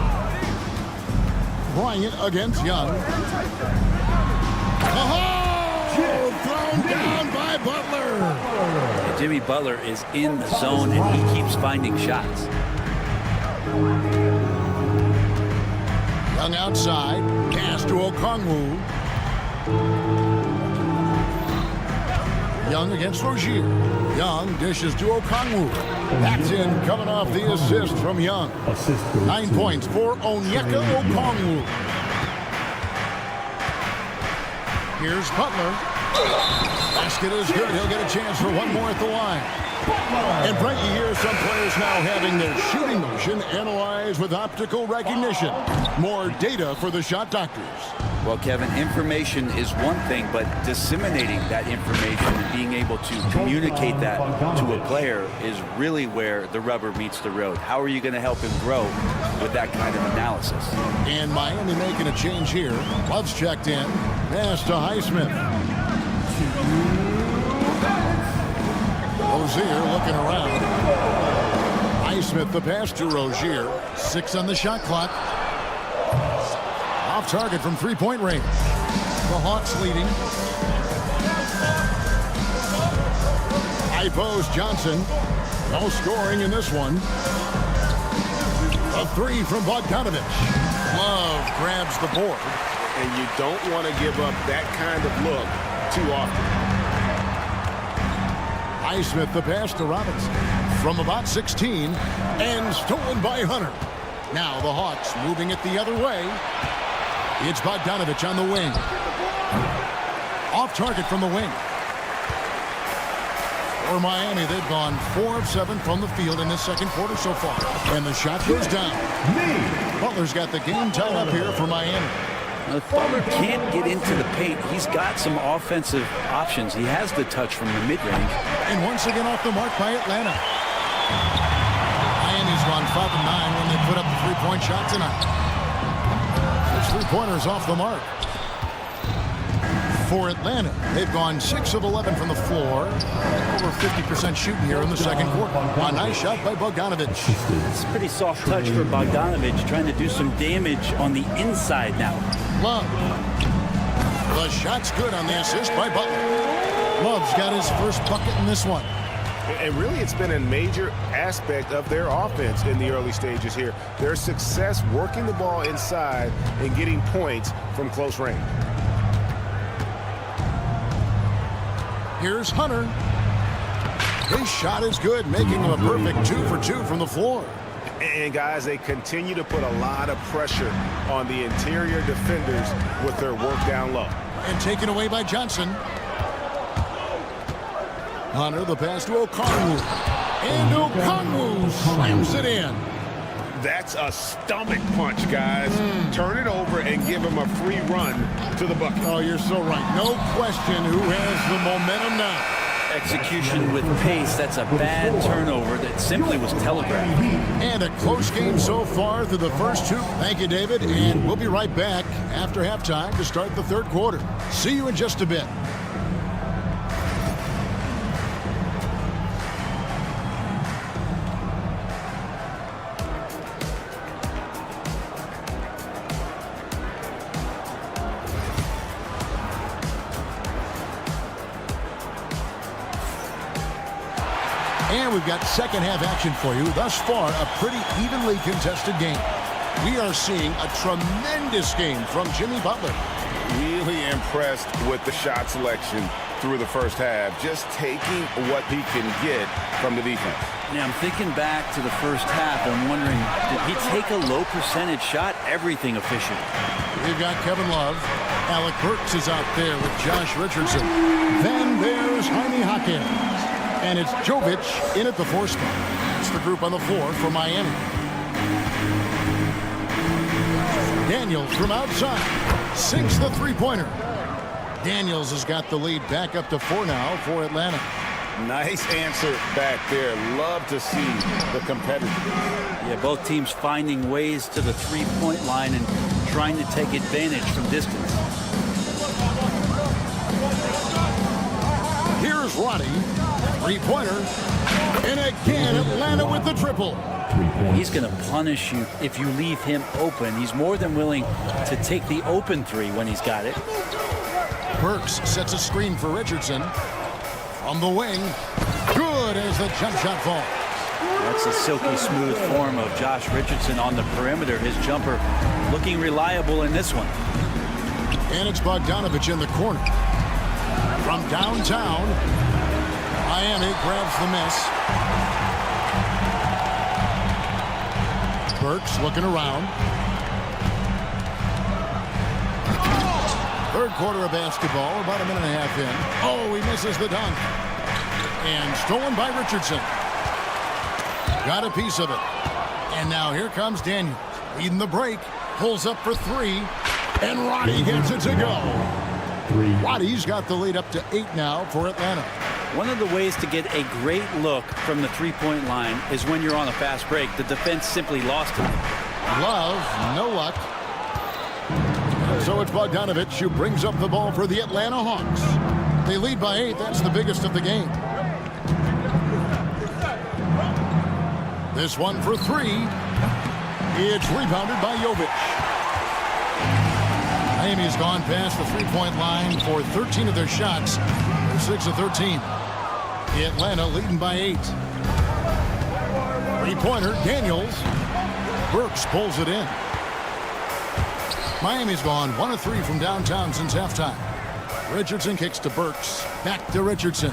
Trying it against Young. Thrown down by Butler. Jimmy Butler is in the zone, and he keeps finding shots. Young outside. Pass to Okongwu. Young against Rozier. Young dishes to Okongwu. That's in, coming off the assist from Young. 9 points for Onyeka Okongwu. Here's Butler. Basket is good. He'll get a chance for one more at the line. And Brent, you hear some players now having their shooting motion analyzed with optical recognition. More data for the shot doctors. Well, Kevin, information is one thing, but disseminating that information and being able to communicate that to a player is really where the rubber meets the road. How are you going to help him grow with that kind of analysis? And Miami making a change here. Love's checked in. Pass to Highsmith. Rozier looking around. Highsmith the pass to Rozier. 6 on the shot clock. Off target from three-point range. The Hawks leading. High post Johnson. No scoring in this one. A three from Bogdanovich. Love grabs the board. And you don't want to give up that kind of look too often. Highsmith the pass to Robinson from about 16 and stolen by Hunter. Now the Hawks moving it the other way. It's Bogdanovich on the wing. Off target from the wing. For Miami, they've gone 4 of 7 from the field in this second quarter so far. And the shot goes down. Butler's got the game tied up here for Miami. If Butler can't get into the paint, he's got some offensive options. He has the touch from the mid-range. And once again off the mark by Atlanta. Miami's gone 5 of 9 when they put up the three-point shot tonight. Six three-pointers off the mark. For Atlanta, they've gone 6 of 11 from the floor. Over 50% shooting here in the second quarter. A nice shot by Bogdanovich. It's a pretty soft touch for Bogdanovich, trying to do some damage on the inside now. Love. The shot's good on the assist by Butler. Love's got his first bucket in this one. And really, it's been a major aspect of their offense in the early stages here. Their success working the ball inside and getting points from close range. Here's Hunter. His shot is good, making him a perfect 2 for 2 from the floor. And guys, they continue to put a lot of pressure on the interior defenders with their work down low. And taken away by Johnson. Hunter, the pass to Okongwu. And Okongwu slams it in. That's a stomach punch, guys. Turn it over and give him a free run to the bucket. Oh, you're so right. No question who has the momentum now. Execution with pace. That's a bad turnover that simply was telegraphed. And a close game so far through the first 2. Thank you, David. And we'll be right back after halftime to start the third quarter. See you in just a bit. And we've got second half action for you. Thus far, a pretty evenly contested game. We are seeing a tremendous game from Jimmy Butler. Really impressed with the shot selection through the first half. Just taking what he can get from the defense. Now, I'm thinking back to the first half. I'm wondering, did he take a low percentage shot? Everything efficient. We've got Kevin Love. Alec Burks is out there with Josh Richardson. Then there's Jaime Jaquez. And it's Jovic in at the 4 spot. It's the group on the floor for Miami. Daniels from outside sinks the three-pointer. Daniels has got the lead back up to 4 now for Atlanta. Nice answer back there. Love to see the competitiveness. Yeah, both teams finding ways to the three-point line and trying to take advantage from distance. Here's Roddy. Three-pointer. And again, Atlanta with the triple. He's going to punish you if you leave him open. He's more than willing to take the open 3 when he's got it. Burks sets a screen for Richardson. From the wing. Good as the jump shot falls. That's a silky smooth form of Josh Richardson on the perimeter. His jumper looking reliable in this one. And it's Bogdanovich in the corner. From downtown, Miami grabs the miss. Burks looking around. Third quarter of basketball, about a minute and a half in. Oh, he misses the dunk. And stolen by Richardson. Got a piece of it. And now here comes Daniels. Leading the break. Pulls up for 3. And Roddy gets it to go. Roddy's got the lead up to 8 now for Atlanta. One of the ways to get a great look from the three-point line is when you're on a fast break. The defense simply lost it. Love, no luck. So it's Bogdanovich who brings up the ball for the Atlanta Hawks. They lead by 8. That's the biggest of the game. This one for 3. It's rebounded by Jovic. Miami's gone past the three-point line for 13 of their shots. They're 6 of 13. Atlanta leading by 8. Three-pointer, Daniels. Burks pulls it in. Miami's gone 1 of 3 from downtown since halftime. Richardson kicks to Burks. Back to Richardson.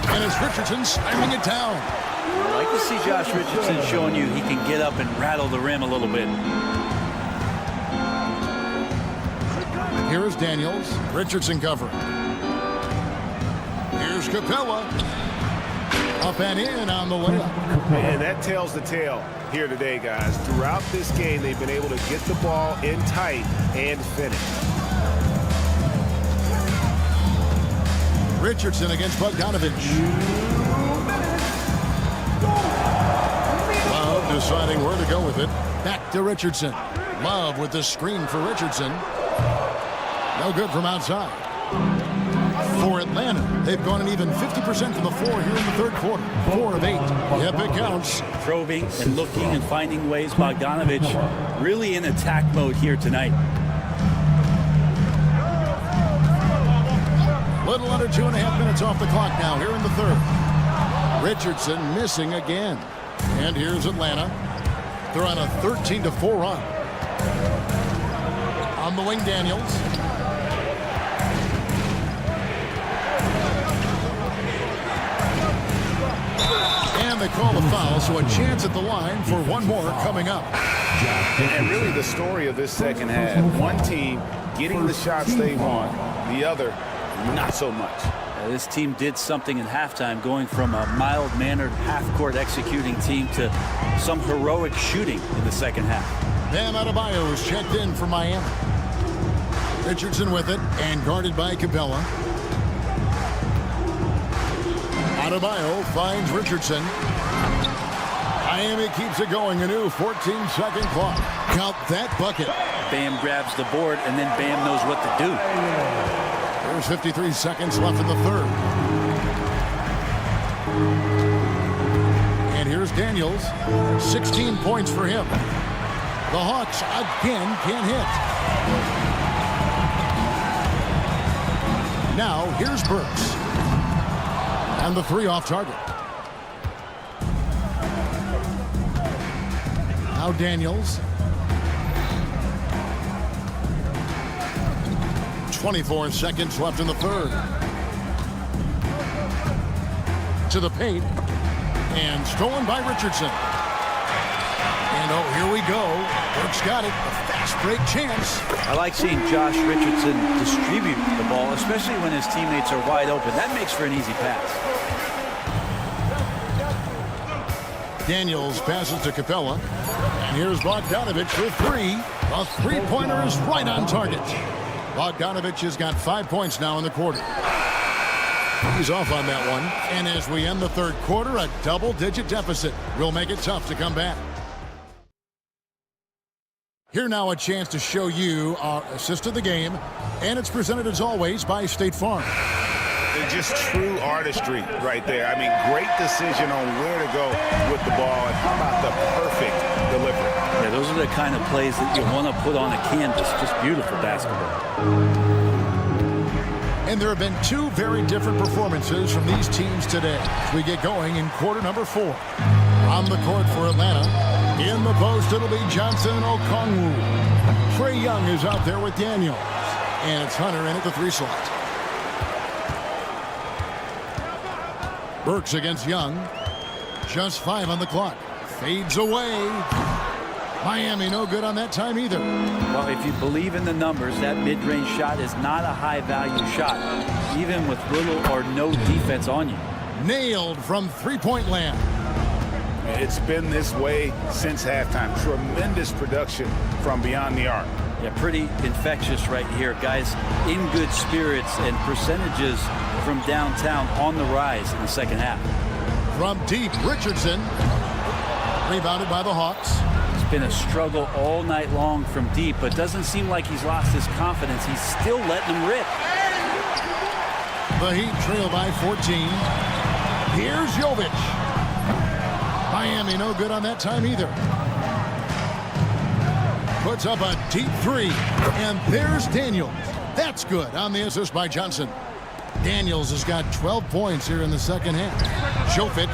And it's Richardson slamming it down. I like to see Josh Richardson showing you he can get up and rattle the rim a little bit. Here is Daniels. Richardson covering. Here's Capella. Up and in on the layup. And that tells the tale here today, guys. Throughout this game, they've been able to get the ball in tight and finish. Richardson against Bogdanovich. Love deciding where to go with it. Back to Richardson. Love with the screen for Richardson. No good from outside. For Atlanta, they've gone an even 50% from the floor here in the third quarter. 4 of 8. Yep, it counts. Probing and looking and finding ways. Bogdanovich really in attack mode here tonight. Little under 2.5 minutes off the clock now here in the third. Richardson missing again. And here's Atlanta. They're on a 13-4 run. On the wing, Daniels. And they call the foul, so a chance at the line for one more coming up. And really the story of this second half. One team getting the shots they want, the other not so much. This team did something in halftime, going from a mild-mannered half-court executing team to some heroic shooting in the second half. Bam Adebayo is checked in for Miami. Richardson with it and guarded by Capella. Adebayo finds Richardson. Miami keeps it going. A new 14-second clock. Count that bucket. Bam grabs the board, and then Bam knows what to do. There's 53 seconds left in the third. And here's Daniels. 16 points for him. The Hawks again can't hit. Now here's Burks. And the 3 off target. Now Daniels. 24 seconds left in the third. To the paint. And stolen by Richardson. And oh, here we go. Burks got it. A fast break chance. I like seeing Josh Richardson distribute the ball, especially when his teammates are wide open. That makes for an easy pass. Daniels passes to Capella. And here's Bogdanovich for 3. A three-pointer is right on target. Bogdanovich has got 5 points now in the quarter. He's off on that one. And as we end the third quarter, a double-digit deficit will make it tough to come back. Here now a chance to show you our assist of the game. And it's presented as always by State Farm. Just true artistry right there. I mean, great decision on where to go with the ball. And how about the perfect delivery? Yeah, those are the kind of plays that you want to put on a canvas. Just beautiful basketball. And there have been 2 very different performances from these teams today as we get going in quarter number 4. On the court for Atlanta. In the post, it'll be Johnson and Okongwu. Trae Young is out there with Daniels. And it's Hunter in at the 3 slot. Burks against Young. Just 5 on the clock. Fades away. Miami no good on that time either. Well, if you believe in the numbers, that mid-range shot is not a high-value shot, even with little or no defense on you. Nailed from three-point land. It's been this way since halftime. Tremendous production from beyond the arc. Yeah, pretty infectious right here. Guys in good spirits and percentages from downtown on the rise in the second half. From deep, Richardson. Rebounded by the Hawks. It's been a struggle all night long from deep, but doesn't seem like he's lost his confidence. He's still letting them rip. The Heat trail by 14. Here's Jovic. Miami no good on that time either. Puts up a deep 3. And there's Daniels. That's good on the assist by Johnson. Daniels has got 12 points here in the second half. Jovic.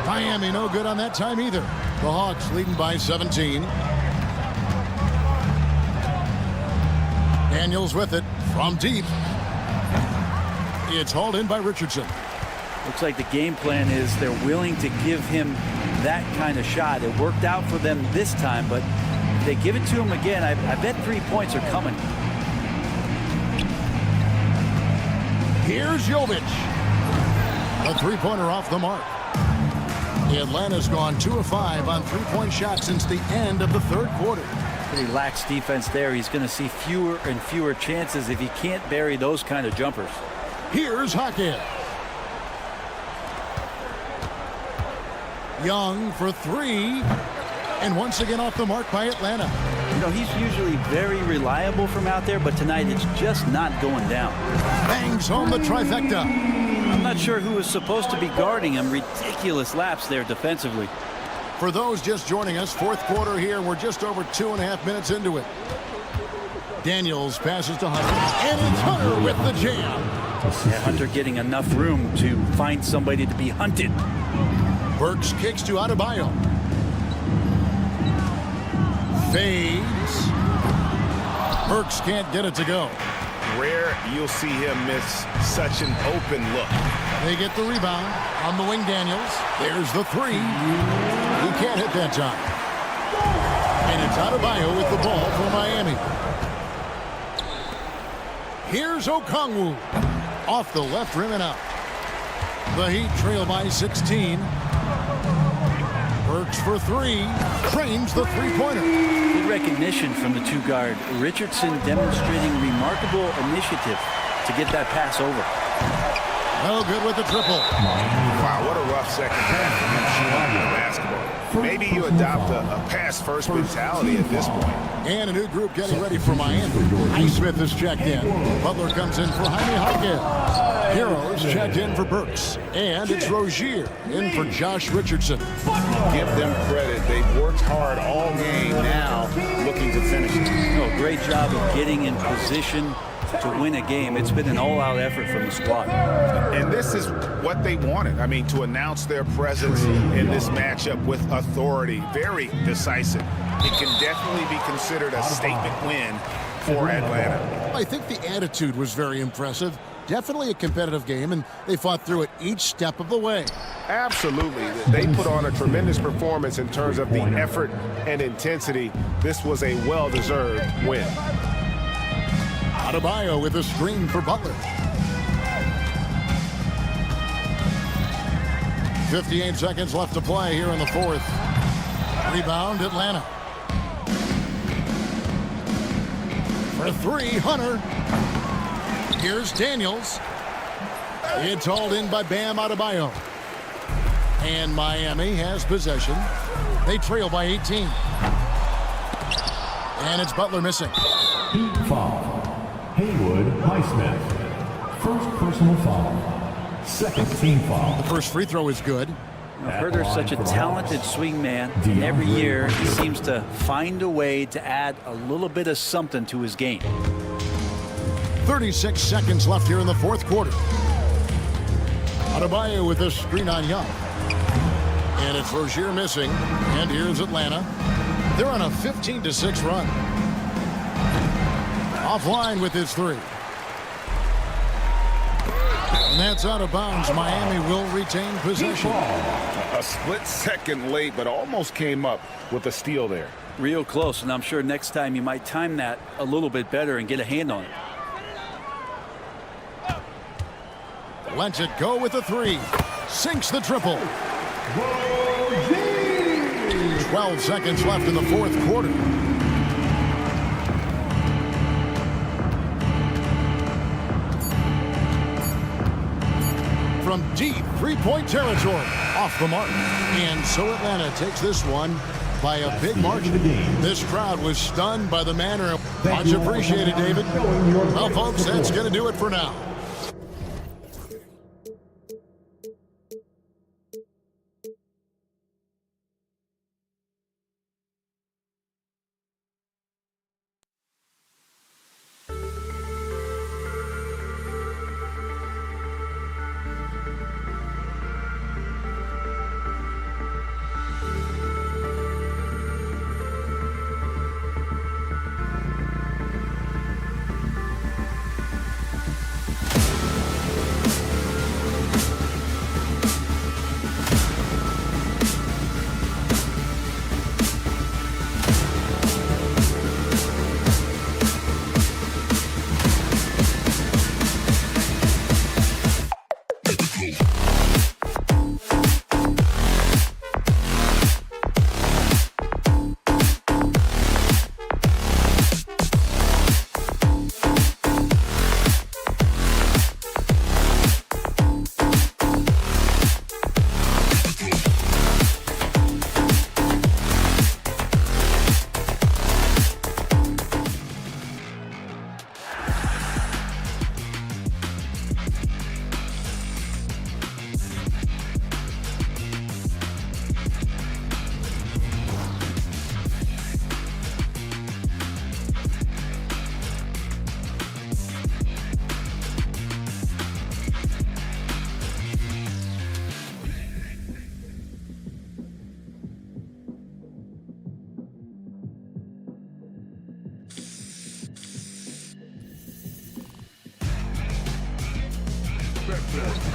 Miami no good on that time either. The Hawks leading by 17. Daniels with it from deep. It's hauled in by Richardson. Looks like the game plan is they're willing to give him that kind of shot. It worked out for them this time, but if they give it to him again, I bet 3 points are coming. Here's Jovic. A three-pointer off the mark. Atlanta's gone 2 of 5 on three-point shots since the end of the third quarter. Pretty lax defense there. He's going to see fewer and fewer chances if he can't bury those kind of jumpers. Here's Hackett. Young for three. And once again off the mark by Atlanta. You know, he's usually very reliable from out there, but tonight it's just not going down. Bangs home the trifecta. I'm not sure who was supposed to be guarding him. Ridiculous laps there defensively. For those just joining us, fourth quarter here. We're just over 2.5 minutes into it. Daniels passes to Hunter. And it's Hunter with the jam. Yeah, Hunter getting enough room to find somebody to be hunted. Burks kicks to Adebayo. Fades. Burks can't get it to go. Rare you'll see him miss such an open look. They get the rebound on the wing. Daniels. There's the three. He can't hit that time. And it's Adebayo with the ball for Miami. Here's Okongwu. Off the left rim and out. The Heat trail by 16. Burks for three. Frames the three-pointer. Good recognition from the two-guard. Richardson demonstrating remarkable initiative to get that pass over. No good with the triple. Wow, what a rough second half for him shooting the basketball. Maybe you adopt a pass-first mentality at this point. And a new group getting ready for Miami. Highsmith is checked in. Butler comes in for Jaime Jaquez. Heroes checked in for Burks. And it's Rozier in for Josh Richardson. Give them credit. They've worked hard all game, now looking to finish it. Oh, great job of getting in position to win a game. It's been an all-out effort from the squad. And this is what they wanted. I mean, to announce their presence in this matchup with authority. Very decisive. It can definitely be considered a statement win for Atlanta. I think the attitude was very impressive. Definitely a competitive game, and they fought through it each step of the way. Absolutely. They put on a tremendous performance in terms of the effort and intensity. This was a well-deserved win. Adebayo with a screen for Butler. 58 seconds left to play here in the fourth. Rebound, Atlanta. For three, Hunter. Here's Daniels. It's hauled in by Bam Adebayo. And Miami has possession. They trail by 18. And it's Butler missing. Heat foul. Haywood Highsmith. First personal foul. Second team foul. The first free throw is good. Herder's such a talented swing man, and every year he seems to find a way to add a little bit of something to his game. 36 seconds left here in the fourth quarter. Adebayo with a screen on Young. And it's Rozier missing. And here's Atlanta. They're on a 15-6 run. Offline with his three. And that's out of bounds. Miami will retain possession. A split second late, but almost came up with a steal there. Real close, and I'm sure next time you might time that a little bit better and get a hand on it. Lets it go with a three. Sinks the triple. 12 seconds left in the fourth quarter. From deep three-point territory, off the mark. And so Atlanta takes this one by a big margin. This crowd was stunned by the manner. Much appreciated, David. Well, folks, that's going to do it for now. contestant,